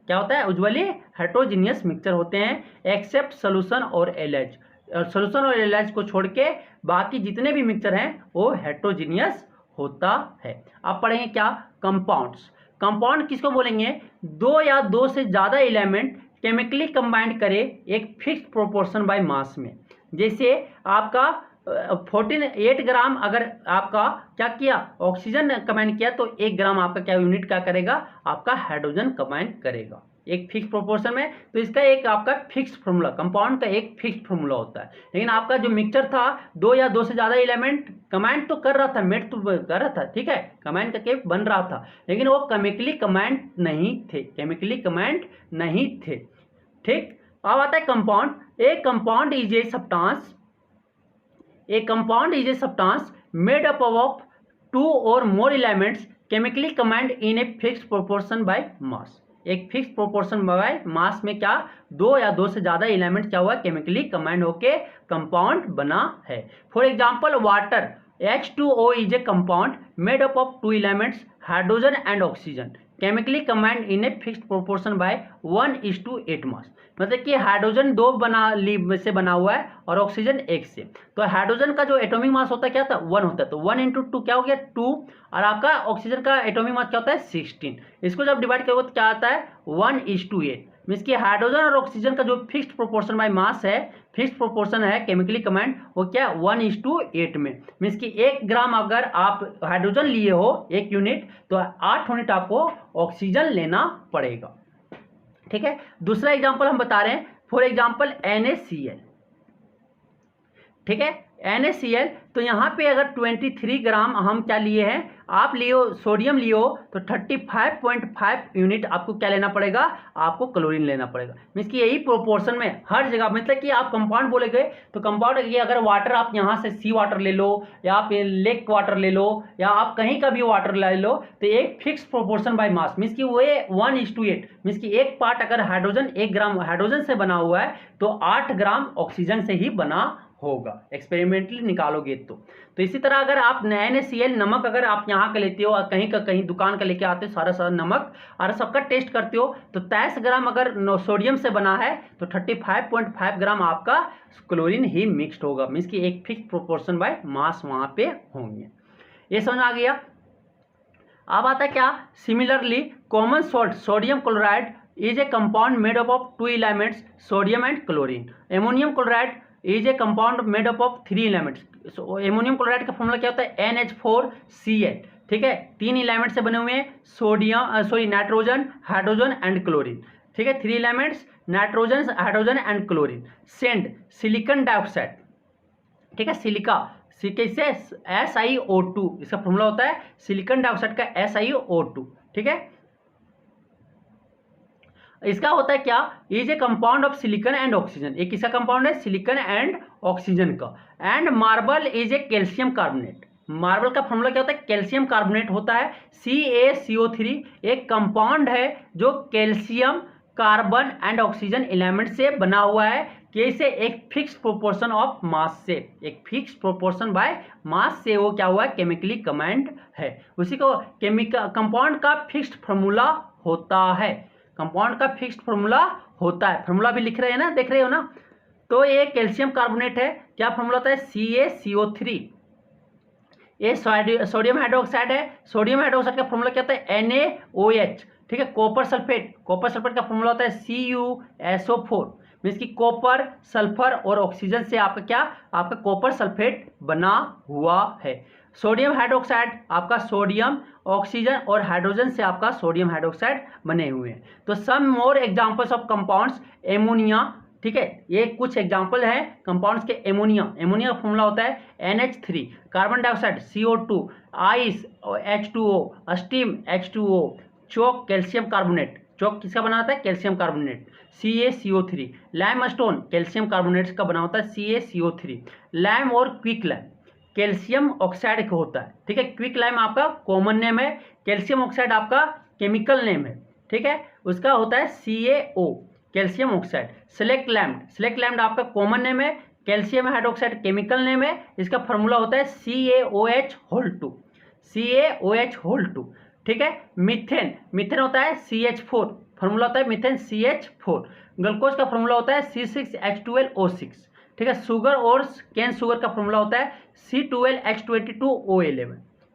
क्या होता है, यूजुअली हेट्रोजीनियस मिक्सचर होते हैं एक्सेप्ट सोल्यूशन और एलाइज। सोल्यूशन और एलाइज को छोड़ के बाकी जितने भी मिक्सचर हैं वो हेट्रोजीनियस होता है। आप पढ़ेंगे क्या, कंपाउंड्स। कंपाउंड किसको बोलेंगे, 2 या 2 से ज़्यादा एलिमेंट केमिकली कंबाइंड करे एक फिक्स्ड प्रोपोर्शन बाय मास में। जैसे आपका 8 ग्राम अगर आपका क्या किया, ऑक्सीजन कंबाइन किया तो 1 ग्राम आपका क्या यूनिट क्या करेगा, आपका हाइड्रोजन कंबाइन करेगा एक फिक्स प्रोपोर्शन में। तो इसका एक आपका फिक्स्ड फार्मूला, कंपाउंड का एक फिक्स्ड फार्मूला होता है। लेकिन आपका जो मिक्सचर था 2 या 2 से ज़्यादा एलिमेंट कंबाइन तो कर रहा था, मेट तो कर रहा था, ठीक है, कंबाइन करके बन रहा था, लेकिन वो केमिकली कंबाइंड नहीं थे, केमिकली कंबाइंड नहीं थे। ठीक, अब आता है compound. A compound is a substance, A compound is a substance made up of 2 or more elements chemically combined in a fixed proportion by mass। एक फिक्स प्रोपोर्शन बाय मास में क्या 2 या 2 से ज़्यादा एलिमेंट क्या हुआ, केमिकली कंबाइंड होके compound बना है। For example water, H2O is a compound made up of 2 elements hydrogen and oxygen chemically combined in a fixed proportion bye 1:8 मास। मतलब कि हाइड्रोजन 2 से बना हुआ है और ऑक्सीजन 1 से। तो हाइड्रोजन का जो एटॉमिक मास होता है क्या था, 1 होता है, तो 1 × 2 क्या हो गया 2, और आपका ऑक्सीजन का एटॉमिक मास क्या होता है 16। इसको जब डिवाइड करोगे तो क्या आता है 1:8। मीन्स कि हाइड्रोजन और ऑक्सीजन का जो फिक्स्ड प्रोपोर्शन बाय मास है, फिक्स्ड प्रोपोर्शन है केमिकली कंबाइंड, वो क्या 1:8 में। मीन्स कि 1 ग्राम अगर आप हाइड्रोजन लिए हो 1 यूनिट तो 8 यूनिट आपको ऑक्सीजन लेना पड़ेगा। ठीक है, दूसरा एग्जांपल हम बता रहे हैं, फॉर एग्जांपल NaCl। ठीक है, NaCl। तो यहाँ पे अगर 23 ग्राम हम क्या लिए हैं, आप लियो सोडियम लियो तो 35.5 यूनिट आपको क्या लेना पड़ेगा, आपको क्लोरीन लेना पड़ेगा। मीन्स कि यही प्रोपोर्शन में हर जगह, मतलब कि आप कंपाउंड बोलेंगे तो कंपाउंड ये अगर वाटर आप यहाँ से सी वाटर ले लो या आप लेक वाटर ले लो या आप कहीं का भी वाटर ले लो, तो एक fix proportion by mass, means कि वो 1:8, मीन्स कि एक पार्ट अगर हाइड्रोजन 1 ग्राम हाइड्रोजन से बना हुआ है तो 8 ग्राम ऑक्सीजन से ही बना होगा, एक्सपेरिमेंटली निकालोगे तो इसी तरह अगर आप NaCl नमक अगर आप यहाँ का लेते हो और कहीं का कहीं दुकान का लेके आते हो सारा नमक और सबका टेस्ट करते हो तो 23 ग्राम अगर सोडियम से बना है तो 35.5 ग्राम आपका क्लोरीन ही मिक्स्ड होगा, मीन्स कि एक फिक्स प्रोपोर्शन बाय मास वहाँ पे होंगे। ये समझ आ गया। अब आता है क्या, similarly common salt sodium chloride is a compound made up of 2 elements sodium and chlorine. Ammonium chloride is a compound made up of 3 elements. Ammonium chloride का फॉर्मूला क्या होता है, NH4Cl। ठीक है, 3 एलिमेंट से बने हुए हैं, नाइट्रोजन, हाइड्रोजन एंड क्लोरीन। ठीक है, 3 elements, nitrogen, hydrogen and chlorine. Send silicon dioxide, ठीक है, सिलिका कैसे SiO2, इसका फॉर्मूला होता है सिलिकॉन डाइऑक्साइड का SiO2। ठीक है, इसका होता है क्या, is a compound of silicon and oxygen. एक किसका कंपाउंड है, सिलिकॉन एंड ऑक्सीजन का। And marble is a calcium carbonate. Marble का फॉर्मूला क्या होता है, कैल्शियम कार्बोनेट होता है। CaCO3 एक कंपाउंड है जो calcium, carbon and oxygen element से बना हुआ है। कैसे, एक फिक्स प्रोपोर्शन ऑफ मास से, एक फिक्स प्रोपोर्शन बाय मास से वो क्या हुआ है, केमिकली कमांड है। उसी को केमिकल कंपाउंड का फिक्स्ड फार्मूला होता है, कंपाउंड का फिक्स्ड फार्मूला होता है। फार्मूला भी लिख रहे हैं ना, देख रहे हो ना। तो ये कैल्शियम कार्बोनेट है, क्या फार्मूला होता है, CaCO3। ये सोडियम हाइड्रोक्साइड है, सोडियम हाइड्रोक्साइड का फार्मूला क्या होता है, NaOH। ठीक है, कॉपर सल्फेट, कॉपर सल्फेट का फार्मूला होता है CuSO4। मीन्स कि कॉपर, सल्फर और ऑक्सीजन से आपका क्या, आपका कॉपर सल्फेट बना हुआ है। सोडियम हाइड्रोक्साइड आपका सोडियम, ऑक्सीजन और हाइड्रोजन से आपका सोडियम हाइड्रोक्साइड बने हुए हैं। तो some more examples of compounds, ammonia. ठीक है, ये कुछ एग्जांपल हैं कंपाउंड्स के। एमोनिया, एमोनिया का फॉर्मूला होता है NH3, carbon dioxide CO2, ice H2O, steam H2O, चौक कैल्शियम कार्बोनेट, चौक किसका बना होता है, calcium carbonate CaCO3। Limestone calcium carbonate का बना होता है CaCO3। लैम और क्विक लैम कैल्शियम ऑक्साइड का होता है। ठीक है, क्विक लाइम आपका कॉमन नेम है, कैल्शियम ऑक्साइड आपका केमिकल नेम है। ठीक है, उसका होता है CaO, कैल्शियम ऑक्साइड। सेलेक्ट लैम्ड आपका कॉमन नेम है, कैल्शियम हाइड्रोक्साइड केमिकल नेम है। इसका फार्मूला होता है CaOH2, CaOH2। ठीक है, मीथेन होता है CH4, फार्मूला होता है मीथेन CH4। ग्लूकोज का फार्मूला होता है C6H12O6। ठीक है, शुगर और कैन शुगर का फॉर्मूला होता है C12H22O11,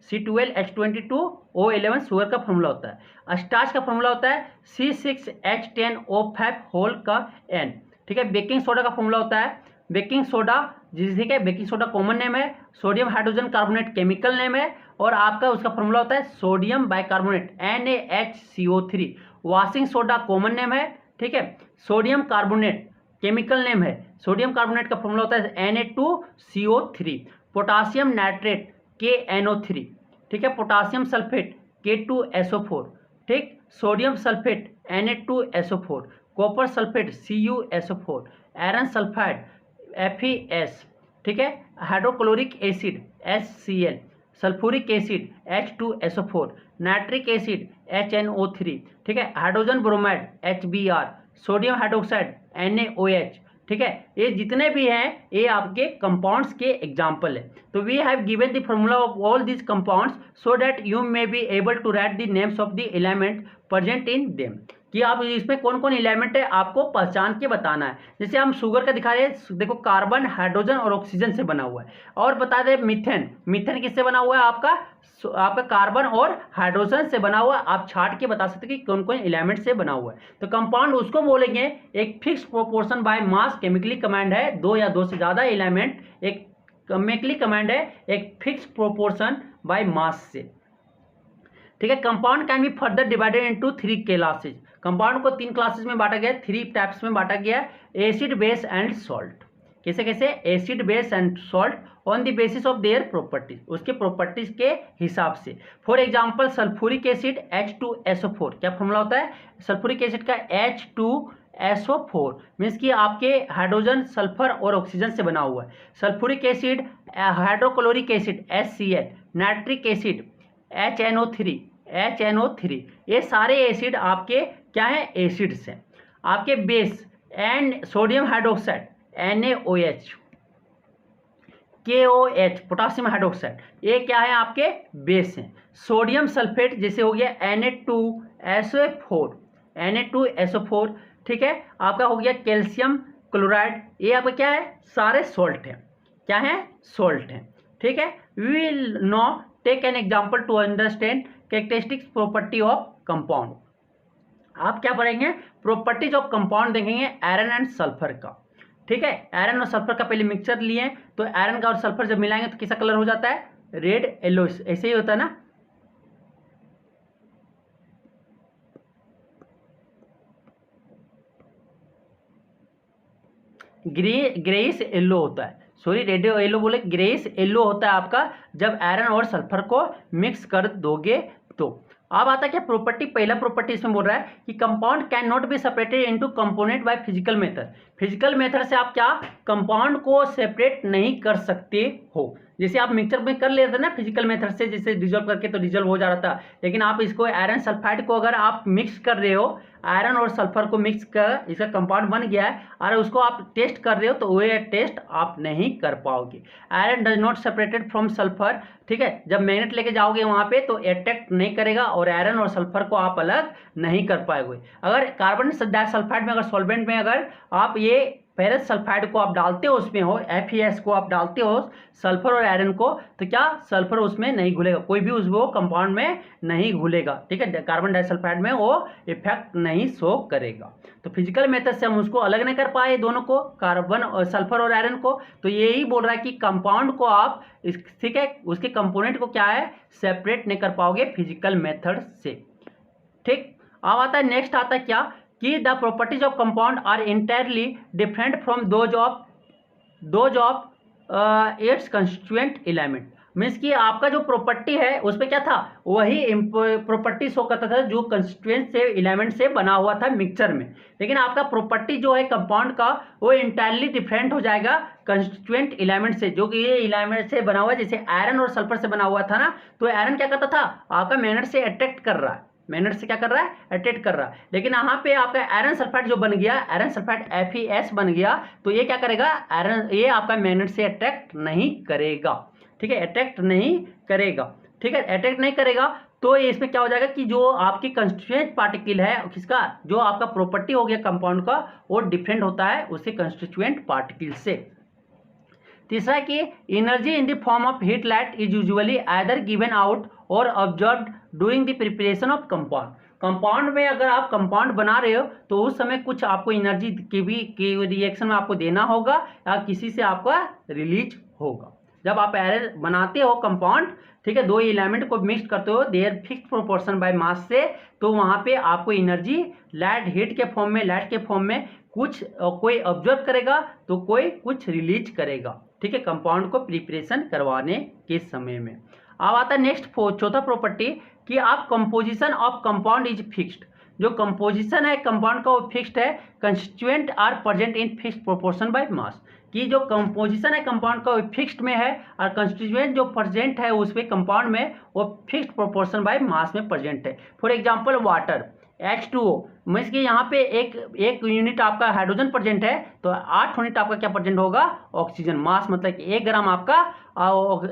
C12H22O11 शुगर का फॉर्मूला होता है। स्टार्च का फॉर्मूला होता है C6H10O5 होल का N। ठीक है, बेकिंग सोडा का फॉर्मूला होता है बेकिंग सोडा, ठीक है, बेकिंग सोडा कॉमन नेम है, sodium hydrogen carbonate chemical name है और आपका उसका फॉर्मूला होता है sodium bicarbonate NaHCO3। Washing soda common name है। ठीक है, सोडियम कार्बोनेट केमिकल नेम है, सोडियम कार्बोनेट का फॉर्मूला होता है Na2CO3। Potassium nitrate KNO3। ठीक है, पोटासियम सल्फेट K2SO4। ठीक, sodium sulphate Na2SO4, copper sulphate CuSO4, iron sulphide FeS। ठीक है, hydrochloric acid HCl, sulphuric acid H2SO4, nitric acid HNO3। ठीक है, hydrogen bromide HBr, sodium hydroxide NaOH। ठीक है, ये जितने भी हैं ये आपके कंपाउंड्स के एग्जाम्पल है। तो we have given the formula of all this compounds so that you may be able to write the names of the element present in them, कि आप इसमें कौन कौन एलिमेंट है आपको पहचान के बताना है। जैसे हम शुगर का दिखा रहे हैं, देखो कार्बन, हाइड्रोजन और ऑक्सीजन से बना हुआ है। और बता दें मीथेन किससे बना हुआ है, आपका कार्बन और हाइड्रोजन से बना हुआ। आप छाट के बता सकते कि कौन कौन एलिमेंट से बना हुआ है। तो कंपाउंड उसको बोलेंगे एक fix proportion by mass, chemically command है, 2 या 2 से ज़्यादा एलिमेंट एक केमिकली कमांड है एक फिक्स प्रोपोर्शन बाय मास से। ठीक है, compound can be further divided into 3 classes. Compound को 3 क्लासेज में बांटा गया है, 3 टाइप्स में बांटा गया है, एसिड, बेस एंड सॉल्ट। कैसे कैसे, acid base and salt on the basis of their properties, उसके प्रॉपर्टीज के हिसाब से। For example sulphuric acid H2SO4, क्या फॉर्मूला होता है सल्फ्यूरिक एसिड का? H2SO4 मीन्स कि आपके हाइड्रोजन, सल्फर और ऑक्सीजन से बना हुआ है। Sulphuric acid, hydrochloric acid HCl, nitric acid HNO3, ये सारे एसिड आपके क्या है, एसिड्स हैं। आपके base and sodium hydroxide NaOH, KOH potassium hydroxide, ये क्या है आपके बेस हैं। सोडियम सल्फेट जैसे हो गया Na2SO4, ठीक है। आपका हो गया कैल्शियम क्लोराइड, ये आपका क्या है, सारे सॉल्ट हैं, क्या है, सॉल्ट हैं, ठीक है। We will now take an example to understand characteristics property of compound. आप क्या पढ़ेंगे, प्रॉपर्टीज ऑफ कंपाउंड देखेंगे आयरन एंड सल्फर का, ठीक है। आयरन और सल्फर का पहले मिक्सचर लिए, तो आयरन का और सल्फर जब मिलाएंगे तो कैसा कलर हो जाता है, रेड येलो, ऐसे ही होता है ना। ग्रेइश येलो होता है, सॉरी रेडियो येलो बोले, ग्रेइश येलो होता है आपका जब आयरन और सल्फर को मिक्स कर दोगे तो। अब आता है क्या प्रॉपर्टी, पहला प्रॉपर्टी इसमें बोल रहा है कि compound can not be separated into component by physical method. Physical method से आप क्या कंपाउंड को सेपरेट नहीं कर सकते हो। जैसे आप मिक्सचर में कर लेते ना फिजिकल मेथड से, जैसे डिजोल्व करके तो डिजोल्व हो जा रहा था, लेकिन आप इसको आयरन सल्फाइड को अगर आप मिक्स कर रहे हो, आयरन और सल्फर को मिक्स कर इसका कंपाउंड बन गया है और उसको आप टेस्ट कर रहे हो, तो वो टेस्ट आप नहीं कर पाओगे। Iron does not separated from sulphur, ठीक है। जब मैग्नेट लेके जाओगे वहां पे तो अट्रैक्ट नहीं करेगा और आयरन और सल्फर को आप अलग नहीं कर पाओगे। अगर कार्बन डाइसल्फाइड में, अगर सॉल्वेंट में अगर आप ये फेरस सल्फाइड को आप डालते हो, उसमें हो FeS को आप डालते हो सल्फर और आयरन को, तो क्या सल्फर उसमें नहीं घुलेगा, कोई भी उस वो कंपाउंड में नहीं घुलेगा, ठीक है। कार्बन डाइसल्फाइड में वो इफेक्ट नहीं शो करेगा। तो फिजिकल मेथड से हम उसको अलग नहीं कर पाए दोनों को, कार्बन और सल्फर और आयरन को, तो यही बोल रहा है कि कंपाउंड को आप ठीक है, उसके कंपोनेंट को क्या है, सेपरेट नहीं कर पाओगे फिजिकल मेथड से, ठीक। अब आता है नेक्स्ट, आता है क्या कि the properties of compound are entirely different from those of its constituent element. Means कि आपका जो प्रॉपर्टी है उस पर क्या था, वही प्रॉपर्टी शो करता था जो कंस्टिट्यूएंट से एलिमेंट से बना हुआ था मिक्सचर में, लेकिन आपका प्रॉपर्टी जो है कंपाउंड का वो इंटायरली डिफरेंट हो जाएगा कंस्टिट्यूएंट एलिमेंट से, जो कि ये एलिमेंट से बना हुआ है। जैसे आयरन और सल्फर से बना हुआ था ना, तो आयरन क्या करता था, आपका मैग्नेट से अट्रैक्ट कर रहा है, मैग्नेट से क्या कर रहा है, अट्रैक्ट कर रहा है। लेकिन यहाँ पे आपका आयरन सल्फाइड जो बन गया, आयरन सल्फाइड FeS बन गया, तो ये क्या करेगा, आयरन ये आपका मैग्नेट से अट्रैक्ट नहीं करेगा, ठीक है, अट्रैक्ट नहीं करेगा, ठीक है, अट्रैक्ट नहीं करेगा। तो इसमें क्या हो जाएगा कि जो आपकी कंस्टिट्यूएंट पार्टिकल है किसका, जो आपका प्रॉपर्टी हो गया कंपाउंड का, वो डिफरेंट होता है उसके कंस्टिट्यूएंट पार्टिकल से। तीसरा कि energy in the form of heat light is usually either given out or observed during the preparation of compound. Compound में अगर आप कंपाउंड बना रहे हो तो उस समय कुछ आपको एनर्जी की रिएक्शन में आपको देना होगा या किसी से आपका रिलीज होगा। जब आप आयरन बनाते हो कंपाउंड, ठीक है, दो एलिमेंट को मिक्स करते हो there fixed proportion by mass से, तो वहाँ पे आपको एनर्जी लाइट हीट के फॉर्म में, लाइट के फॉर्म में कुछ कोई ऑब्जर्व करेगा तो कोई कुछ रिलीज करेगा, ठीक है, कंपाउंड को प्रिपरेशन करवाने के समय में। अब आता है नेक्स्ट चौथा प्रॉपर्टी कि आप composition of compound is fixed. जो कंपोजिशन है कंपाउंड का वो फिक्स्ड है, constituent are present in fixed proportion by mass. कि जो कंपोजिशन है कंपाउंड का वो फिक्स्ड में है और कंस्टिट्यूएंट जो प्रेजेंट है उसमें कंपाउंड में वो फिक्स्ड प्रोपोर्शन बाय मास में प्रेजेंट है। For example water H2O, means कि यहाँ पे एक यूनिट आपका हाइड्रोजन प्रेजेंट है तो 8 यूनिट आपका क्या प्रेजेंट होगा, ऑक्सीजन। मास मतलब कि 1 ग्राम आपका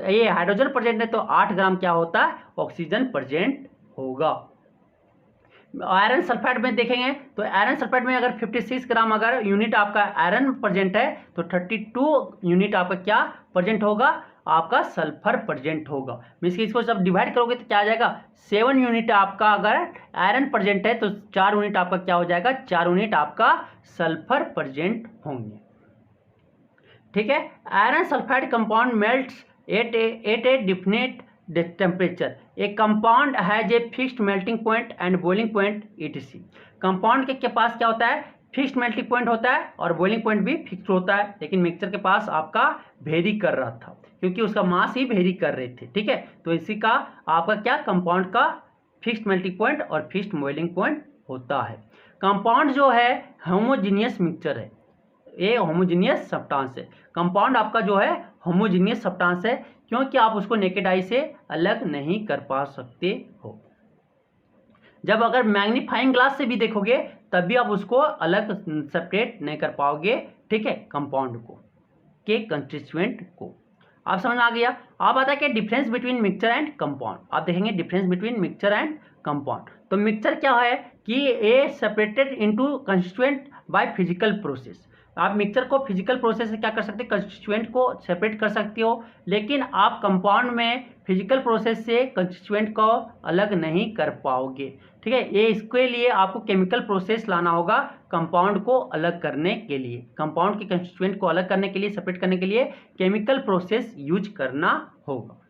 ये हाइड्रोजन प्रेजेंट है तो 8 ग्राम क्या होता है, ऑक्सीजन प्रेजेंट होगा। आयरन सल्फाइड में देखेंगे तो आयरन सल्फाइड में अगर 56 ग्राम अगर यूनिट आपका आयरन प्रेजेंट है तो 32 यूनिट आपका क्या प्रेजेंट होगा, आपका सल्फर प्रेजेंट होगा। मीन्स कि इसको जब डिवाइड करोगे तो क्या आ जाएगा, 7 यूनिट आपका अगर आयरन प्रेजेंट है तो 4 यूनिट आपका क्या हो जाएगा, 4 यूनिट आपका सल्फर प्रेजेंट होंगे, ठीक है। Iron sulphide compound melts at a definite temperature. A compound has a fixed melting point and boiling point etc. Compound के पास क्या होता है, फिक्स्ड मेल्टिंग पॉइंट होता है और बॉइलिंग पॉइंट भी फिक्स्ड होता है, लेकिन मिक्सचर के पास आपका वेरी कर रहा था क्योंकि उसका मास ही वेरी कर रहे थे। ठीक है, तो इसी का आपका क्या कंपाउंड का फिक्स्ड मेल्टिंग पॉइंट और फिक्स्ड बॉइलिंग पॉइंट होता है। कंपाउंड जो है होमोजीनियस मिक्सचर है, ये होमोजीनियस सब्सटेंस है। कंपाउंड आपका जो है होमोजीनियस सब्सटेंस है क्योंकि आप उसको नेकेड आई से अलग नहीं कर पा सकते हो। जब अगर मैग्नीफाइंग ग्लास से भी देखोगे तब भी आप उसको अलग सेपरेट नहीं कर पाओगे। ठीक है, कंपाउंड को के कंस्टिट्यूएंट को। आप समझ में आ गया। आप आता है कि difference between mixture and compound. आप देखेंगे difference between mixture and compound. तो मिक्सचर क्या है कि a separated into constituent by physical process. आप मिक्सचर को फिजिकल प्रोसेस से क्या कर सकते हैं, कंस्टिट्यूएंट को सेपरेट कर सकते हो, लेकिन आप कंपाउंड में फिजिकल प्रोसेस से कंस्टिट्यूएंट को अलग नहीं कर पाओगे। ठीक है, ये इसके लिए आपको केमिकल प्रोसेस लाना होगा कंपाउंड को अलग करने के लिए। कंपाउंड के कंस्टिट्यूएंट को अलग करने के लिए, सेपरेट करने के लिए केमिकल प्रोसेस यूज करना होगा।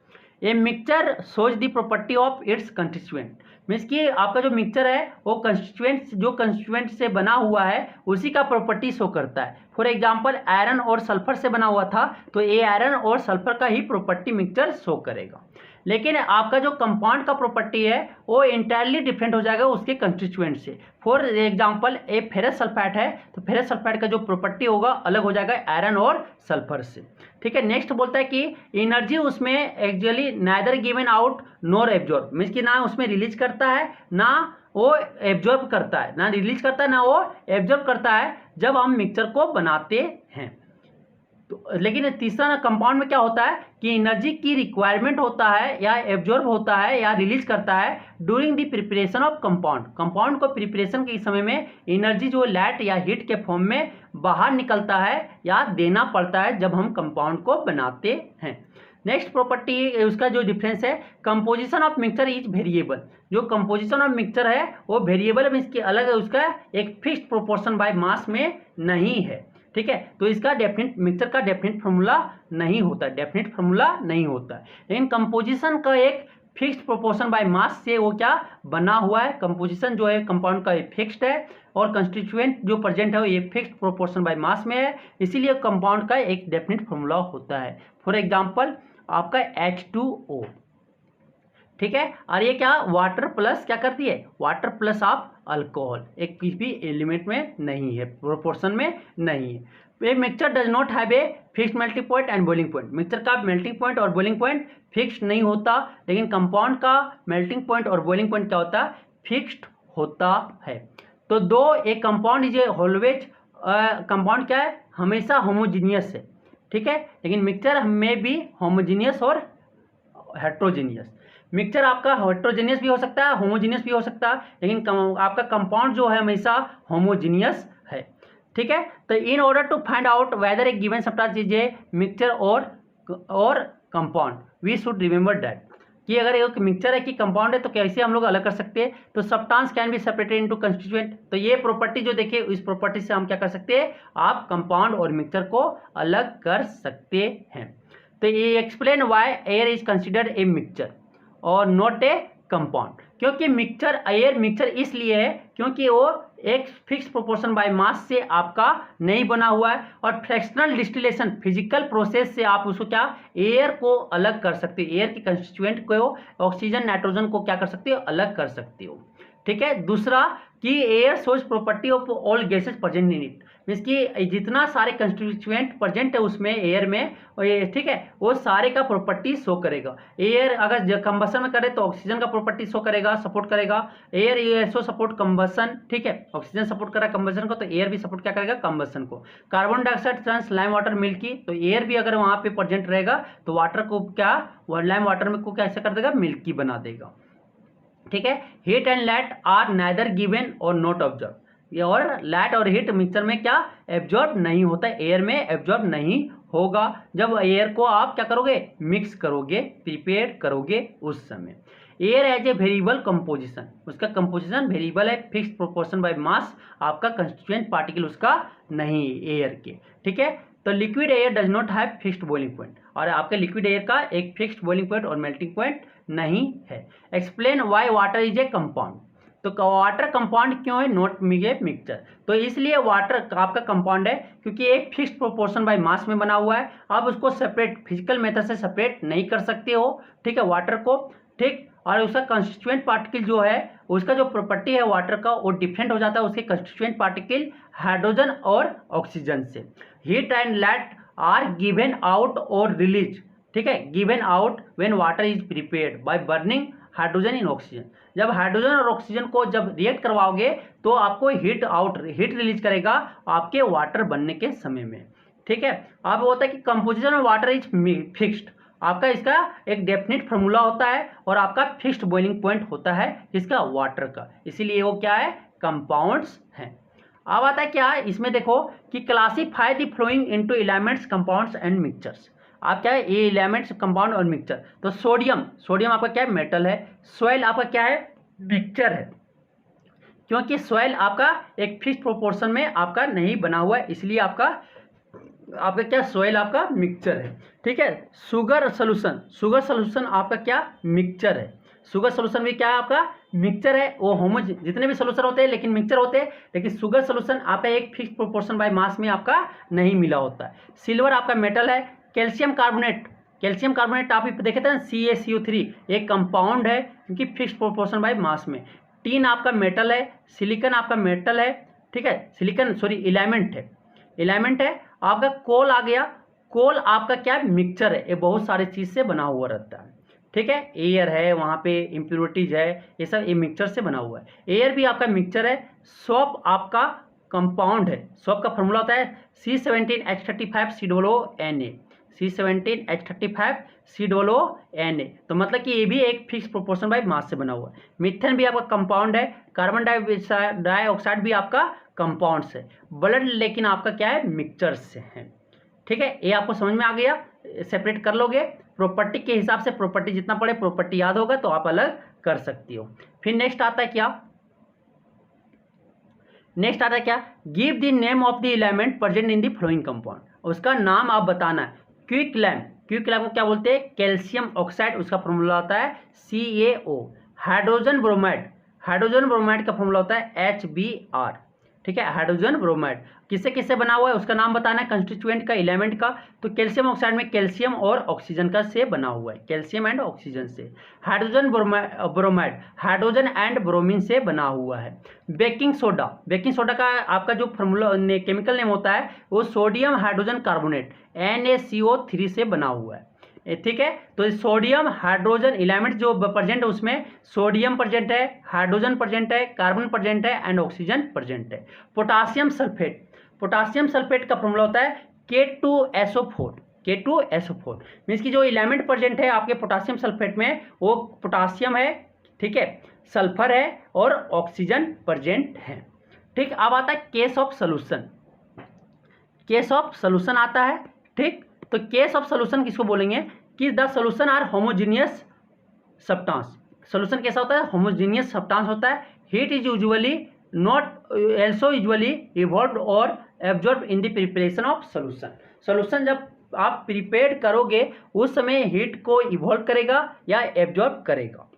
A mixture shows the property of its constituent. Means कि आपका जो मिक्सचर है वो कंस्टिट्यूएंट से बना हुआ है उसी का प्रॉपर्टी शो करता है। फॉर एग्जांपल आयरन और सल्फर से बना हुआ था तो ये आयरन और सल्फर का ही प्रॉपर्टी मिक्सचर शो करेगा। लेकिन आपका जो कंपाउंड का प्रॉपर्टी है वो इंटायरली डिफरेंट हो जाएगा उसके कंस्टिट्यूएंट से। For example A ferrous sulphate है तो फेरस सल्फेट का जो प्रॉपर्टी होगा अलग हो जाएगा आयरन और सल्फर से। ठीक है, नेक्स्ट बोलता है कि एनर्जी उसमें actually neither given out nor absorb. Means कि ना उसमें रिलीज करता है ना वो एब्जॉर्ब करता है, ना रिलीज करता है ना वो एब्जॉर्ब करता है जब हम मिक्सचर को बनाते हैं। तो लेकिन तीसरा ना कंपाउंड में क्या होता है कि एनर्जी की रिक्वायरमेंट होता है या एब्जॉर्ब होता है या रिलीज करता है during the preparation of compound. Compound को प्रिपरेशन के समय में एनर्जी जो लाइट या हीट के फॉर्म में बाहर निकलता है या देना पड़ता है जब हम कंपाउंड को बनाते हैं। नेक्स्ट प्रॉपर्टी उसका जो डिफरेंस है, composition of mixture is variable. जो कंपोजिशन ऑफ मिक्सचर है वो वेरिएबल मीन्स कि अलग है, उसका एक फिक्स्ड प्रोपोर्शन बाय मास में नहीं है। ठीक है, तो इसका डेफिनेट मिक्सचर का डेफिनेट फार्मूला नहीं होता, डेफिनेट फार्मूला नहीं होता है। लेकिन कंपोजिशन का एक फिक्स्ड प्रोपोर्शन बाय मास से वो क्या बना हुआ है। कंपोजिशन जो है कंपाउंड का फिक्स्ड है और कंस्टिट्यूएंट जो प्रेजेंट है वो ये फिक्स्ड प्रोपोर्शन बाय मास में है, इसीलिए कंपाउंड का एक डेफिनेट फार्मूला होता है। फॉर एग्जांपल आपका H2O। ठीक है, और ये क्या वाटर प्लस क्या करती है, वाटर प्लस ऑफ अल्कोहल, एक किसी भी एलिमेंट में नहीं है, प्रोपोर्शन में नहीं है। ये mixture does not have a fixed melting point and boiling point. Mixture का मेल्टिंग पॉइंट और बॉइलिंग पॉइंट फिक्स्ड नहीं होता, लेकिन कंपाउंड का मेल्टिंग पॉइंट और बॉइलिंग पॉइंट क्या होता है, फिक्स्ड होता है। तो दो एक कंपाउंड इज ऑलवेज, कंपाउंड क्या है हमेशा होमोजीनियस है। ठीक है, लेकिन मिक्सचर में भी होमोजीनियस और हेट्रोजीनियस। मिक्सचर आपका हेट्रोजीनियस भी हो सकता है, होमोजीनियस भी हो सकता है, लेकिन आपका कंपाउंड जो है हमेशा होमोजीनियस है। ठीक है, तो in order to find out whether a given substance is a mixture or compound we should remember that कि अगर एक मिक्सचर है कि कंपाउंड है तो कैसे हम लोग अलग कर सकते हैं। तो substance can be separated into constituent. तो ये प्रॉपर्टी जो देखिए इस प्रॉपर्टी से हम क्या कर सकते हैं, आप कंपाउंड और मिक्सचर को अलग कर सकते हैं। तो ये explain why air is considered a mixture और नॉट ए कंपाउंड। क्योंकि मिक्सचर एयर मिक्सचर इसलिए है क्योंकि वो एक फिक्स प्रोपोर्शन बाय मास से आपका नहीं बना हुआ है, और फ्रैक्शनल डिस्टिलेशन फिजिकल प्रोसेस से आप उसको क्या एयर को अलग कर सकते हो, एयर के कंस्टिट्यूएंट को ऑक्सीजन नाइट्रोजन को क्या कर सकते हो, अलग कर सकते हो। ठीक है, दूसरा कि air shows property of all gases present in it. Means कि जितना सारे कंस्टिट्यूएंट प्रेजेंट है उसमें एयर में, ठीक है, वो सारे का प्रॉपर्टी शो करेगा। एयर अगर कंबसन में करे तो ऑक्सीजन का प्रॉपर्टी शो करेगा, सपोर्ट करेगा। Air show support combustion. ठीक है, ऑक्सीजन सपोर्ट कर रहा है कंबसन को तो एयर भी सपोर्ट क्या करेगा, कंबसन को। Carbon dioxide turns lime water milky, तो एयर भी अगर वहां पे प्रेजेंट रहेगा तो वाटर को क्या लाइम वाटर में को कैसे कर देगा, मिल्की बना देगा। ठीक है, heat and light are neither given और नॉट ऑब्जर्व। ये और लाइट और हीट मिक्सचर में क्या एब्जॉर्ब नहीं होता है, एयर में एब्जॉर्ब नहीं होगा जब एयर को आप क्या करोगे, मिक्स करोगे, प्रिपेयर करोगे उस समय। Air as a variable composition, उसका कंपोजिशन वेरिएबल है, फिक्स्ड प्रोपोर्शन बाय मास, आपका कंस्टिट्यूएंट पार्टिकल उसका नहीं एयर के। ठीक है, तो liquid air does not have fixed boiling point, और आपके लिक्विड एयर का एक फिक्स्ड बॉइलिंग पॉइंट और मेल्टिंग पॉइंट नहीं है। Explain why water is A compound. तो वाटर कंपाउंड क्यों है, नॉट मिक्सचर, तो इसलिए वाटर आपका कंपाउंड है क्योंकि एक फिक्स्ड प्रोपोर्शन बाय मास में बना हुआ है। आप उसको सेपरेट फिजिकल मेथड से सेपरेट नहीं कर सकते हो, ठीक है, वाटर को, ठीक। और उसका कंस्टिट्यूएंट पार्टिकल जो है, उसका जो प्रॉपर्टी है वाटर का, वो डिफरेंट हो जाता है उसके कंस्टिट्यूएंट पार्टिकल हाइड्रोजन और ऑक्सीजन से। Heat and light are given out और रिलीज, ठीक है, given out when water is prepared by burning hydrogen in oxygen. जब हाइड्रोजन और ऑक्सीजन को जब रिएक्ट करवाओगे तो आपको हीट रिलीज करेगा आपके वाटर बनने के समय में, ठीक है। अब होता है कि composition of water is fixed, आपका इसका एक डेफिनेट फार्मूला होता है और आपका फिक्स्ड बॉइलिंग पॉइंट होता है इसका वाटर का, इसीलिए वो क्या है, कंपाउंड्स हैं। अब आता है क्या, इसमें देखो कि classify the flowing into elements, compounds and mixtures. आप क्या है, ये एलिमेंट्स, कंपाउंड और मिक्सचर। तो सोडियम आपका क्या है, मेटल है। सॉइल आपका क्या है, मिक्सचर है, क्योंकि सॉइल आपका एक फिक्स्ड प्रोपोर्शन में आपका नहीं बना हुआ है, इसलिए आपका क्या, सॉइल आपका मिक्सचर है, ठीक है। शुगर सोल्यूशन आपका क्या, मिक्सचर है। शुगर सोल्यूशन भी क्या है, आपका मिक्सचर है। वो जितने भी सोल्यूशन होते हैं लेकिन मिक्सचर होते हैं, लेकिन शुगर सोल्यूशन आपका एक फिक्स्ड प्रोपोर्शन बाय मास में आपका नहीं मिला होता है। सिल्वर आपका मेटल है। कैल्शियम कार्बोनेट आप देखे थे ना, CaCO3 एक कंपाउंड है क्योंकि फिक्स्ड प्रोपोर्शन बाय मास में। टीन आपका मेटल है। सिलिकॉन आपका मेटल है, ठीक है, एलिमेंट है। आपका कोल आ गया, कोल आपका क्या मिक्सचर है, ये बहुत सारे चीज से बना हुआ रहता है, ठीक है। एयर है, वहाँ पे इम्प्योरिटीज है, ये सब ये मिक्सचर से बना हुआ है। एयर भी आपका मिक्सचर है। सोप आपका कंपाउंड है। सोप का फॉर्मूला होता है C17H35COONA, C17H35COONA। तो मतलब कि ये भी एक फिक्स प्रोपोर्शन बाय मास से बना हुआ है। मीथेन भी आपका कंपाउंड है। कार्बन डाइऑक्साइड भी आपका कंपाउंड है। ब्लड लेकिन आपका क्या है, मिक्सचर से है, ठीक है। ये आपको समझ में आ गया, सेपरेट कर लोगे प्रॉपर्टी के हिसाब से। प्रॉपर्टी जितना पढ़े प्रॉपर्टी याद होगा तो आप अलग कर सकती हो। फिर नेक्स्ट आता है क्या, give the name of the element present in the flowing compound. उसका नाम आप बताना है। क्विकलैम को क्या बोलते हैं, कैल्शियम ऑक्साइड, उसका फॉर्मूला होता है CaO। हाइड्रोजन ब्रोमाइड का फॉर्मूला होता है HBr, ठीक है। हाइड्रोजन ब्रोमाइड किससे बना हुआ है, उसका नाम बताना है, कंस्टिट्यूएंट का, एलिमेंट का। तो कैल्शियम ऑक्साइड में कैल्शियम और ऑक्सीजन का से बना हुआ है, कैल्शियम एंड ऑक्सीजन से। Hydrogen bromide hydrogen and bromine से बना हुआ है। बेकिंग सोडा का आपका जो फॉर्मूला केमिकल नेम होता है वो सोडियम हाइड्रोजन कार्बोनेट NaCO3 से बना हुआ है, ठीक है। तो सोडियम हाइड्रोजन एलिमेंट जो प्रेजेंट है उसमें सोडियम प्रेजेंट है, हाइड्रोजन प्रेजेंट है, कार्बन प्रेजेंट है एंड ऑक्सीजन प्रेजेंट है। पोटासियम सल्फेट का फॉर्मूला होता है K2SO4 मीन्स की जो एलिमेंट प्रेजेंट है आपके पोटासियम सल्फेट में वो पोटासियम है, ठीक है, सल्फर है और ऑक्सीजन प्रेजेंट है, ठीक। अब आता है केस ऑफ सोल्यूशन आता है, ठीक। तो केस ऑफ सोल्यूशन किसको बोलेंगे कि the solution are homogeneous substance. Solution कैसा होता है, होमोजीनियस सब्सटेंस होता है। हीट इज यूजुअली इवॉल्व्ड और absorb in the preparation of solution जब आप प्रिपेयर करोगे उस समय हीट को इवॉल्व करेगा या एब्जॉर्ब करेगा।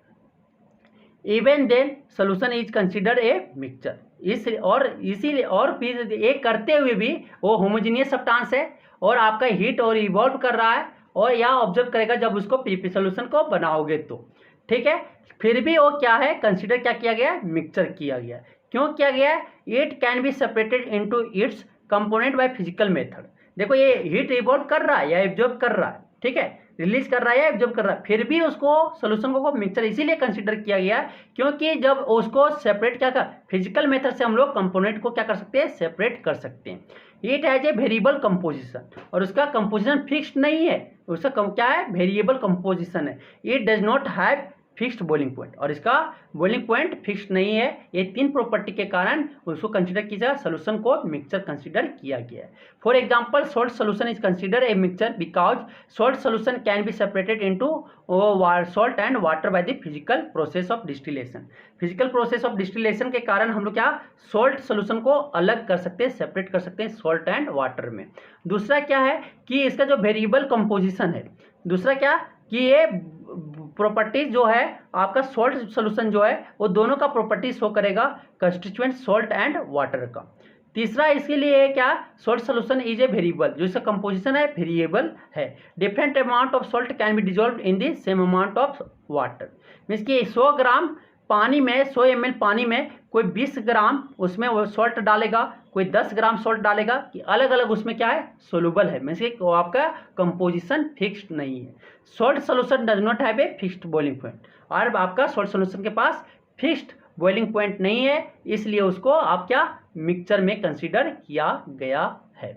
Even then solution is considered a mixture. इसीलिए और फिर ये करते हुए भी वो होमोजीनियस सब्सटेंस है और आपका हीट और इवॉल्व कर रहा है और या ऑब्जर्व करेगा जब उसको सोल्यूशन को बनाओगे तो, ठीक है। फिर भी वो क्या है, कंसिडर क्या किया गया, मिक्सचर किया गया। क्यों किया गया है, it can be separated into its component by physical method. देखो ये हीट इवॉल्व कर रहा है या एब्जॉर्ब कर रहा है, ठीक है, रिलीज कर रहा है या एब्जॉर्ब कर रहा है, फिर भी उसको सोल्यूशन को मिक्सचर इसीलिए कंसिडर किया गया क्योंकि जब उसको सेपरेट क्या कर, फिजिकल मेथड से हम लोग कंपोनेंट को क्या कर सकते हैं, सेपरेट कर सकते हैं। It has a variable composition और उसका कंपोजिशन फिक्स्ड नहीं है, उसका क्या है, वेरिएबल कंपोजिशन है। It does not have fixed boiling point और इसका बॉइलिंग पॉइंट फिक्स्ड नहीं है। ये तीन प्रॉपर्टी के कारण उसको कंसिडर किया जाएगा, सोल्यूशन को मिक्सचर कंसिडर किया गया है। For example salt solution is consider a mixture because salt solution can be separated into salt and water by the physical process of distillation. Physical process of distillation के कारण हम लोग क्या salt solution को अलग कर सकते हैं, सेपरेट कर सकते हैं सॉल्ट एंड वाटर में। दूसरा क्या है कि इसका जो वेरिएबल कंपोजिशन है, दूसरा क्या कि ये प्रॉपर्टीज जो है आपका सॉल्ट सोल्यूशन जो है वो दोनों का प्रॉपर्टी शो करेगा, कंस्टिट्यूएंट सॉल्ट एंड वाटर का। तीसरा इसके लिए है क्या, salt solution is a variable, जो इसका कंपोजिशन है वेरिएबल है। Different amount of salt can be dissolve in the same amount of water. Means कि 100 ग्राम पानी में, 100 ml पानी में कोई 20 ग्राम उसमें वो सॉल्ट डालेगा, कोई 10 ग्राम सॉल्ट डालेगा, कि अलग अलग उसमें क्या है, सोल्यूबल है। मीन्स कि आपका कंपोजिशन फिक्स्ड नहीं है। Salt solution does not have a fixed boiling point, और आपका सॉल्ट सोल्यूशन के पास फिक्स्ड बॉइलिंग पॉइंट नहीं है, इसलिए उसको आप क्या मिक्सचर में कंसीडर किया गया है।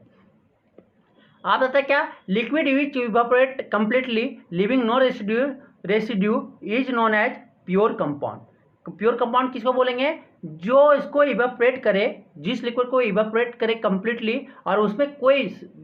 आप बताते क्या, liquid which evaporate completely leaving no residue is known as pure compound. Pure compound किसको बोलेंगे, जो इसको इवेपोरेट करे, जिस लिक्विड को इवेपोरेट करे कंप्लीटली और उसमें कोई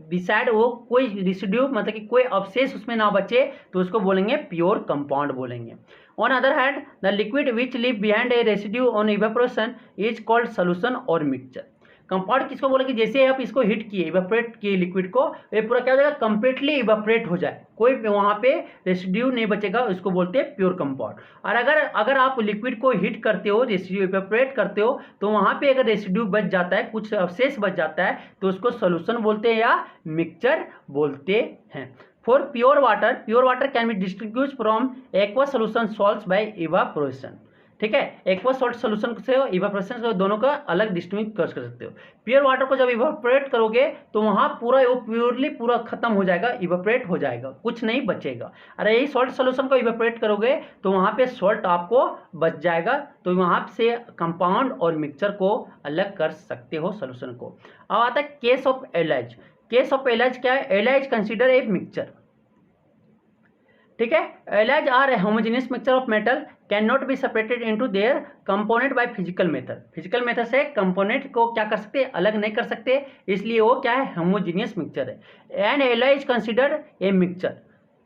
बिसाइड वो कोई रेसिड्यू मतलब कि कोई अवशेष उसमें ना बचे, तो उसको बोलेंगे प्योर कंपाउंड बोलेंगे। On other hand the liquid which leave behind a residue on evaporation is called solution और मिक्सचर। कंपाउंड किसको बोलेंगे, जैसे आप इसको हिट किए, इवेपोरेट किए लिक्विड को, ये पूरा क्या हो जाएगा, कंप्लीटली इवेपोरेट हो जाए, कोई वहाँ पे रेसिड्यू नहीं बचेगा, उसको बोलते हैं प्योर कंपाउंड। और अगर आप लिक्विड को हिट करते हो, रेसिड्यू इवेपोरेट करते हो, तो वहाँ पे अगर रेसिड्यू बच जाता है, कुछ अवशेष बच जाता है, तो उसको सोल्यूशन बोलते हैं या मिक्सचर बोलते हैं। For pure water can be distinguished from aqua solution salts by evaporation. ठीक है, एक्वा सॉल्ट सोल्यूशन से इवापोरेशन से दोनों का अलग डिस्टिंग्विश कर सकते हो। प्योर वाटर को जब इवापोरेट करोगे तो वहाँ पूरा वो प्योरली पूरा खत्म हो जाएगा, इवापोरेट हो जाएगा, कुछ नहीं बचेगा। अरे यही सॉल्ट सोल्यूशन को इवापोरेट करोगे तो वहाँ पे सॉल्ट आपको बच जाएगा, तो वहाँ से कंपाउंड और मिक्सचर को अलग कर सकते हो सोल्यूशन को। अब आता है case of alloys. Case of alloys क्या है, एलाइज कंसिडर ए मिक्सचर। ठीक है, alloys are a homogeneous mixture of metal can not be separated into their component by physical method. Physical method से कंपोनेंट को क्या कर सकते, अलग नहीं कर सकते, इसलिए वो क्या है, होमोजेनियस मिक्सचर है। And allies consider a mixture,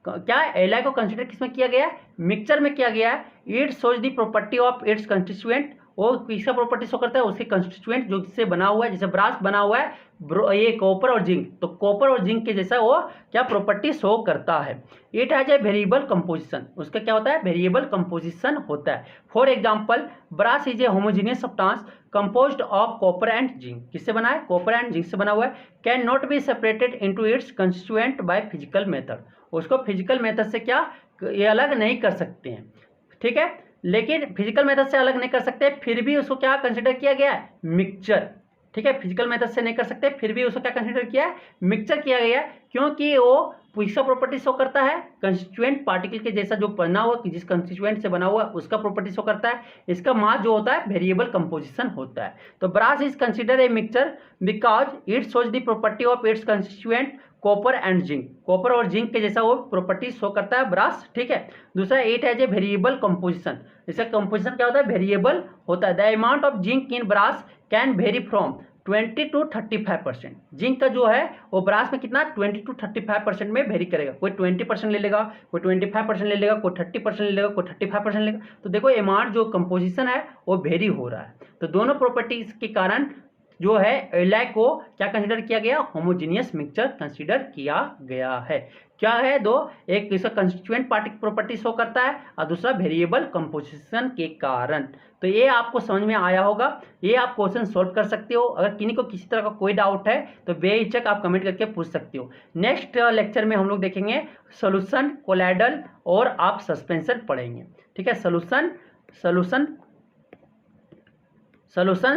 क्या एलाई को कंसिडर किसमें किया गया है, मिक्सचर में किया गया है। It shows the property of its constituent, वो किसका प्रॉपर्टी शो करता है, उसके कंस्टिट्यूएंट जो इससे बना हुआ है, जैसे ब्रास बना हुआ है, ये कॉपर और जिंक, तो कॉपर और जिंक के जैसा वो क्या प्रॉपर्टी शो करता है। It has a variable composition, उसका क्या होता है, वेरिएबल कंपोजिशन होता है। For example brass is a homogeneous substance composed of copper and zinc, किससे बना है, कॉपर एंड जिंक से बना हुआ है। Can not be separated into its constituent by physical method, उसको फिजिकल मेथड से क्या ये अलग नहीं कर सकते हैं। ठीक है, लेकिन फिजिकल मेथड से अलग नहीं कर सकते, फिर भी उसको क्या कंसिडर किया गया है, मिक्सचर। ठीक है, फिजिकल मेथड से नहीं कर सकते, फिर भी उसको क्या कंसिडर किया है, मिक्सचर किया गया है, क्योंकि वो किसका प्रॉपर्टी शो करता है, कंस्टिट्यूएंट पार्टिकल के जैसा जो बना हुआ, जिस कंस्टिट्यूएंट से बना हुआ उसका प्रॉपर्टी शो करता है। इसका मास जो होता है वेरिएबल कंपोजिशन होता है। तो brass is consider a mixture because it shows the property of its constituent copper and zinc, copper और जिंक के जैसा वो प्रॉपर्टी शो करता है ब्रास। ठीक है, दूसरा it has a variable composition, इसका कंपोजिशन क्या होता है, वेरिएबल होता है। The amount of zinc in brass can vary from 20 to 35%। Zinc का जो है वो ब्रास में कितना 20 to 35% में वेरी करेगा, कोई 20% ले लेगा, कोई 25% ले लेगा, कोई 30% ले लेगा, कोई 35% लेगा। तो देखो अमाउंट जो कंपोजिशन है वो वेरी हो रहा है। तो दोनों प्रॉपर्टीज के कारण जो है एलाई को क्या कंसिडर किया गया, होमोजेनियस मिक्सचर कंसिडर किया गया है। क्या है, दो, एक इसका कंस्टिट्यूएंट पार्टिकल प्रॉपर्टी शो करता है और दूसरा वेरिएबल कंपोजिशन के कारण। तो ये आपको समझ में आया होगा, ये आप क्वेश्चन सॉल्व कर सकते हो। अगर किन्हीं को किसी तरह का कोई डाउट है तो बेहिचक आप कमेंट करके पूछ सकते हो। नेक्स्ट लेक्चर में हम लोग देखेंगे सोल्यूशन, कोलाइडल और आप सस्पेंशन पढ़ेंगे। ठीक है, solution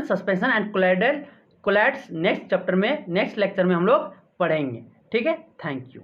suspension and colloids next chapter में, नेक्स्ट लेक्चर में हम लोग पढ़ेंगे। ठीक है, थैंक यू।